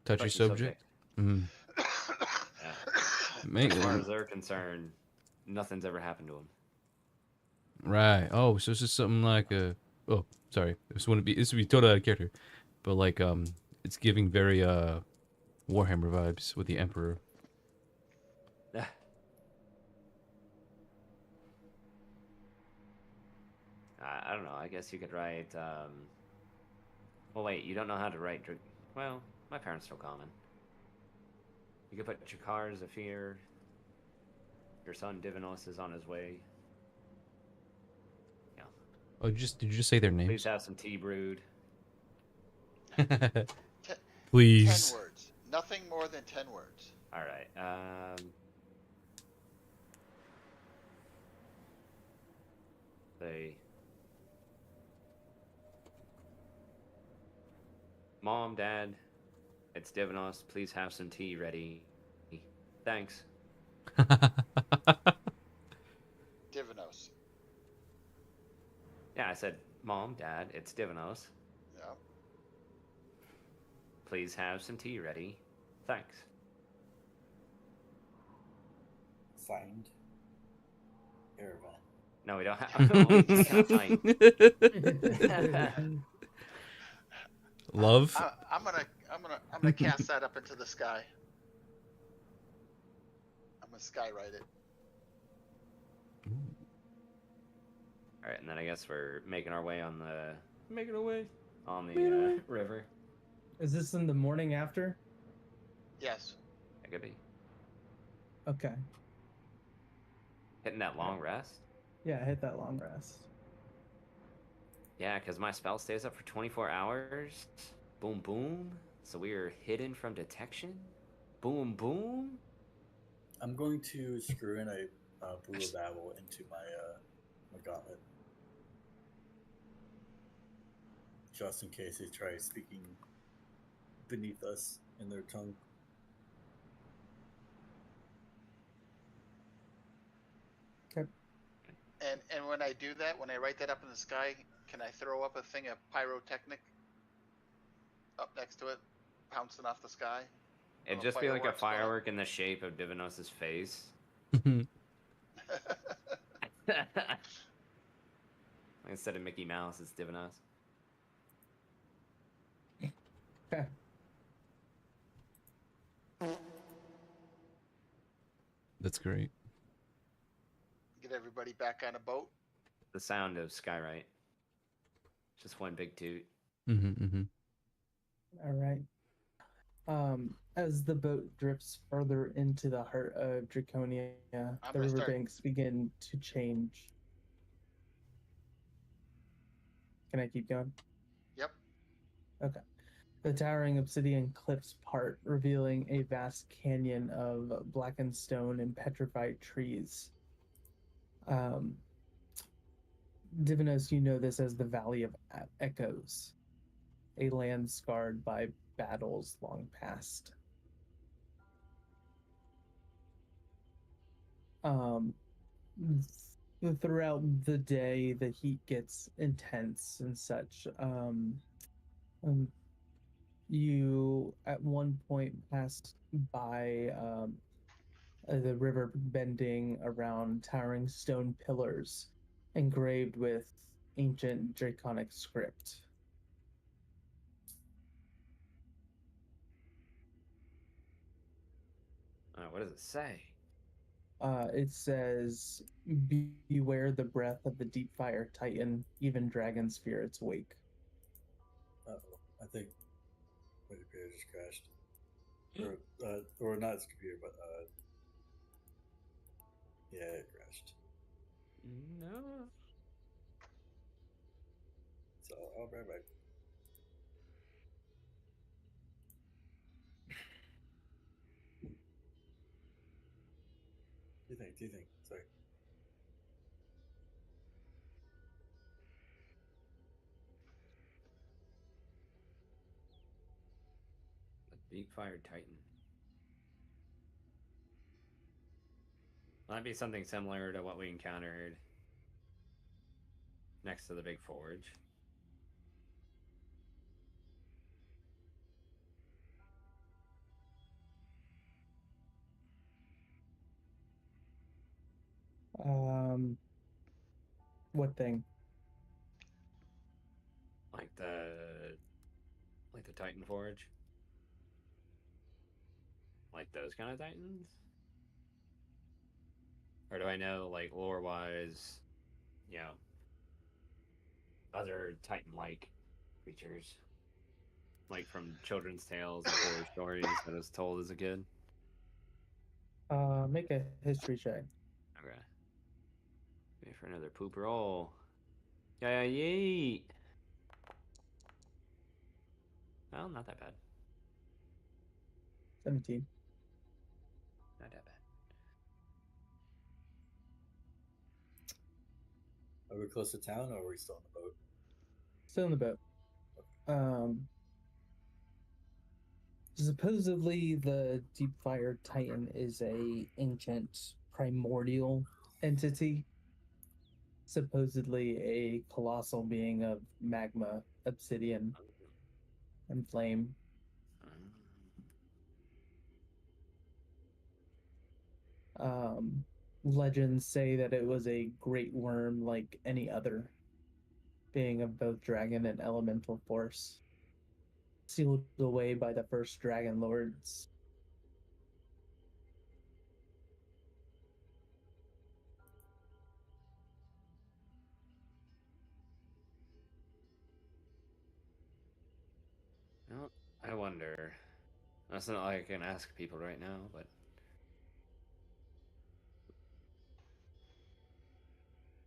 Touchy subject. Mm. Yeah. Make, As far as they're concerned, nothing's ever happened to him. right. Oh, so it's just something like a. Oh, sorry. This wouldn't be. This would be totally out of character, but like it's giving very Warhammer vibes with the Emperor. I don't know. I guess you could write. Well, wait. You don't know how to write. Well, my parents are common. You could put Jakar Zephyr. Your son Divinos is on his way. Yeah. Oh, did you just say their Please names? have some tea brewed. Please. 10 words. Nothing more than 10 words. All right. Say, Mom, Dad, it's Divinos. Please have some tea ready. Thanks. Divinos. Yeah, I said, Mom, Dad, it's Divinos. Yeah. Please have some tea ready. Thanks. Find caravan. No, we don't have. We just gotta find. Love. I'm gonna cast that up into the sky. I'm gonna skywrite it. All right, and then I guess we're making our way on the river. Is this in the morning after? Yes. That could be Okay. hitting that long rest. Yeah, hit that long rest. Yeah, because my spell stays up for 24 hours. Boom, boom. So we are hidden from detection. Boom, boom. I'm going to screw in a brew of babble into my gauntlet, just in case they try speaking beneath us in their tongue. Okay. And when I do that, when I write that up in the sky, can I throw up a thing of pyrotechnic up next to it, bouncing off the sky? It'd Little just be like a fireworks going up? firework in the shape of Divinos' face. Instead of Mickey Mouse, it's Divinos. Okay. That's great. Get everybody back on a boat. The sound of Skywrite. Just one big toot. All right. As the boat drifts further into the heart of Draconia, the gonna start- riverbanks begin to change. Can I keep going? Yep. Okay. The towering obsidian cliffs part, revealing a vast canyon of blackened stone and petrified trees. Divinos, you know this as the Valley of Echoes, a land scarred by battles long past. Throughout the day, the heat gets intense and such. You at one point passed by the river bending around towering stone pillars engraved with ancient draconic script. What does it say? It says, "Beware the breath of the deep fire titan, even dragon spirits wake." Uh-oh. I think my computer just crashed. Or not his computer, but yeah, it crashed. No. So I'll be right back. Do you think? Sorry. The Big Fire Titan. Might be something similar to what we encountered next to the big forge. What thing? Like the Titan Forge. Like those kind of Titans? Or do I know, like, lore wise, you know, other Titan like creatures? Like from children's tales and horror stories that was told as a kid? Make a history check. Okay. Wait for another poop roll. Yeah, yeet. Well, not that bad. 17. Not that bad. Are we close to town or are we still on the boat? Still in the boat. Supposedly the Deep Fire Titan is a ancient primordial entity. Supposedly a colossal being of magma, obsidian, and flame. Um, Legends say that it was a great worm like any other, being of both dragon and elemental force, sealed away by the first dragon lords. Well, I wonder. That's not like I can ask people right now, but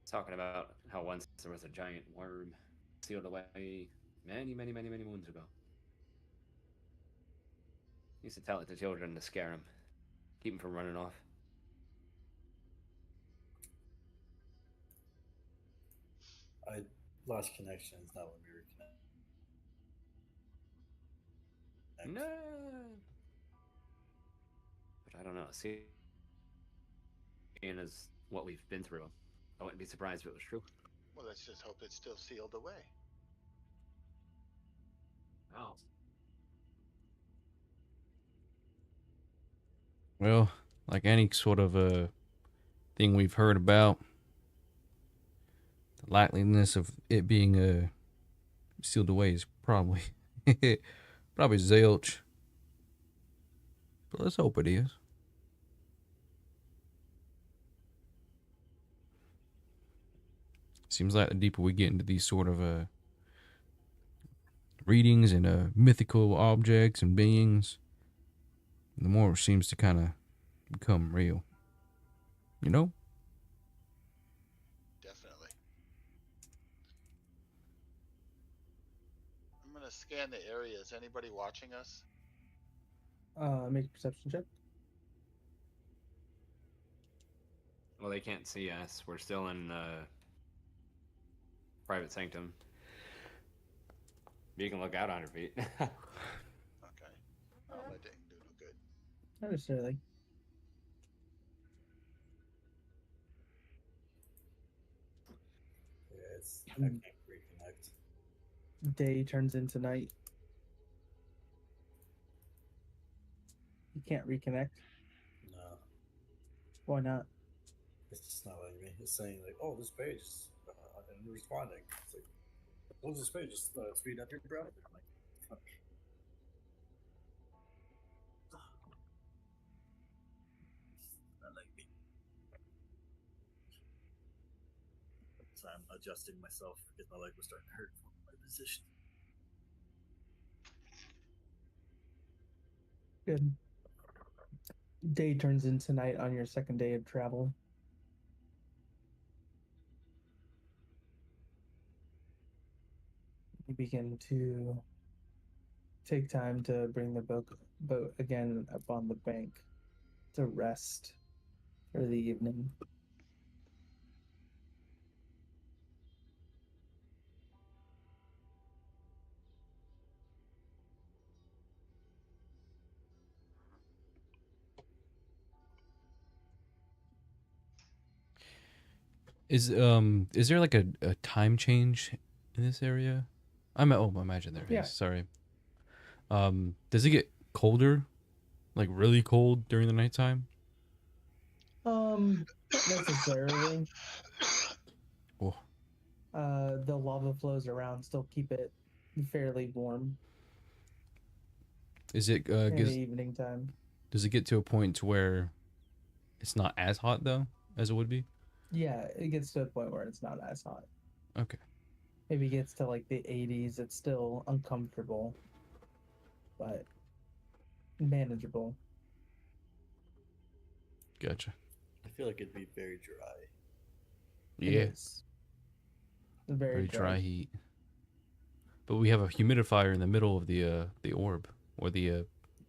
talking about how once there was a giant worm sealed away many moons ago. Used to tell it to children to scare them, keep them from running off. I lost connections, not when we reconnect. No. But I don't know. Seeing as what we've been through, I wouldn't be surprised if it was true. Well, let's just hope it's still sealed away. Oh. Well, like any sort of thing we've heard about, the likeliness of it being sealed away is probably probably zilch. But let's hope it is. Seems like the deeper we get into these sort of readings and mythical objects and beings, the more it seems to kind of become real. You know? Definitely. I'm gonna scan the area. Is anybody watching us? Make a perception check. Well, they can't see us. We're still in private sanctum. You can look out 100 feet. Okay. Oh, that didn't do no good. Not necessarily. Yeah, I can't reconnect. Day turns into night. You can't reconnect. No, Why not? it's just not letting me. It's saying like, "Oh, this page is and responding." It's like, "Oh, this page is speed up your browser." I'm like, "Fuck." Not like me. So I'm adjusting myself because my leg was starting to hurt from my position. Good. Day turns into night on your second day of travel. You begin to take time to bring the boat again up on the bank to rest for the evening. Is there like a time change in this area? Imagine there Yeah. is. Sorry. Does it get colder, like really cold during the nighttime? Not necessarily. Oh, The lava flows around still keep it fairly warm is it in the evening time. does it get to a point to where it's not as hot though as it would be? Yeah, it gets to a point where it's not as hot. Okay, Maybe gets to like the 80s. It's still uncomfortable, but manageable. gotcha. I feel like it'd be very dry. It Yeah, is very very dry. dry heat. But we have a humidifier in the middle of the orb or the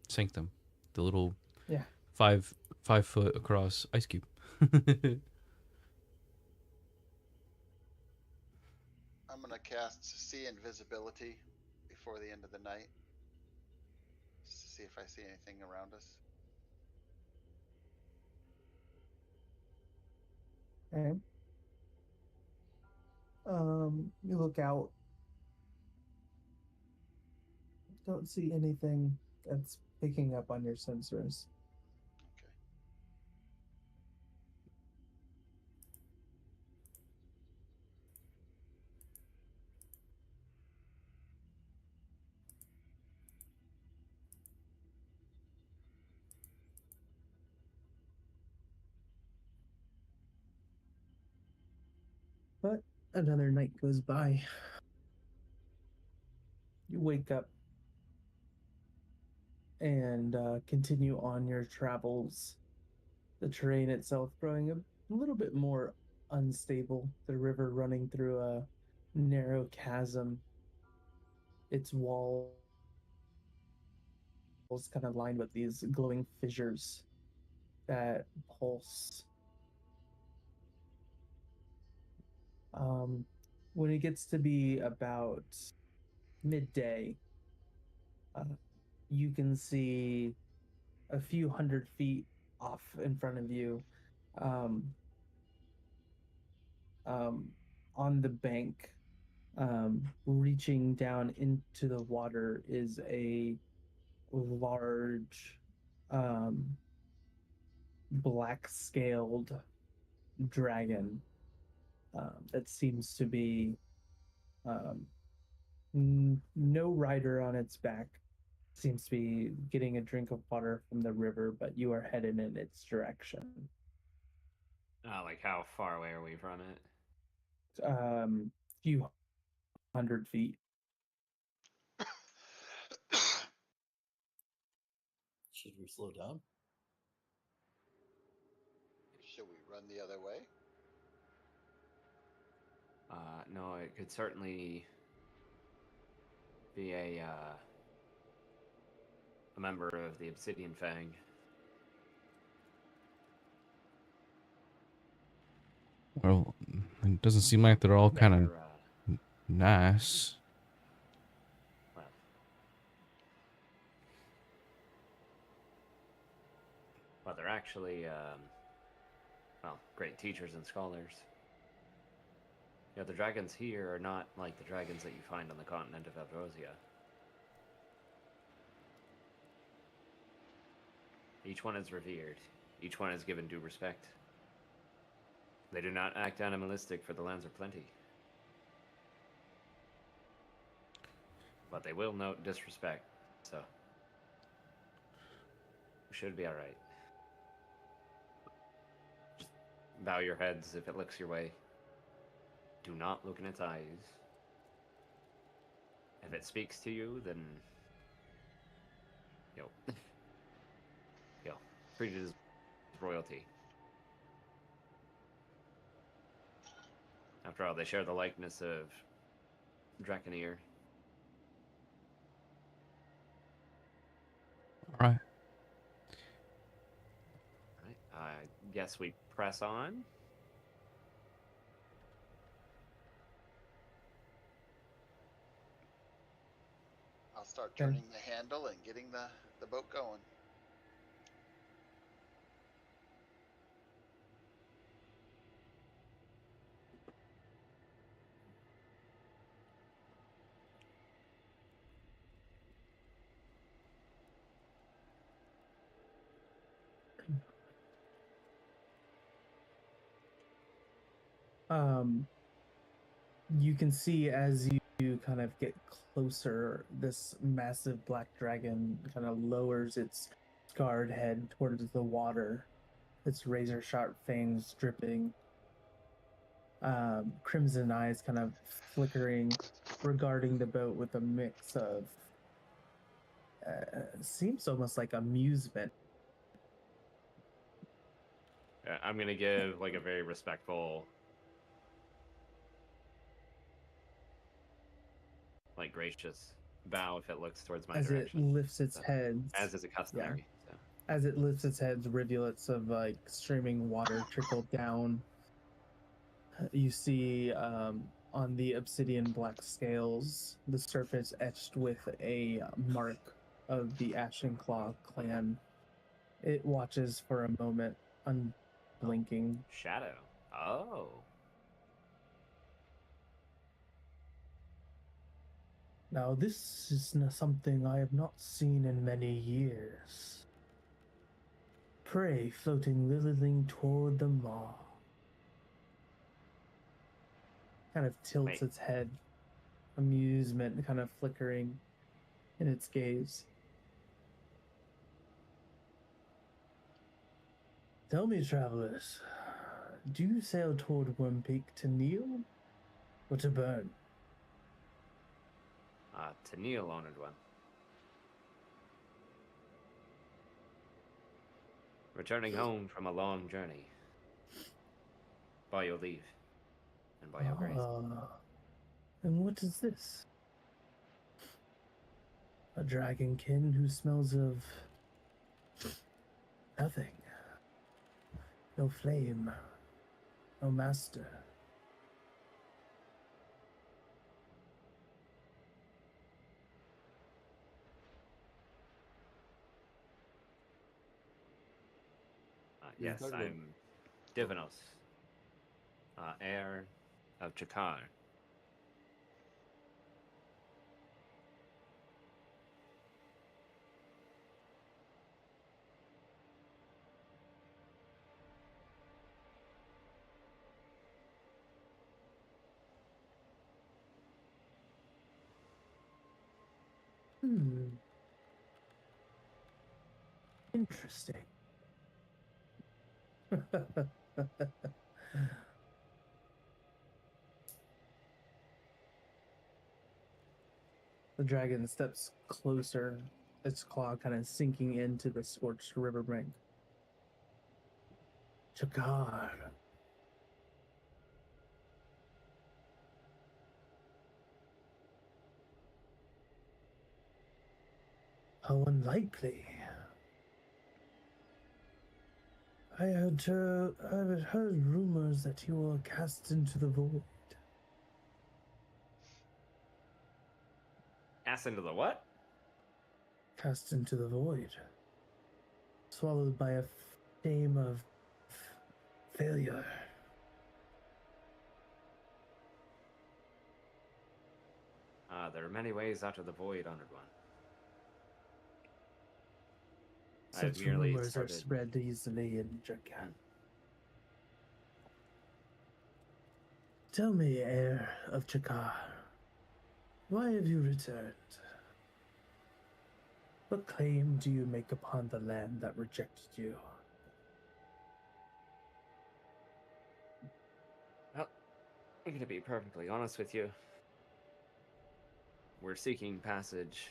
sanctum, the little Yeah. 5 foot across ice cube. I'm gonna cast see invisibility before the end of the night. Just to see if I see anything around us. Okay. You look out. Don't see anything that's picking up on your sensors. Okay. But another night goes by. You wake up and continue on your travels. The terrain itself growing a little bit more unstable. The river running through a narrow chasm. Its walls kind of lined with these glowing fissures that pulse. Um, when it gets to be about midday, uh, you can see a few hundred feet off in front of you, um, um, on the bank, reaching down into the water, is a large, um, black scaled dragon that seems to be um, no rider on its back. Seems to be getting a drink of water from the river, but you are headed in its direction. Like how far away are we from it? Few hundred feet. Should we slow down? Should we run the other way? No, it could certainly be a member of the Obsidian Fang. Well, it doesn't seem like they're all kind of They're, nice. well, but they're actually, well, great teachers and scholars. You know, the dragons here are not like the dragons that you find on the continent of Ambrosia. Each one is revered. Each one is given due respect. They do not act animalistic for the lands of plenty. But they will note disrespect, so we should be alright. Just bow your heads if it looks your way. Do not look in its eyes. If it speaks to you, then you know, treat it as royalty. After all, they share the likeness of Drakonire. All right. Right, I guess we press on. I'll start turning the handle and getting the boat going. You can see as you kind of get closer, this massive black dragon kind of lowers its scarred head towards the water, its razor sharp fangs dripping, crimson eyes kind of flickering, regarding the boat with a mix of seems almost like amusement. Yeah, I'm gonna give like a very respectful, like gracious bow if it looks towards my As direction. it lifts its So, head, as is it customary. So. as it lifts its head, rivulets of like streaming water trickle down. You see on the obsidian black scales, the surface etched with a mark of the Ashen Claw clan. It watches for a moment, unblinking. Shadow. Oh. Now, this is something I have not seen in many years. Prey floating lilting toward the maw. Kind of tilts its head, amusement kind of flickering in its gaze. Tell me, travelers, do you sail toward Worm Peak to kneel or to burn? To kneel, honored one. Returning home from a long journey. By your leave. And by your grace. And what is this? A dragonkin who smells of nothing. No flame. No master. Yes, I'm Divinos, heir of Chakar. Interesting. The dragon steps closer, its claw kind of sinking into the scorched riverbank. Chakar. How unlikely. I had heard rumors that you were cast into the void. Cast into the what? Cast into the void. Swallowed by a flame of failure. There are many ways out of the void, honored one. Such rumors are spread easily in Japan. Tell me, heir of Chakar, why have you returned? What claim do you make upon the land that rejected you? Well, I'm going to be perfectly honest with you. We're seeking passage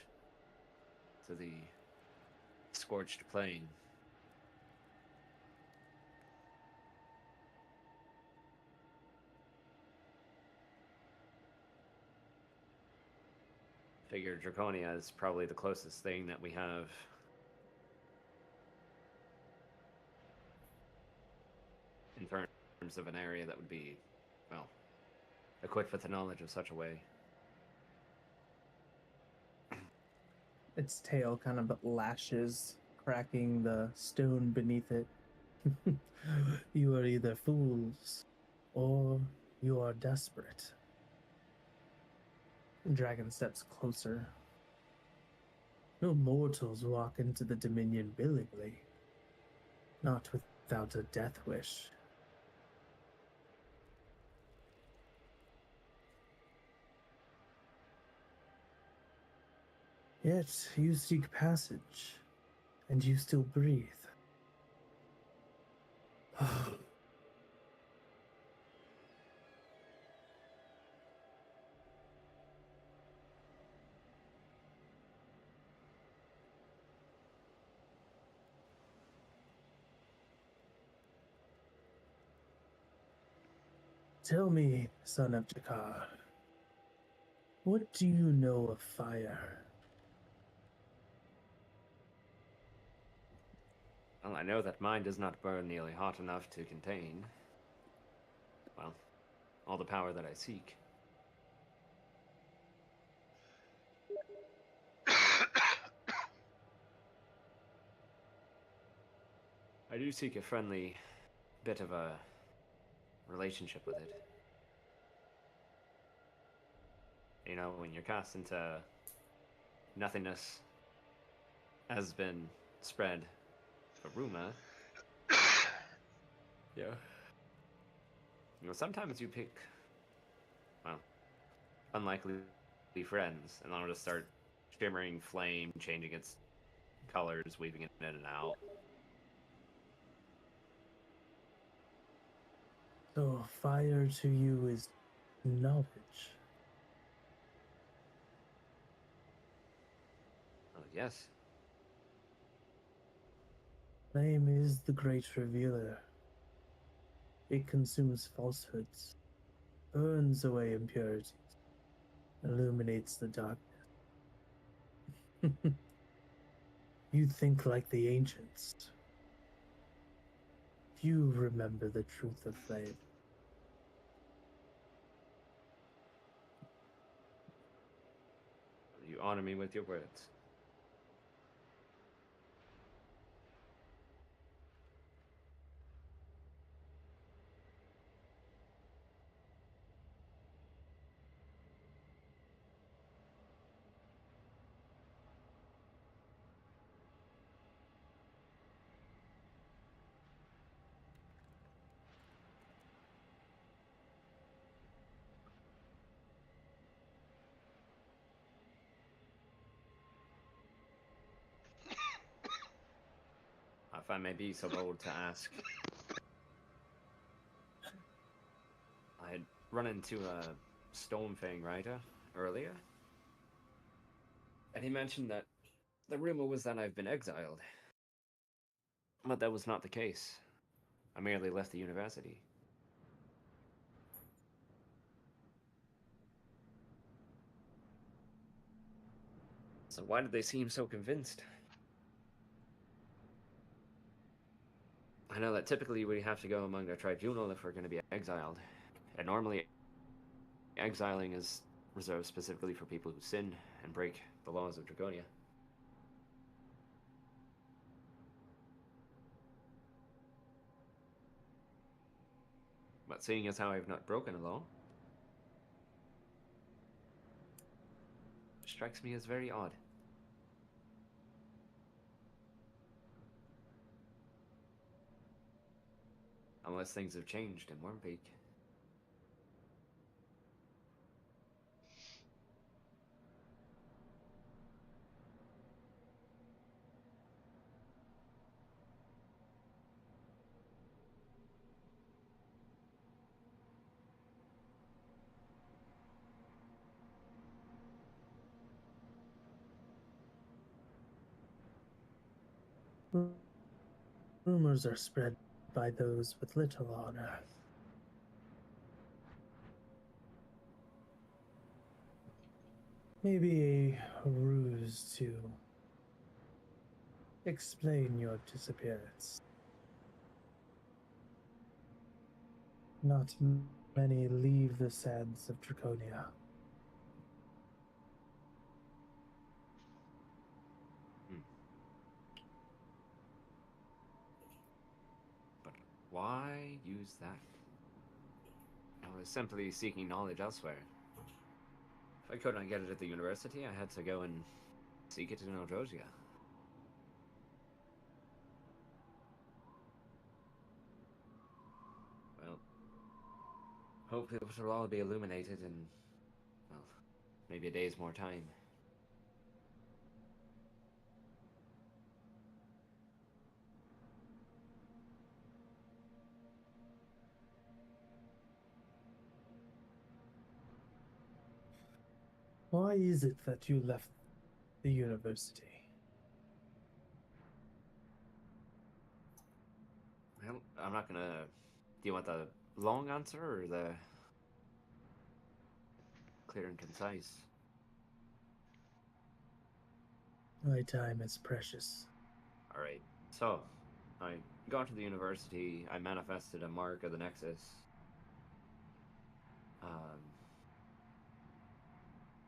to the scorched plain. Figure Draconia is probably the closest thing that we have in terms of an area that would be, well, equipped with the knowledge of such a way. Its tail kind of lashes, cracking the stone beneath it. You are either fools, or you are desperate. The dragon steps closer. No mortals walk into the Dominion willingly, not without a death wish. Yet you seek passage, and you still breathe. Tell me, son of Jakar, what do you know of fire? Well, I know that mine does not burn nearly hot enough to contain, well, all the power that I seek. I do seek a friendly bit of a relationship with it. You know, when you're cast into nothingness, has been spread a rumor. Yeah. You know, sometimes you pick, well, unlikely friends, and they'll just start shimmering flame, changing its colors, weaving it in and out. So fire to you is knowledge. Oh, yes. Flame is the great revealer. It consumes falsehoods, burns away impurities, illuminates the darkness. You think like the ancients. You remember the truth of flame. You honor me with your words. If I may be so bold to ask, I had run into a Stormfang rider earlier, and he mentioned that the rumor was that I've been exiled. But that was not the case. I merely left the university. So why did they seem so convinced? I know that typically we have to go among the tribunal if we're going to be exiled. And normally, exiling is reserved specifically for people who sin and break the laws of Draconia. But seeing as how I've not broken a law, it strikes me as very odd. Unless things have changed in Wormpeak. Rumors are spread by those with little honor. Maybe a ruse to explain your disappearance. Not many leave the sands of Draconia. But why use that? I was simply seeking knowledge elsewhere. If I could not get it at the university, I had to go and seek it in Eldrosia. Well, hopefully it will all be illuminated in, well, maybe a day's more time. Why is it that you left the university? Well, I'm not gonna. Do you want the long answer or the clear and concise? My time is precious. All right. So, I got to the university. I manifested a mark of the Nexus.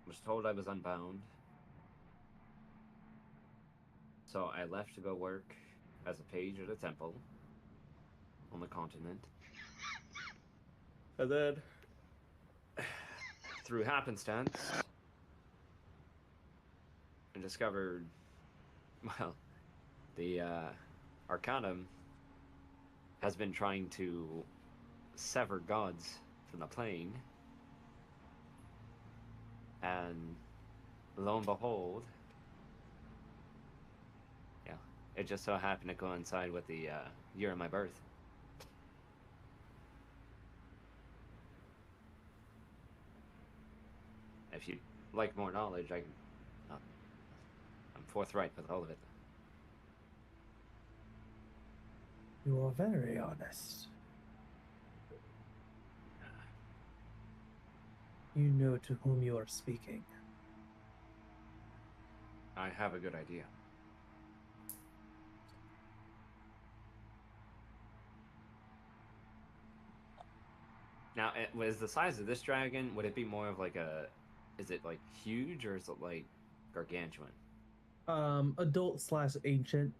Was told I was unbound. So I left to go work as a page at a temple on the continent. And then, through happenstance, I discovered, well, the Arcanum has been trying to sever gods from the plane. And lo and behold, yeah, it just so happened to coincide with the year of my birth. If you'd like more knowledge, I'm forthright with all of it. You are very honest. You know to whom you are speaking. I have a good idea. Now, was the size of this dragon, would it be more of like a, is it like huge or is it like gargantuan? Adult / ancient.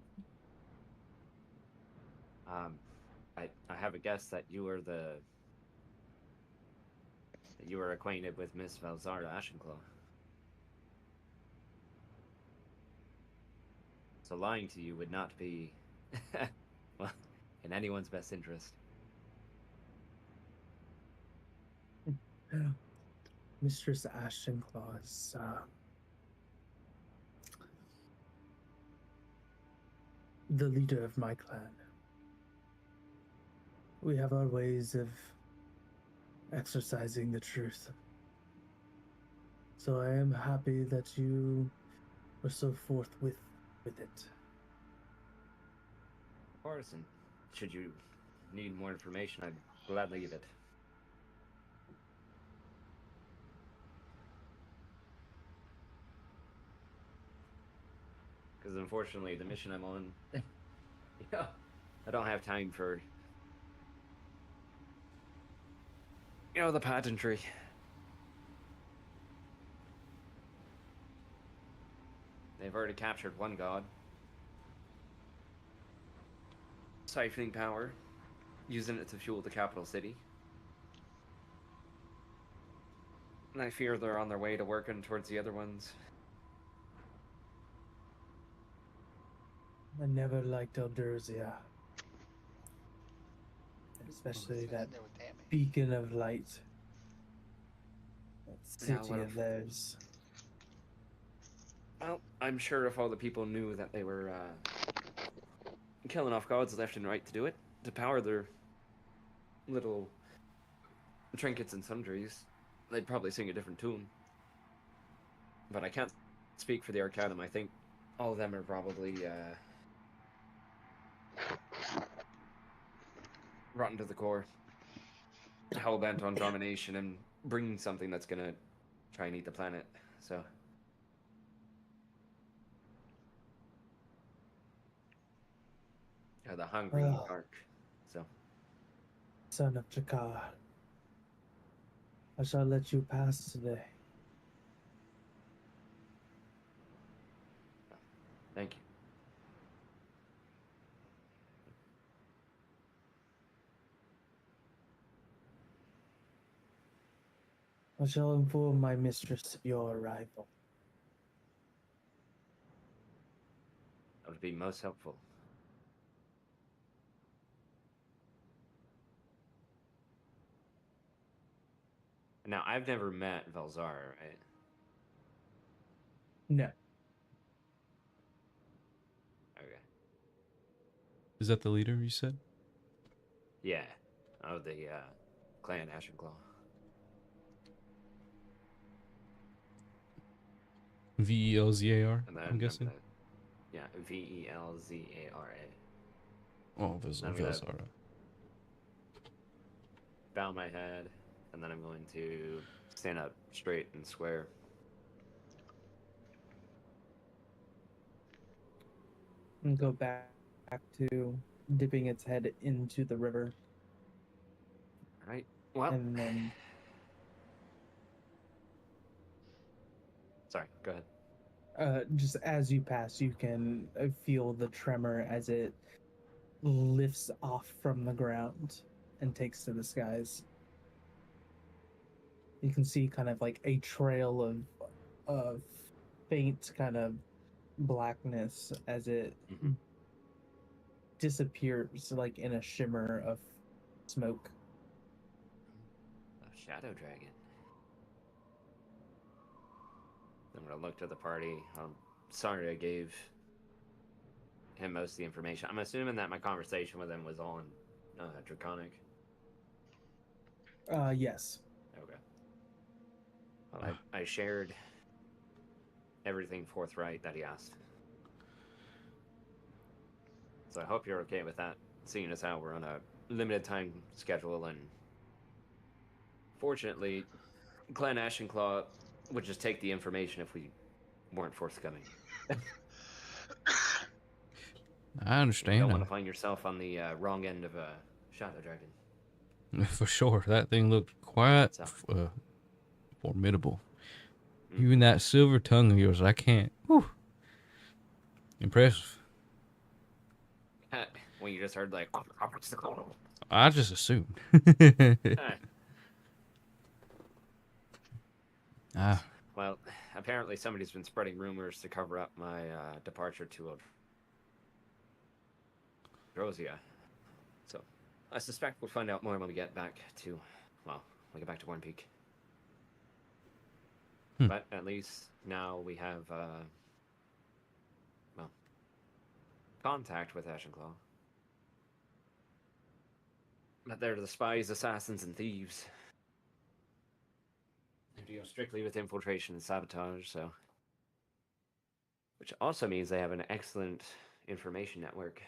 I have a guess that you were acquainted with Miss Valzara Ashenclaw. So lying to you would not be, well, in anyone's best interest. Mistress Ashenclaw is the leader of my clan. We have our ways of exercising the truth. So I am happy that you were so forthwith with it. Of course, and should you need more information, I'd gladly give it. Because unfortunately, the mission I'm on, I don't have time for, the pageantry. They've already captured one god, siphoning power, using it to fuel the capital city. And I fear they're on their way to working towards the other ones. I never liked Eldurzia. Especially Sitting that there with Tammy. beacon of light. That Yeah, city well, of theirs. Well, I'm sure if all the people knew that they were killing off gods left and right to do it, to power their little trinkets and sundries, they'd probably sing a different tune. But I can't speak for the Arcanum. I think all of them are probably rotten to the core, hell bent on domination and bringing something that's gonna try and eat the planet. So. The hungry Oh. dark. So. Son of Jakar, I shall let you pass today. Thank you. I shall inform my mistress of your arrival. That would be most helpful. Now, I've never met Valzar, right? No. Okay. Is that the leader you said? Yeah. Of the clan Ashenclaw. Velzar. And then I'm guessing. yeah, Velzara. Oh, I'm gonna Velzara. bow my head, and then I'm going to stand up straight and square. And go back to dipping its head into the river. All right. Well, And then sorry. Go ahead. just as you pass, you can feel the tremor as it lifts off from the ground and takes to the skies. You can see kind of like a trail of faint kind of blackness as it Mhm. disappears like in a shimmer of smoke. A shadow dragon. I'm gonna look to the party. I'm sorry I gave him most of the information. I'm assuming that my conversation with him was on Draconic. Yes. Okay. Well, I shared everything forthright that he asked. So I hope you're okay with that, seeing as how we're on a limited time schedule, and fortunately, Clan Ashenclaw would just take the information if we weren't forthcoming. I You understand. don't want to find yourself on the wrong end of a shadow dragon. For sure. That thing looked quite So, formidable. Even that silver tongue of yours, I can't. Whew. Impressive. when you just heard like, I just assumed. Ah, well, apparently somebody's been spreading rumors to cover up my departure to Odrosia. So, I suspect we'll find out more when we get back to, well, we get back to Warren Peak. But at least now we have, well, contact with Ashenclaw. But they're the spies, assassins, and thieves. They deal strictly with infiltration and sabotage, so. Which also means they have an excellent information network.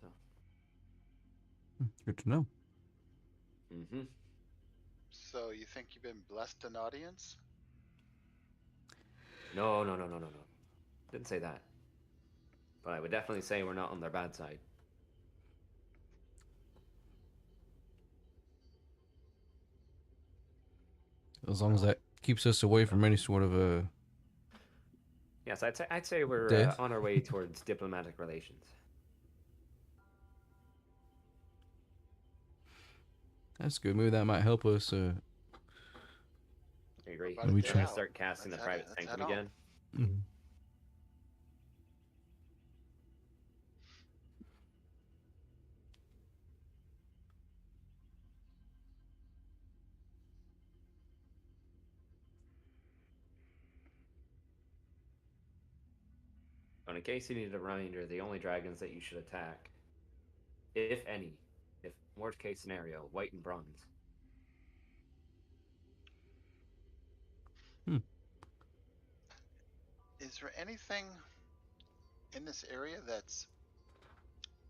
So. good to know. Mm-hmm. So you think you've been blessed an audience? No. Didn't say that. But I would definitely say we're not on their bad side. As long as that keeps us away from any sort of a Yes, I'd say we're death. on our way towards diplomatic relations. That's good. Maybe that might help us. I agree. About a We day try. out. Start casting Let's the head- private let's sanctum head on. again. And in case you need a reminder, the only dragons that you should attack, if any, if worst case scenario, white and bronze. Is there anything in this area that's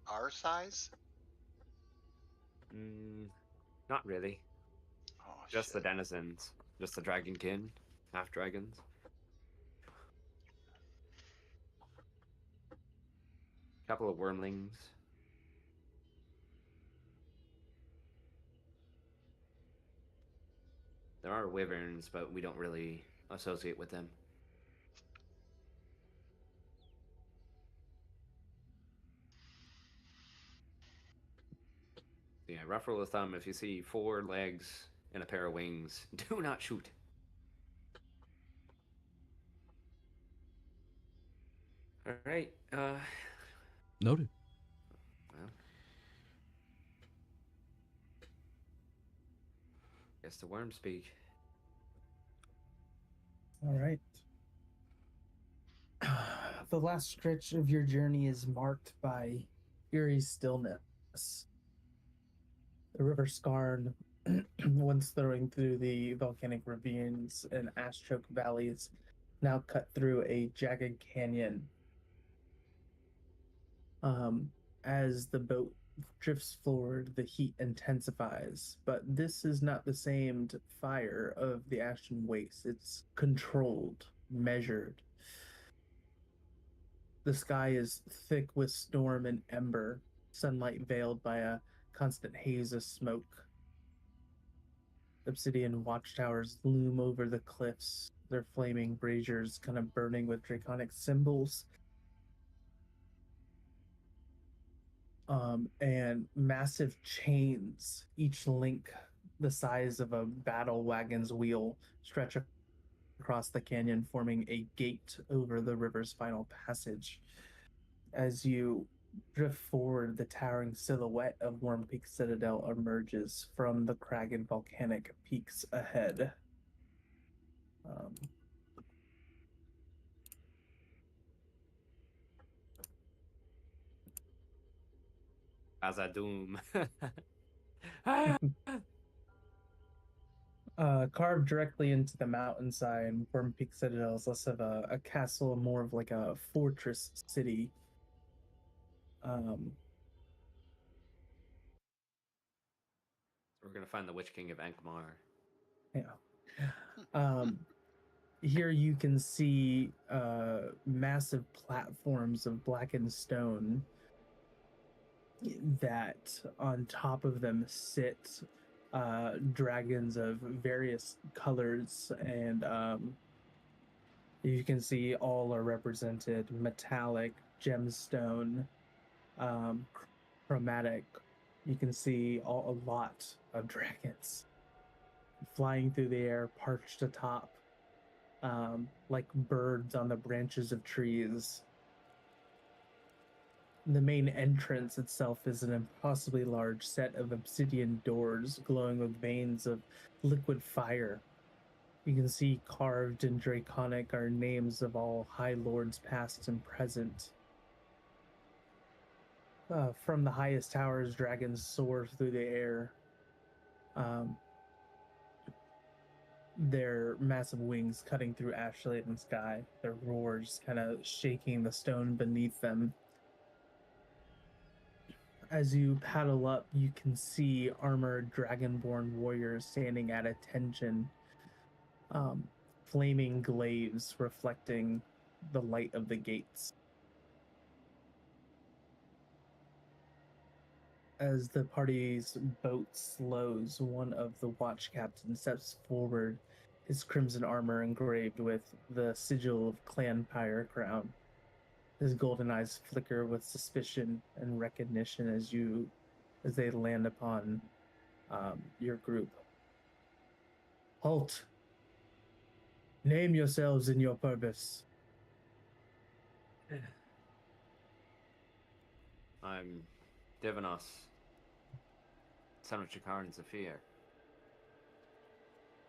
our size? Not really. Oh, Just shit. the denizens. Just the dragonkin, half dragons. Couple of wormlings. There are wyverns, but we don't really associate with them. Yeah, rough rule of thumb, if you see 4 legs and a pair of wings, do not shoot. Alright, Noted. well. Guess the worms speak. All right. The last stretch of your journey is marked by eerie stillness. The river Scarn once throwing through the volcanic ravines and ash-choked valleys, now cut through a jagged canyon. As the boat drifts forward, the heat intensifies, but this is not the same fire of the Ashen Waste. It's controlled, measured. The sky is thick with storm and ember, sunlight veiled by a constant haze of smoke. Obsidian watchtowers loom over the cliffs, their flaming braziers kind of burning with draconic symbols. And massive chains, each link the size of a battle wagon's wheel, stretch across the canyon, forming a gate over the river's final passage. As you drift forward, the towering silhouette of Worm Peak Citadel emerges from the cragged volcanic peaks ahead. Um, Azadoom. Carved directly into the mountainside, Worm Peak Citadel is less of a castle, more of like a fortress city. Um, We're gonna find the Witch King of Ankmar. yeah. Here you can see massive platforms of blackened stone that on top of them sit dragons of various colors, and you can see all are represented metallic, gemstone, um, chromatic. You can see a lot of dragons flying through the air, perched atop, like birds on the branches of trees. The main entrance itself is an impossibly large set of obsidian doors glowing with veins of liquid fire. You can see carved in Draconic are names of all High Lords past and present. From the highest towers, dragons soar through the air. Their massive wings cutting through ash-laden sky, their roars kind of shaking the stone beneath them. As you paddle up, you can see armored dragonborn warriors standing at attention, um, flaming glaives reflecting the light of the gates. As the party's boat slows, one of the watch captains steps forward, his crimson armor engraved with the sigil of Clan Pyre Crown. His golden eyes flicker with suspicion and recognition as they land upon your group. Halt! Name yourselves and your purpose. I'm Divinos, son of Chakar and Zephyr.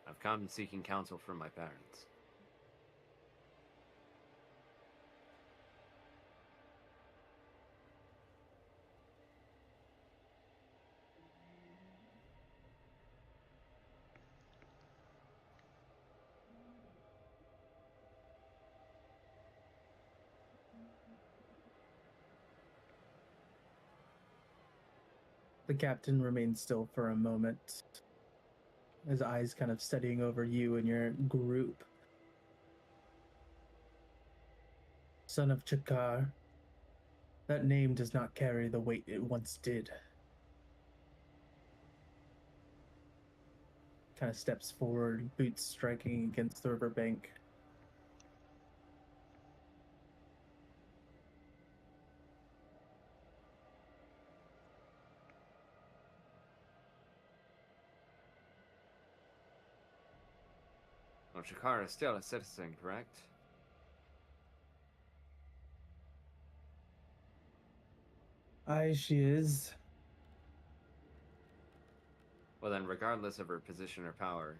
I've come seeking counsel from my parents. The captain remains still for a moment, his eyes kind of studying over you and your group. Son of Chakar, that name does not carry the weight it once did. Kind of steps forward, boots striking against the riverbank. Well, Chakar is still a citizen, correct? Aye, she is. Well then, regardless of her position or power,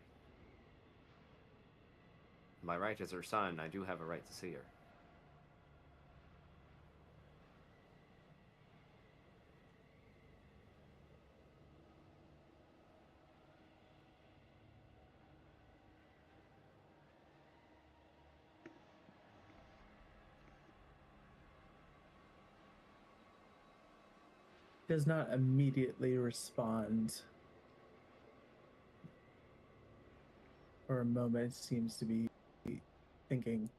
my right as her son, I do have a right to see her. does not immediately respond. For a moment, seems to be thinking.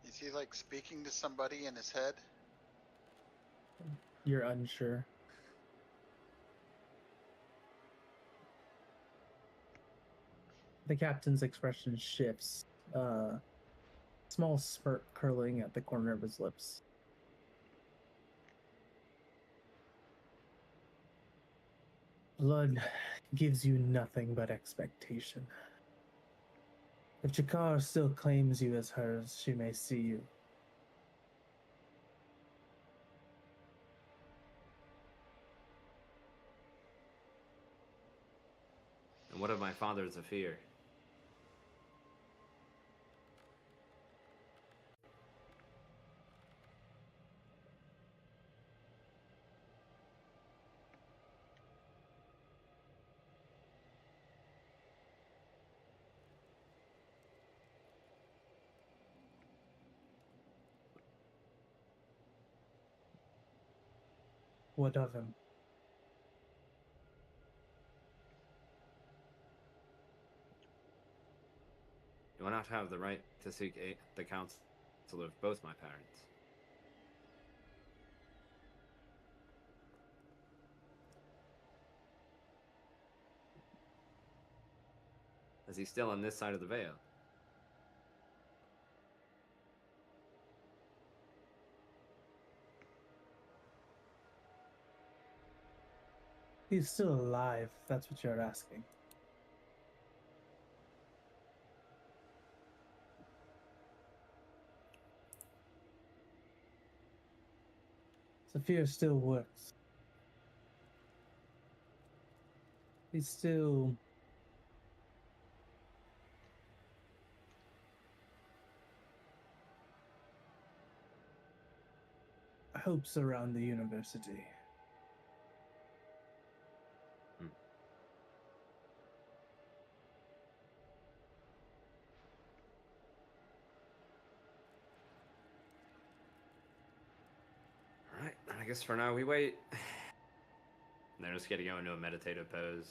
Is he like speaking to somebody in his head? You're unsure. The captain's expression shifts, small smirk curling at the corner of his lips. Blood gives you nothing but expectation. If Jakar still claims you as hers, she may see you. And what of my father's affair? What of him? You will not have the right to seek the counsel of both my parents. Is he still on this side of the veil? He's still alive, if that's what you're asking. Sophia still works. He still hopes around the university. Alright, I guess for now we wait. And they're just gonna go into a meditative pose.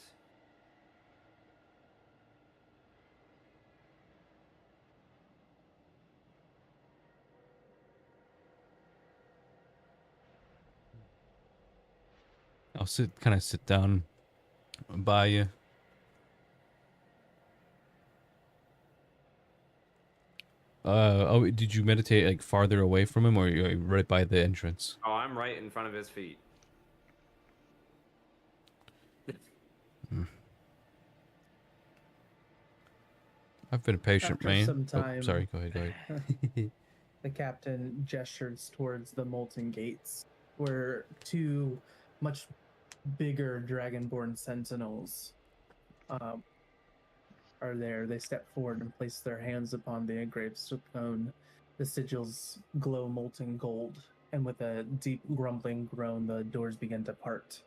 I'll kind of sit down by you. Oh, did you meditate like farther away from him, or you're right by the entrance? Oh, I'm right in front of his feet. I've been a patient After man. some time, Oh, sorry, go ahead. the captain gestures towards the molten gates, where two much bigger dragonborn sentinels are there. They step forward and place their hands upon the engraved stone. The sigils glow molten gold, and with a deep grumbling groan, the doors begin to part.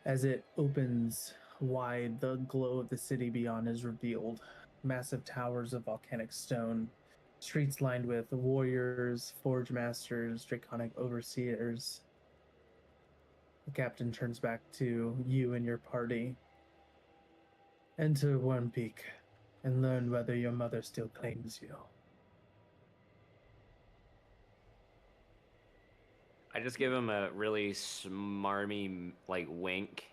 As it opens wide, the glow of the city beyond is revealed. Massive towers of volcanic stone, streets lined with warriors, forge masters, draconic overseers. The captain turns back to you and your party. Enter Worm Peak and learn whether your mother still claims you. I just give him a really smarmy, like, wink.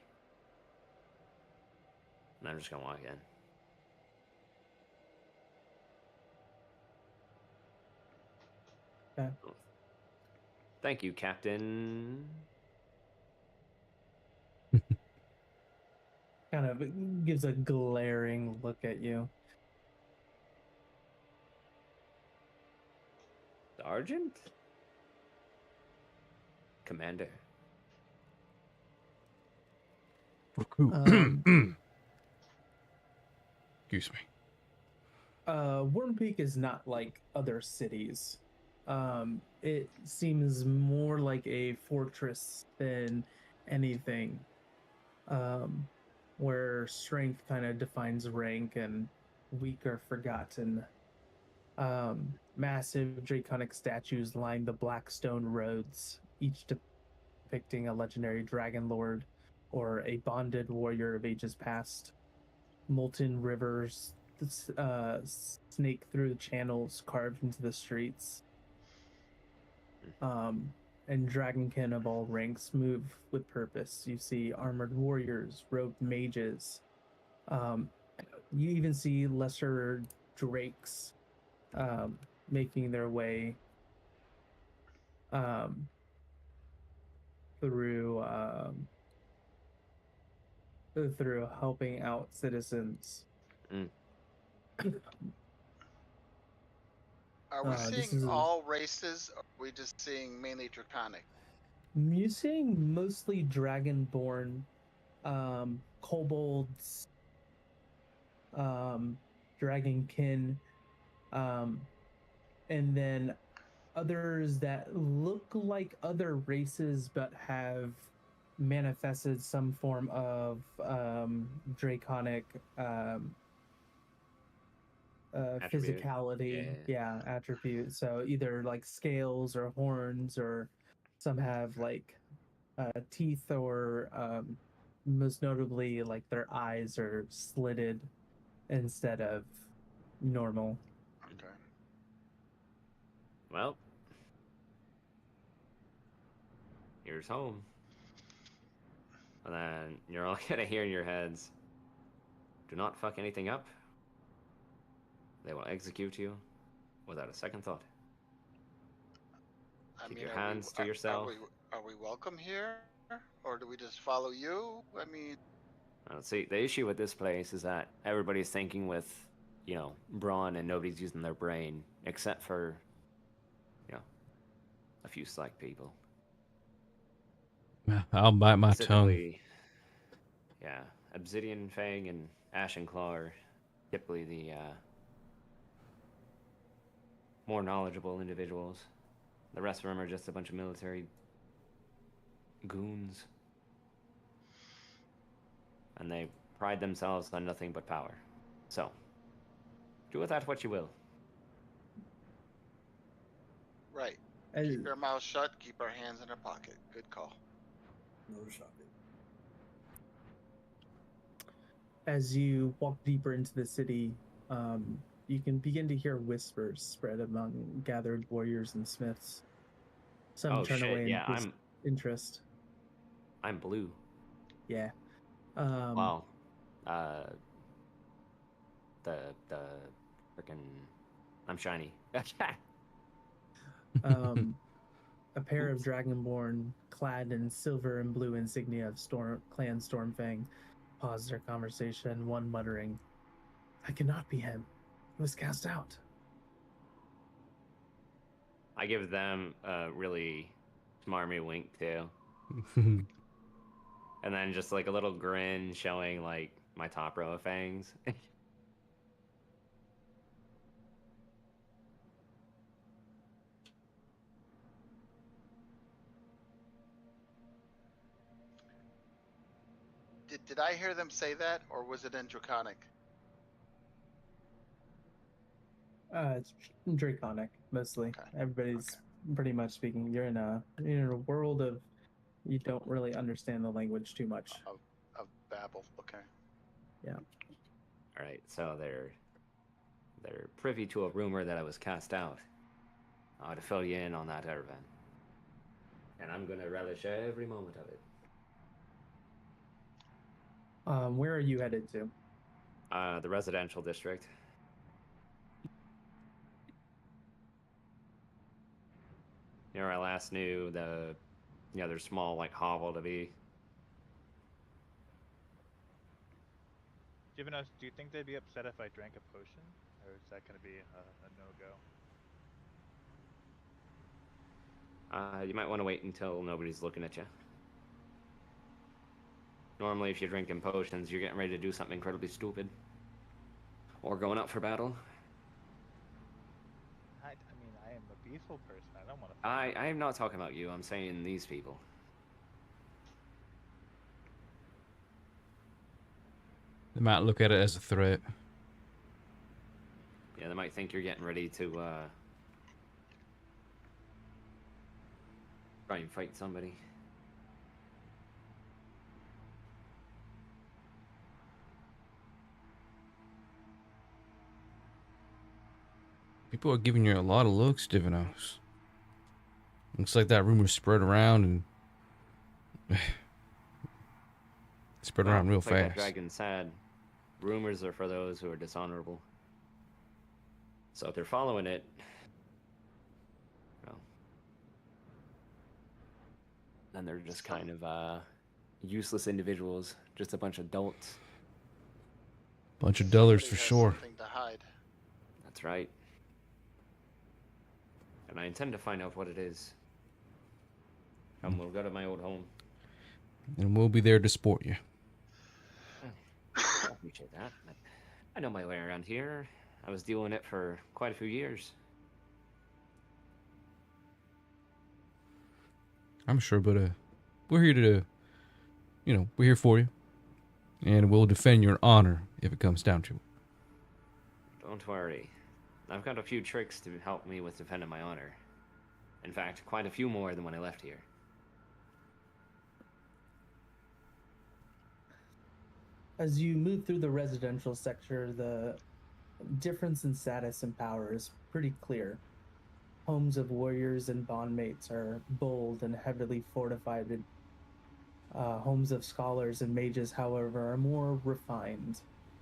And I'm just gonna walk in. Okay. Thank you, Captain. Kind of gives a glaring look at you. Sergeant? Commander. Excuse me. Worm Peak is not like other cities. It seems more like a fortress than anything. Where strength kind of defines rank and weak are forgotten. Massive draconic statues line the black stone roads, each depicting a legendary dragon lord or a bonded warrior of ages past. Molten rivers snake through the channels carved into the streets. And dragonkin of all ranks move with purpose. You see armored warriors, robed mages. You even see lesser drakes making their way through through helping out citizens. Are we This seeing is all races, or are we just seeing mainly Draconic? you're seeing mostly dragonborn, kobolds, dragonkin, and then others that look like other races but have manifested some form of draconic Attribute. physicality, Yeah. attribute. So either like scales or horns, or some have like teeth, or most notably, like their eyes are slitted instead of normal. Okay. Well, here's home. And then you're all gonna hear in your heads, do not fuck anything up. They will execute you without a second thought. I Keep mean, your hands to yourself. Are we welcome here, or do we just follow you? I mean, See, the issue with this place is that everybody's thinking with, brawn, and nobody's using their brain, except for, a few select people. I'll bite my tongue. Specifically, Obsidian Fang and Ashen Claw are typically the more knowledgeable individuals. The rest of them are just a bunch of military goons. And they pride themselves on nothing but power. So, do with that what you will. right. As, Keep our mouth shut. Keep our hands in our pocket. Good call. No shopping. as you walk deeper into the city, you can begin to hear whispers spread among gathered warriors and smiths. Some Oh, turn shit, away in yeah, interest. I'm blue. Yeah. Wow. The freaking, I'm shiny. A pair of dragonborn clad in silver and blue insignia of clan Stormfang pause their conversation, one muttering, "I cannot be him. He was cast out." I give them a really smarmy wink too. And then just like a little grin showing like my top row of fangs. Did I hear them say that, or was it in Draconic? It's draconic mostly. Okay. Everybody's pretty much speaking. You're in a world of, you don't really understand the language too much. Of Babel. Okay. Yeah. All right, so they're privy to a rumor that I was cast out. To fill you in on that, Ervan. And I'm gonna relish every moment of it. Where are you headed to? The residential district. I last knew their small like hovel to be. Divinos, do you think they'd be upset if I drank a potion, or is that going to be a no-go? You might want to wait until nobody's looking at you. Normally, if you're drinking potions, you're getting ready to do something incredibly stupid. Or going out for battle. I mean, I am a peaceful person. I don't want to. I am not talking about you. I'm saying these people. They might look at it as a threat. Yeah, Yeah, they might think you're getting ready to try and fight somebody. People are giving you a lot of looks, Divinos. Looks like that rumor spread around and spread around real Like that fast. dragon said, rumors are for those who are dishonorable. So if they're following it, well, then they're just kind of useless individuals, just a bunch of dolts. Bunch of dullars Somebody for has sure. Something to hide. That's right. And I intend to find out what it is. And we'll go to my old home. And we'll be there to support you. I appreciate that. I know my way around here. I was doing it for quite a few years. I'm sure, but we're here to, we're here for you. And we'll defend your honor if it comes down to it. Don't worry. I've got a few tricks to help me with defending my honor. In fact, quite a few more than when I left here. As you move through the residential sector, the difference in status and power is pretty clear. Homes of warriors and bondmates are bold and heavily fortified. Homes of scholars and mages, however, are more refined.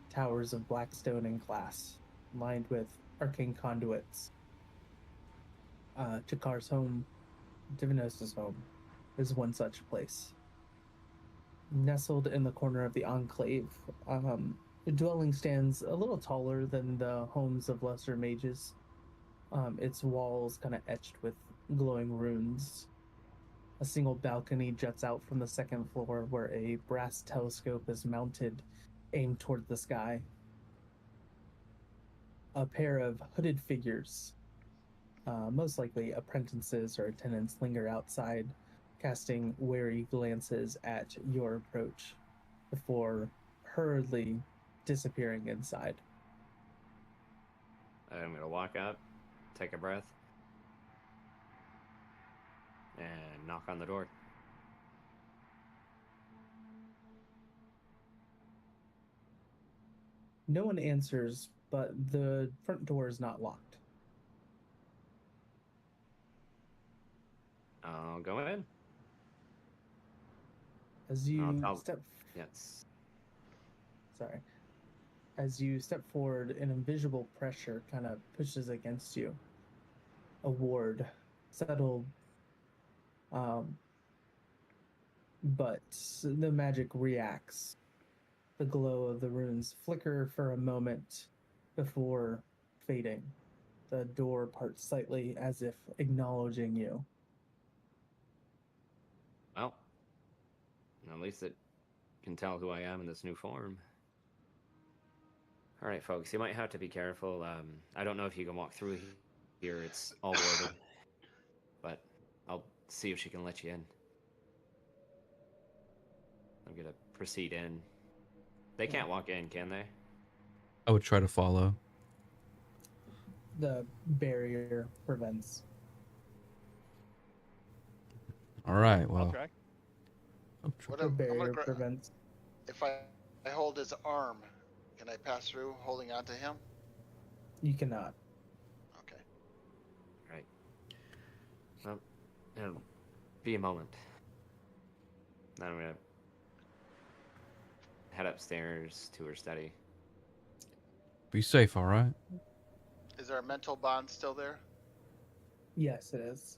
Towers of blackstone and glass, lined with arcane conduits. Chakar's home, Divinos' home, is one such place. Nestled in the corner of the enclave, the dwelling stands a little taller than the homes of lesser mages. Its walls kind of etched with glowing runes. A single balcony juts out from the second floor where a brass telescope is mounted, aimed toward the sky. A pair of hooded figures, most likely apprentices or attendants, linger outside, casting wary glances at your approach before hurriedly disappearing inside. I'm gonna walk up, take a breath, and knock on the door. No one answers, but the front door is not locked. I'll go in. As you step Yes. sorry. As you step forward, an invisible pressure kind of pushes against you. A ward, settled, but the magic reacts. The glow of the runes flicker for a moment before fading. The door parts slightly as if acknowledging you. Well, at least it can tell who I am in this new form. All right, folks, you might have to be careful. I don't know if you can walk through here. It's all warded. But I'll see if she can let you in. I'm going to proceed in. They can't walk in, can they? I would try to follow. The barrier prevents. All right, I'll well. try. What The I'm barrier gonna prevents. If I hold his arm, can I pass through holding onto him? You cannot. Okay. Right. Well, it'll be a moment. Then I'm going to head upstairs to her study. Be safe, all right? Is our mental bond still there? Yes, it is.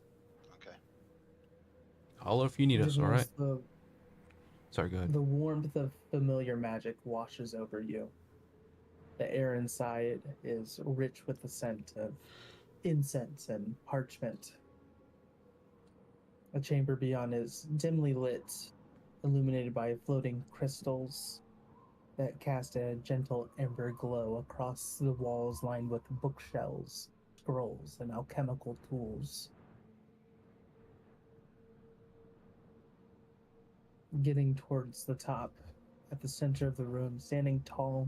Okay. Holler if you need us, all Divinos, right? The Sorry, go ahead. The warmth of familiar magic washes over you. The air inside is rich with the scent of incense and parchment. A chamber beyond is dimly lit, illuminated by floating crystals that cast a gentle amber glow across the walls lined with bookshelves, scrolls, and alchemical tools. Getting towards the top, at the center of the room, standing tall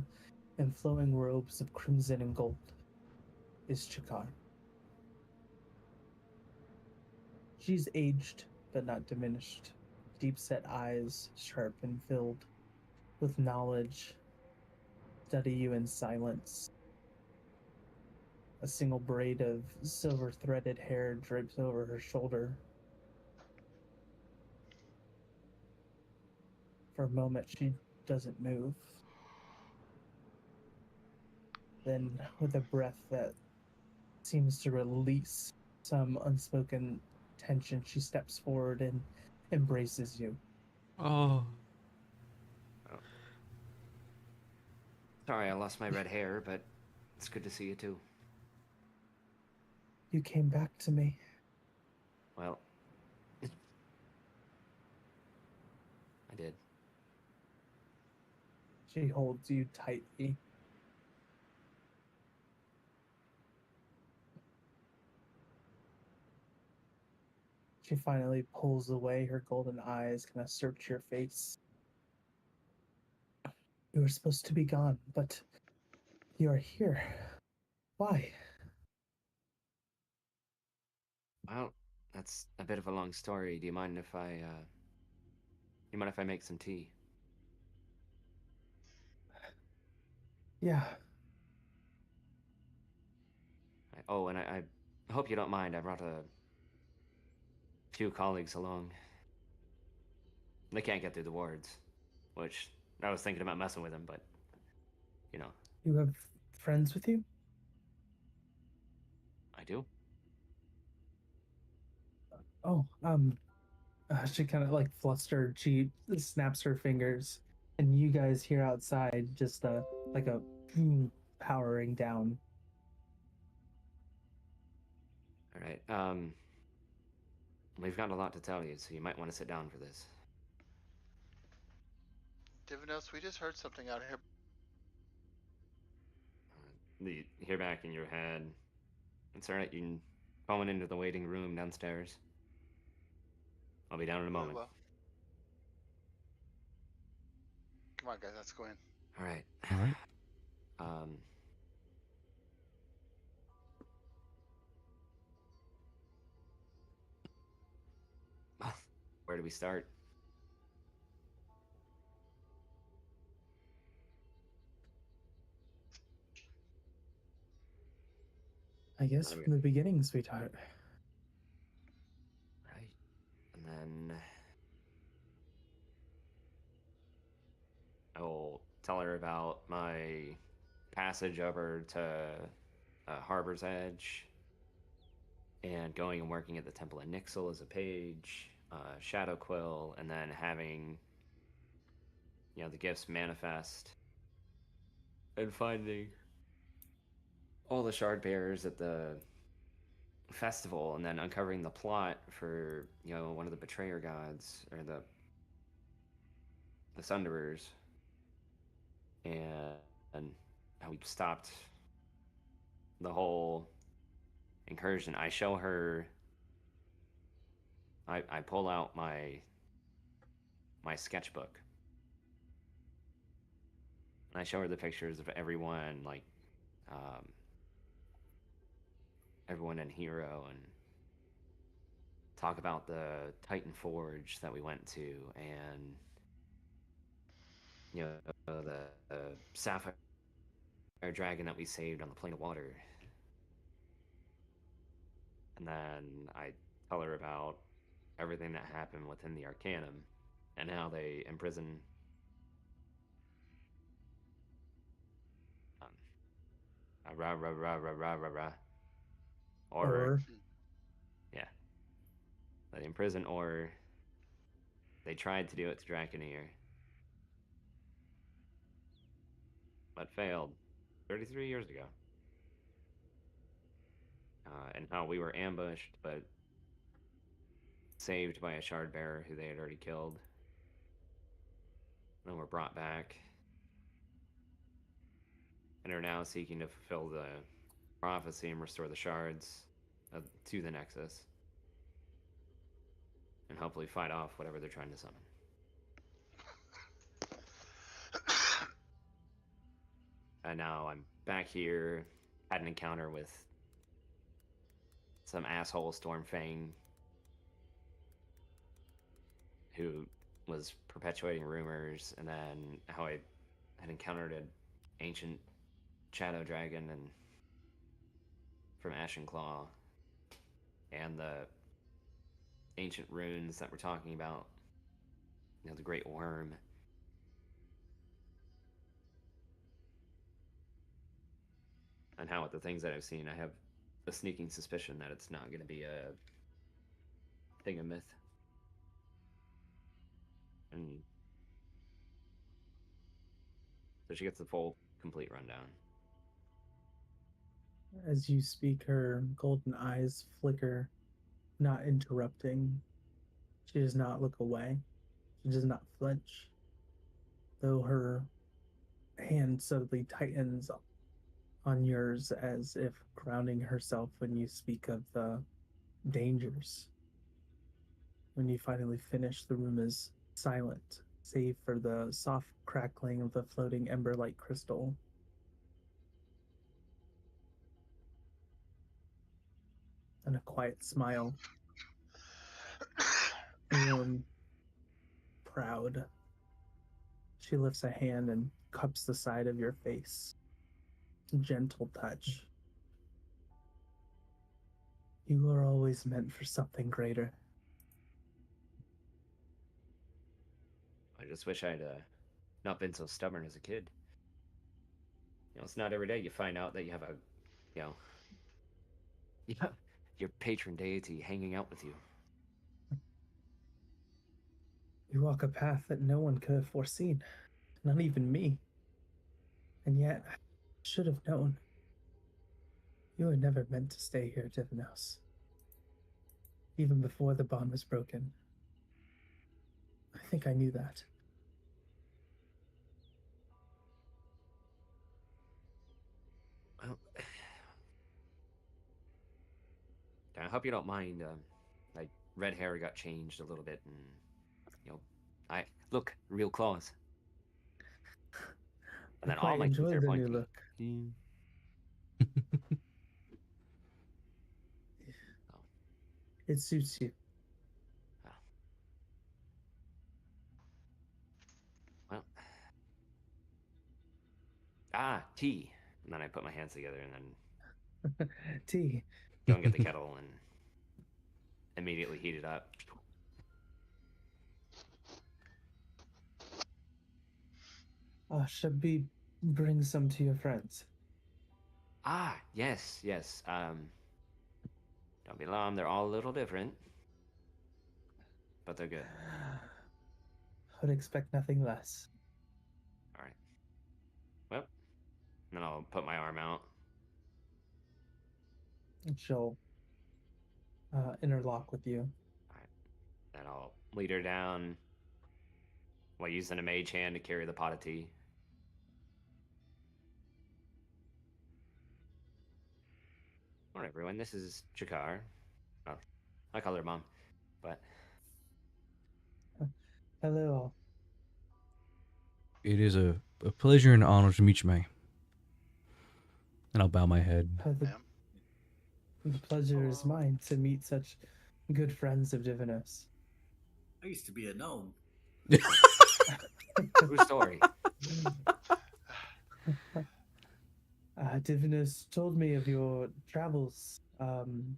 in flowing robes of crimson and gold, is Chakar. She's aged, but not diminished. Deep-set eyes, sharp and filled with knowledge, study you in silence. A single braid of silver-threaded hair drapes over her shoulder. For a moment, she doesn't move. Then, with a breath that seems to release some unspoken tension, she steps forward and embraces you. Oh. Sorry, I lost my red hair, but it's good to see you too. You came back to me. Well, I did. She holds you tightly. She finally pulls away, her golden eyes kind of search your face. You were supposed to be gone, but you are here. Why? Well, that's a bit of a long story. Do you mind if I make some tea? Yeah, And I hope you don't mind. I brought a few colleagues along. They can't get through the wards, which I was thinking about messing with them, but you know, you have friends with you? I do. Oh, she kind of like flustered. She snaps her fingers, and you guys hear outside just like a powering down. All right. We've got a lot to tell you, so you might want to sit down for this. Divinos, we just heard something out here. You hear back in your head. It's all right. You can phone into the waiting room downstairs. I'll be down in a Very moment. well. Come on, guys, let's go in. All right. All right. Where do we start? I guess from the beginning, sweetheart. Right. And then I will tell her about my passage over to Harbor's Edge and going and working at the Temple of Nixel as a page, shadowquill, and then having the gifts manifest and finding all the shardbearers at the festival, and then uncovering the plot for one of the betrayer gods or the sunderers, and how we stopped the whole incursion. I show her. I pull out my sketchbook, and I show her the pictures of everyone, like everyone in Hero, and talk about the Titan Forge that we went to, and the sapphire dragon that we saved on the plane of water. And then I tell her about everything that happened within the Arcanum and how they imprison or yeah, they imprison, or they tried to do it to Drakonire but failed 33 years ago. And how we were ambushed but saved by a shardbearer who they had already killed, and were brought back and are now seeking to fulfill the prophecy and restore the shards to the Nexus, and hopefully fight off whatever they're trying to summon. And now I'm back here, had an encounter with some asshole Stormfang who was perpetuating rumors, and then how I had encountered an ancient shadow dragon and from Ashen Claw, and the ancient runes that we're talking about. You know, the Great Worm. And how, with the things that I've seen, I have a sneaking suspicion that it's not going to be a thing of myth. And so she gets the full, complete rundown. As you speak, her golden eyes flicker, not interrupting. She does not look away. She does not flinch, though her hand suddenly tightens on yours as if grounding herself when you speak of the dangers. When you finally finish, the room is silent, save for the soft crackling of the floating ember-like crystal. And a quiet smile. Warm, proud. She lifts a hand and cups the side of your face. Gentle touch. You were always meant for something greater. I just wish I'd not been so stubborn as a kid. You know, it's not every day you find out that you have a, you know, your patron deity hanging out with you. You walk a path that no one could have foreseen, not even me. And yet, I should have known. You were never meant to stay here, Divinos. Even before the bond was broken. I think I knew that. Well, I hope you don't mind. Like, red hair got changed a little bit, and you know, I look real claws. And I then all quite my teeth enjoy are the pointy. new look. Mm. It suits you. Well, tea. And then I put my hands together and then Tea. go and get the kettle and immediately heat it up. Should we bring some to your friends? Yes, yes. Don't be alarmed, they're all a little different, but they're good. Would expect nothing less. All right. Well, then I'll put my arm out. And she'll interlock with you. All right. Then I'll lead her down while using a mage hand to carry the pot of tea. All right, everyone. This is Jakar. Oh, I call her Mom, but Hello all. It is a pleasure and honor to meet you, man. And I'll bow my head. Ma'am. The pleasure is mine to meet such good friends of Divinos. I used to be a gnome. true story. Divinos told me of your travels, and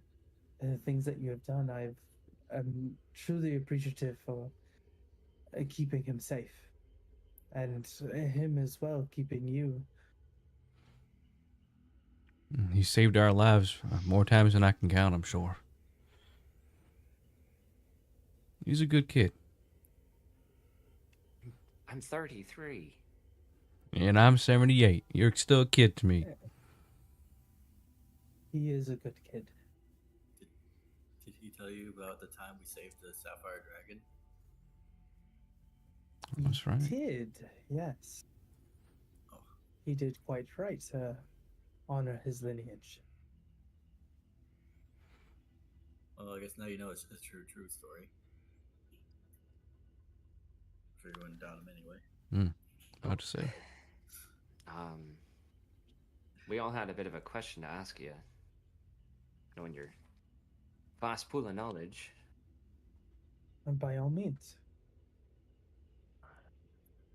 the things that you have done. I'm truly appreciative for keeping him safe, and him as well keeping you. He saved our lives more times than I can count, I'm sure. He's a good kid. I'm 33. And I'm 78. You're still a kid to me. He is a good kid. Did he tell you about the time we saved the sapphire dragon? That's right. Did, yes. Oh. He did quite right to honor his lineage. Well, I guess now you know it's a true story. I'm sure you wouldn't doubt him anyway. About to say. We all had a bit of a question to ask you. Knowing your vast pool of knowledge. And by all means.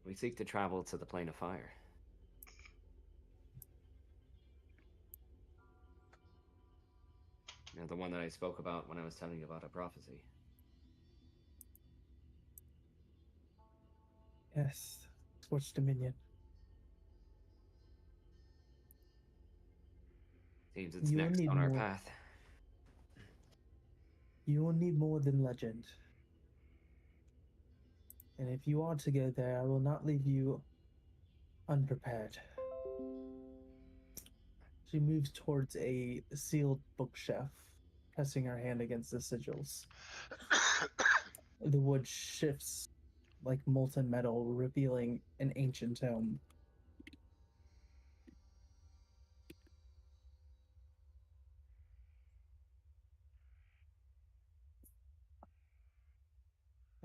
We seek to travel to the plane of fire. You know, the one that I spoke about when I was telling you about a prophecy. Yes. Scorched Dominion. Seems it's You'll next need on our more. path. You will need more than legend. And if you are to go there, I will not leave you unprepared. She moves towards a sealed bookshelf, pressing her hand against the sigils. The wood shifts like molten metal, revealing an ancient tome.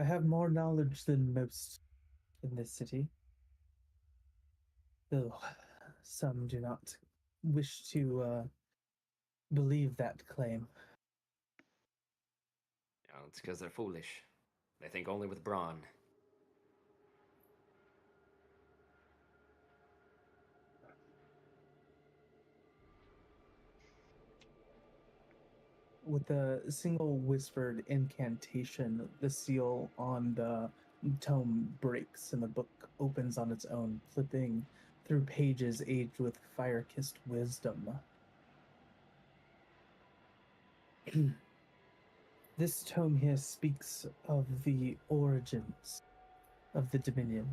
I have more knowledge than most in this city, though some do not wish to believe that claim. You know, it's because they're foolish. They think only with brawn. With a single whispered incantation, the seal on the tome breaks and the book opens on its own, flipping through pages aged with fire kissed wisdom. This tome here speaks of the origins of the Dominion.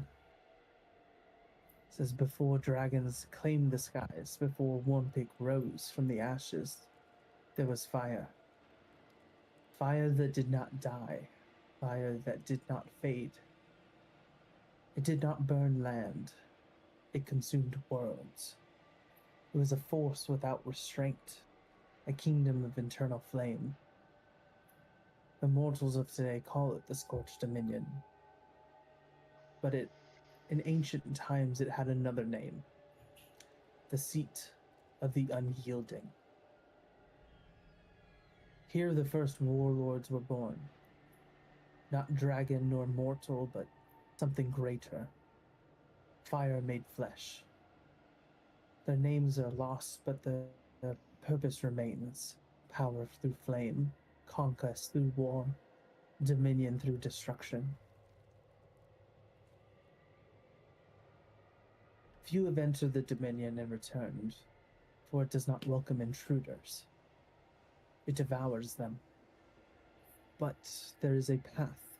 It says before dragons claimed the skies, before Warmpig rose from the ashes, there was fire. Fire that did not die, fire that did not fade. It did not burn land, it consumed worlds. It was a force without restraint, a kingdom of eternal flame. The mortals of today call it the Scorched Dominion. But in ancient times, it had another name, the Seat of the Unyielding. Here the first warlords were born. Not dragon nor mortal, but something greater. Fire made flesh. Their names are lost, but their purpose remains. Power through flame, conquest through war, dominion through destruction. Few have entered the Dominion and returned, for it does not welcome intruders. It devours them. But there is a path,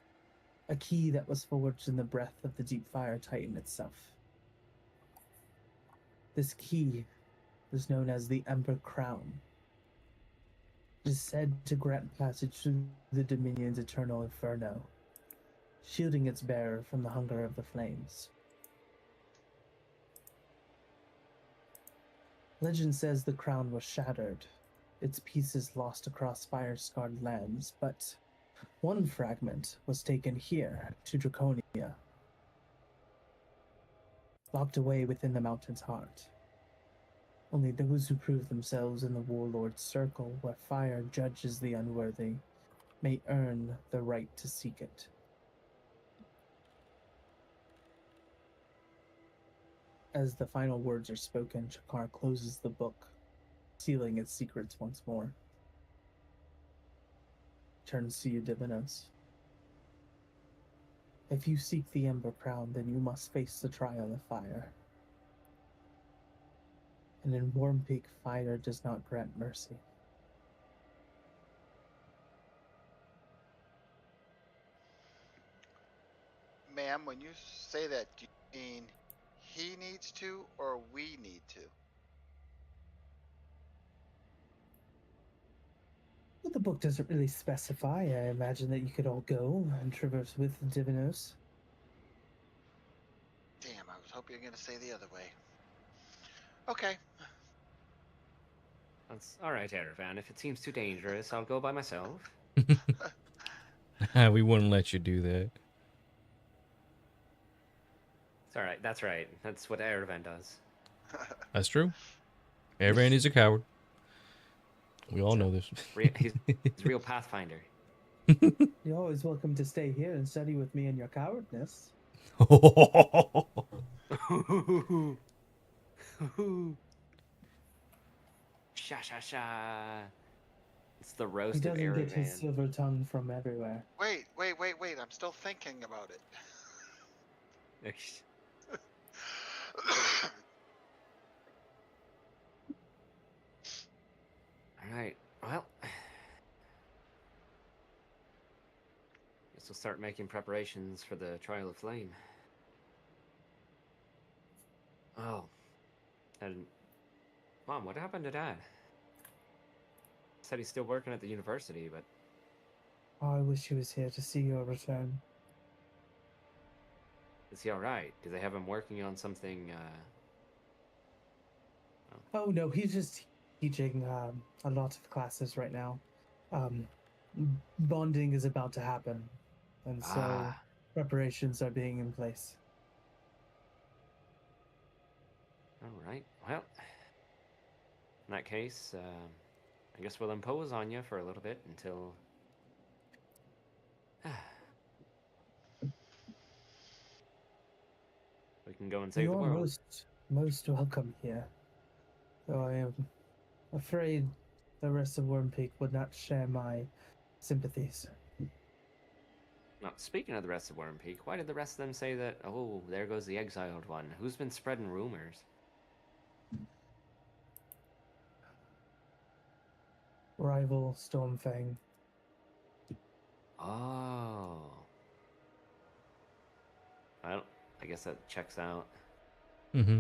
a key that was forged in the breath of the deep fire titan itself. This key is known as the Ember Crown. It is said to grant passage through the Dominion's eternal inferno, shielding its bearer from the hunger of the flames. Legend says the crown was shattered, its pieces lost across fire-scarred lands, but one fragment was taken here to Drakonire, locked away within the mountain's heart. Only those who prove themselves in the warlord's circle, where fire judges the unworthy, may earn the right to seek it. As the final words are spoken, Shakar closes the book, sealing its secrets once more. Turns to you, Divinos. If you seek the Ember Crown, then you must face the trial of fire. And in Warmpig, fire does not grant mercy. Ma'am, when you say that, do you mean he needs to or we need to? Well, the book doesn't really specify. I imagine that you could all go and traverse with Divinos. Damn, I was hoping you were going to say the other way. Okay. That's all right, Erevan. If it seems too dangerous, I'll go by myself. We wouldn't let you do that. It's all right. That's right. That's what Erevan does. That's true. Everyone is a coward. We all know this. He's a real pathfinder. You're always welcome to stay here and study with me in your cowardness. Sha sha sha. It's the He roast of doesn't get his Erevan. silver tongue from everywhere. Wait. I'm still thinking about it. Alright, well. Guess we'll start making preparations for the Trial of Flame. Oh. And Mom, what happened to Dad? Said he's still working at the university, but Oh, I wish he was here to see your return. is he alright? Do they have him working on something, Oh no, he's just teaching a lot of classes right now. Bonding is about to happen, and so Ah. preparations are being in place. Alright, well. In that case, I guess we'll impose on you for a little bit until... we can go and save You the are world. most welcome here. Though I am afraid the rest of Worm Peak would not share my sympathies. Now, speaking of the rest of Worm Peak, why did the rest of them say that, oh, there goes the exiled one? Who's been spreading rumors? Rival Stormfang. Oh. Well, I guess that checks out. Mm-hmm.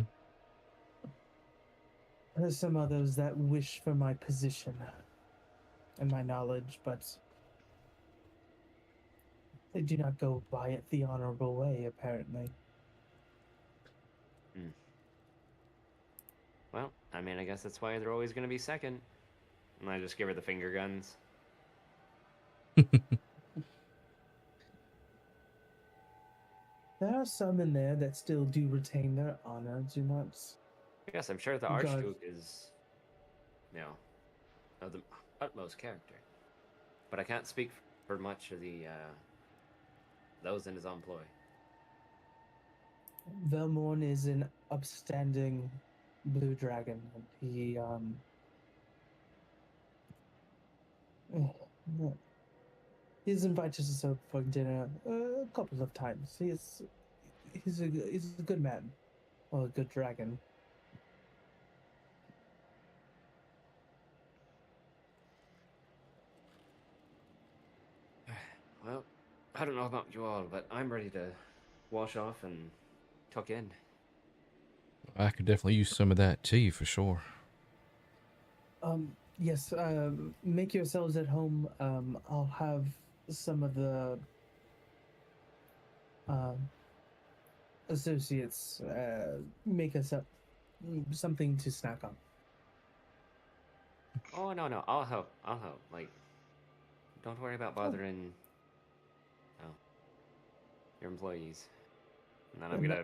There's some others that wish for my position and my knowledge, but they do not go by it the honorable way, apparently. Well, I mean, I guess that's why they're always going to be second. And I just give her the finger guns. There are some in there that still do retain their honor, do not. Yes, I'm sure the God. Archduke is, you know, of the utmost character. But I can't speak for much of the, those in his employ. Velmorn is an upstanding blue dragon. He's invited us over for dinner a couple of times. He's a good man, or a good dragon. Well, I don't know about you all, but I'm ready to wash off and tuck in. I could definitely use some of that tea for sure. Yes, make yourselves at home. I'll have some of the associates make us up something to snack on. Oh, no, I'll help. Like, don't worry about bothering your employees. And then I'm gonna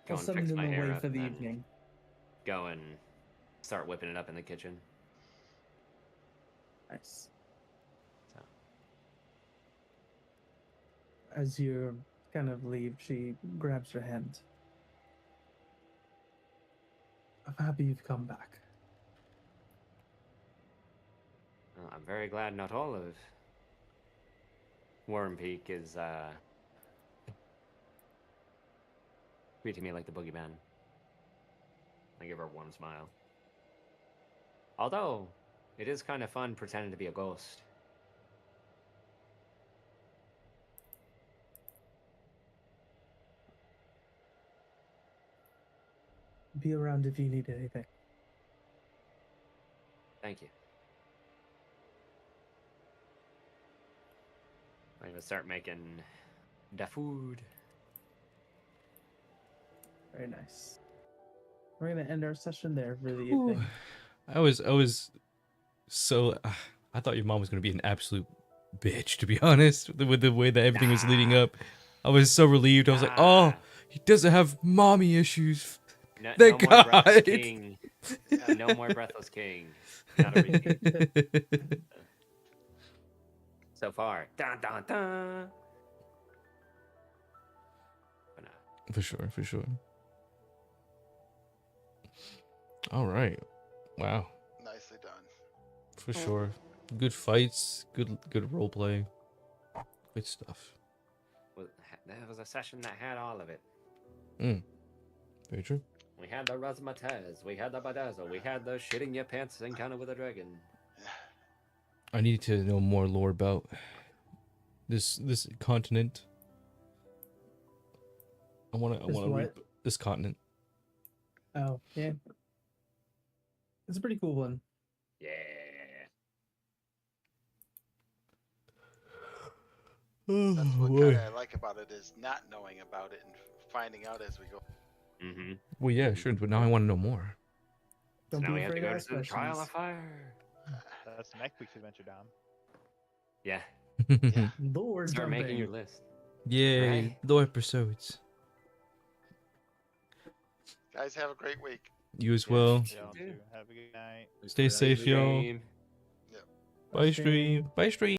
go I'll and summon fix them my hair away up for the and evening. go and start whipping it up in the kitchen. Nice. So. As you kind of leave, she grabs your hand. I'm happy you've come back. Well, I'm very glad not all of Worm Peak is treating me like the boogeyman. I give her a warm smile. Although, it is kind of fun pretending to be a ghost. Be around if you need anything. Thank you. I'm gonna start making the food. Very nice. We're gonna end our session there for the Ooh. evening. I was so I thought your mom was gonna be an absolute bitch, to be honest, with the way that everything was leading up. I was so relieved. I was like, oh, he doesn't have mommy issues. No, Thank no more Bratz God. King. Yeah. No more Breathless King. Not a repeat. So far. Dun, dun, dun. But nah. For sure, for sure. All right. Wow. Nicely done. For sure. Good fights, good role play. Good stuff. Well, that was a session that had all of it. Very true. We had the razzmatazz, we had the badazzle, we had the shitting your pants encounter with a dragon. I need to know more lore about this continent. I want to what? read this continent. Oh, yeah. It's a pretty cool one. Yeah. That's what kind of I like about it is not knowing about it and finding out as we go. Mm-hmm. Well, yeah, sure, but now I want to know more. So Don't now be we have to afraid go to to ask the Trial of questions. Fire. That's next week's adventure, Dom. Yeah. Yeah. Lord Start jumping. making your list. Yay, Right. lore episodes. Guys, have a great week. You as Yeah. well. Y'all Yeah. too. Have a good night. Stay safe, y'all. Dream. Bye, stream. Bye, stream.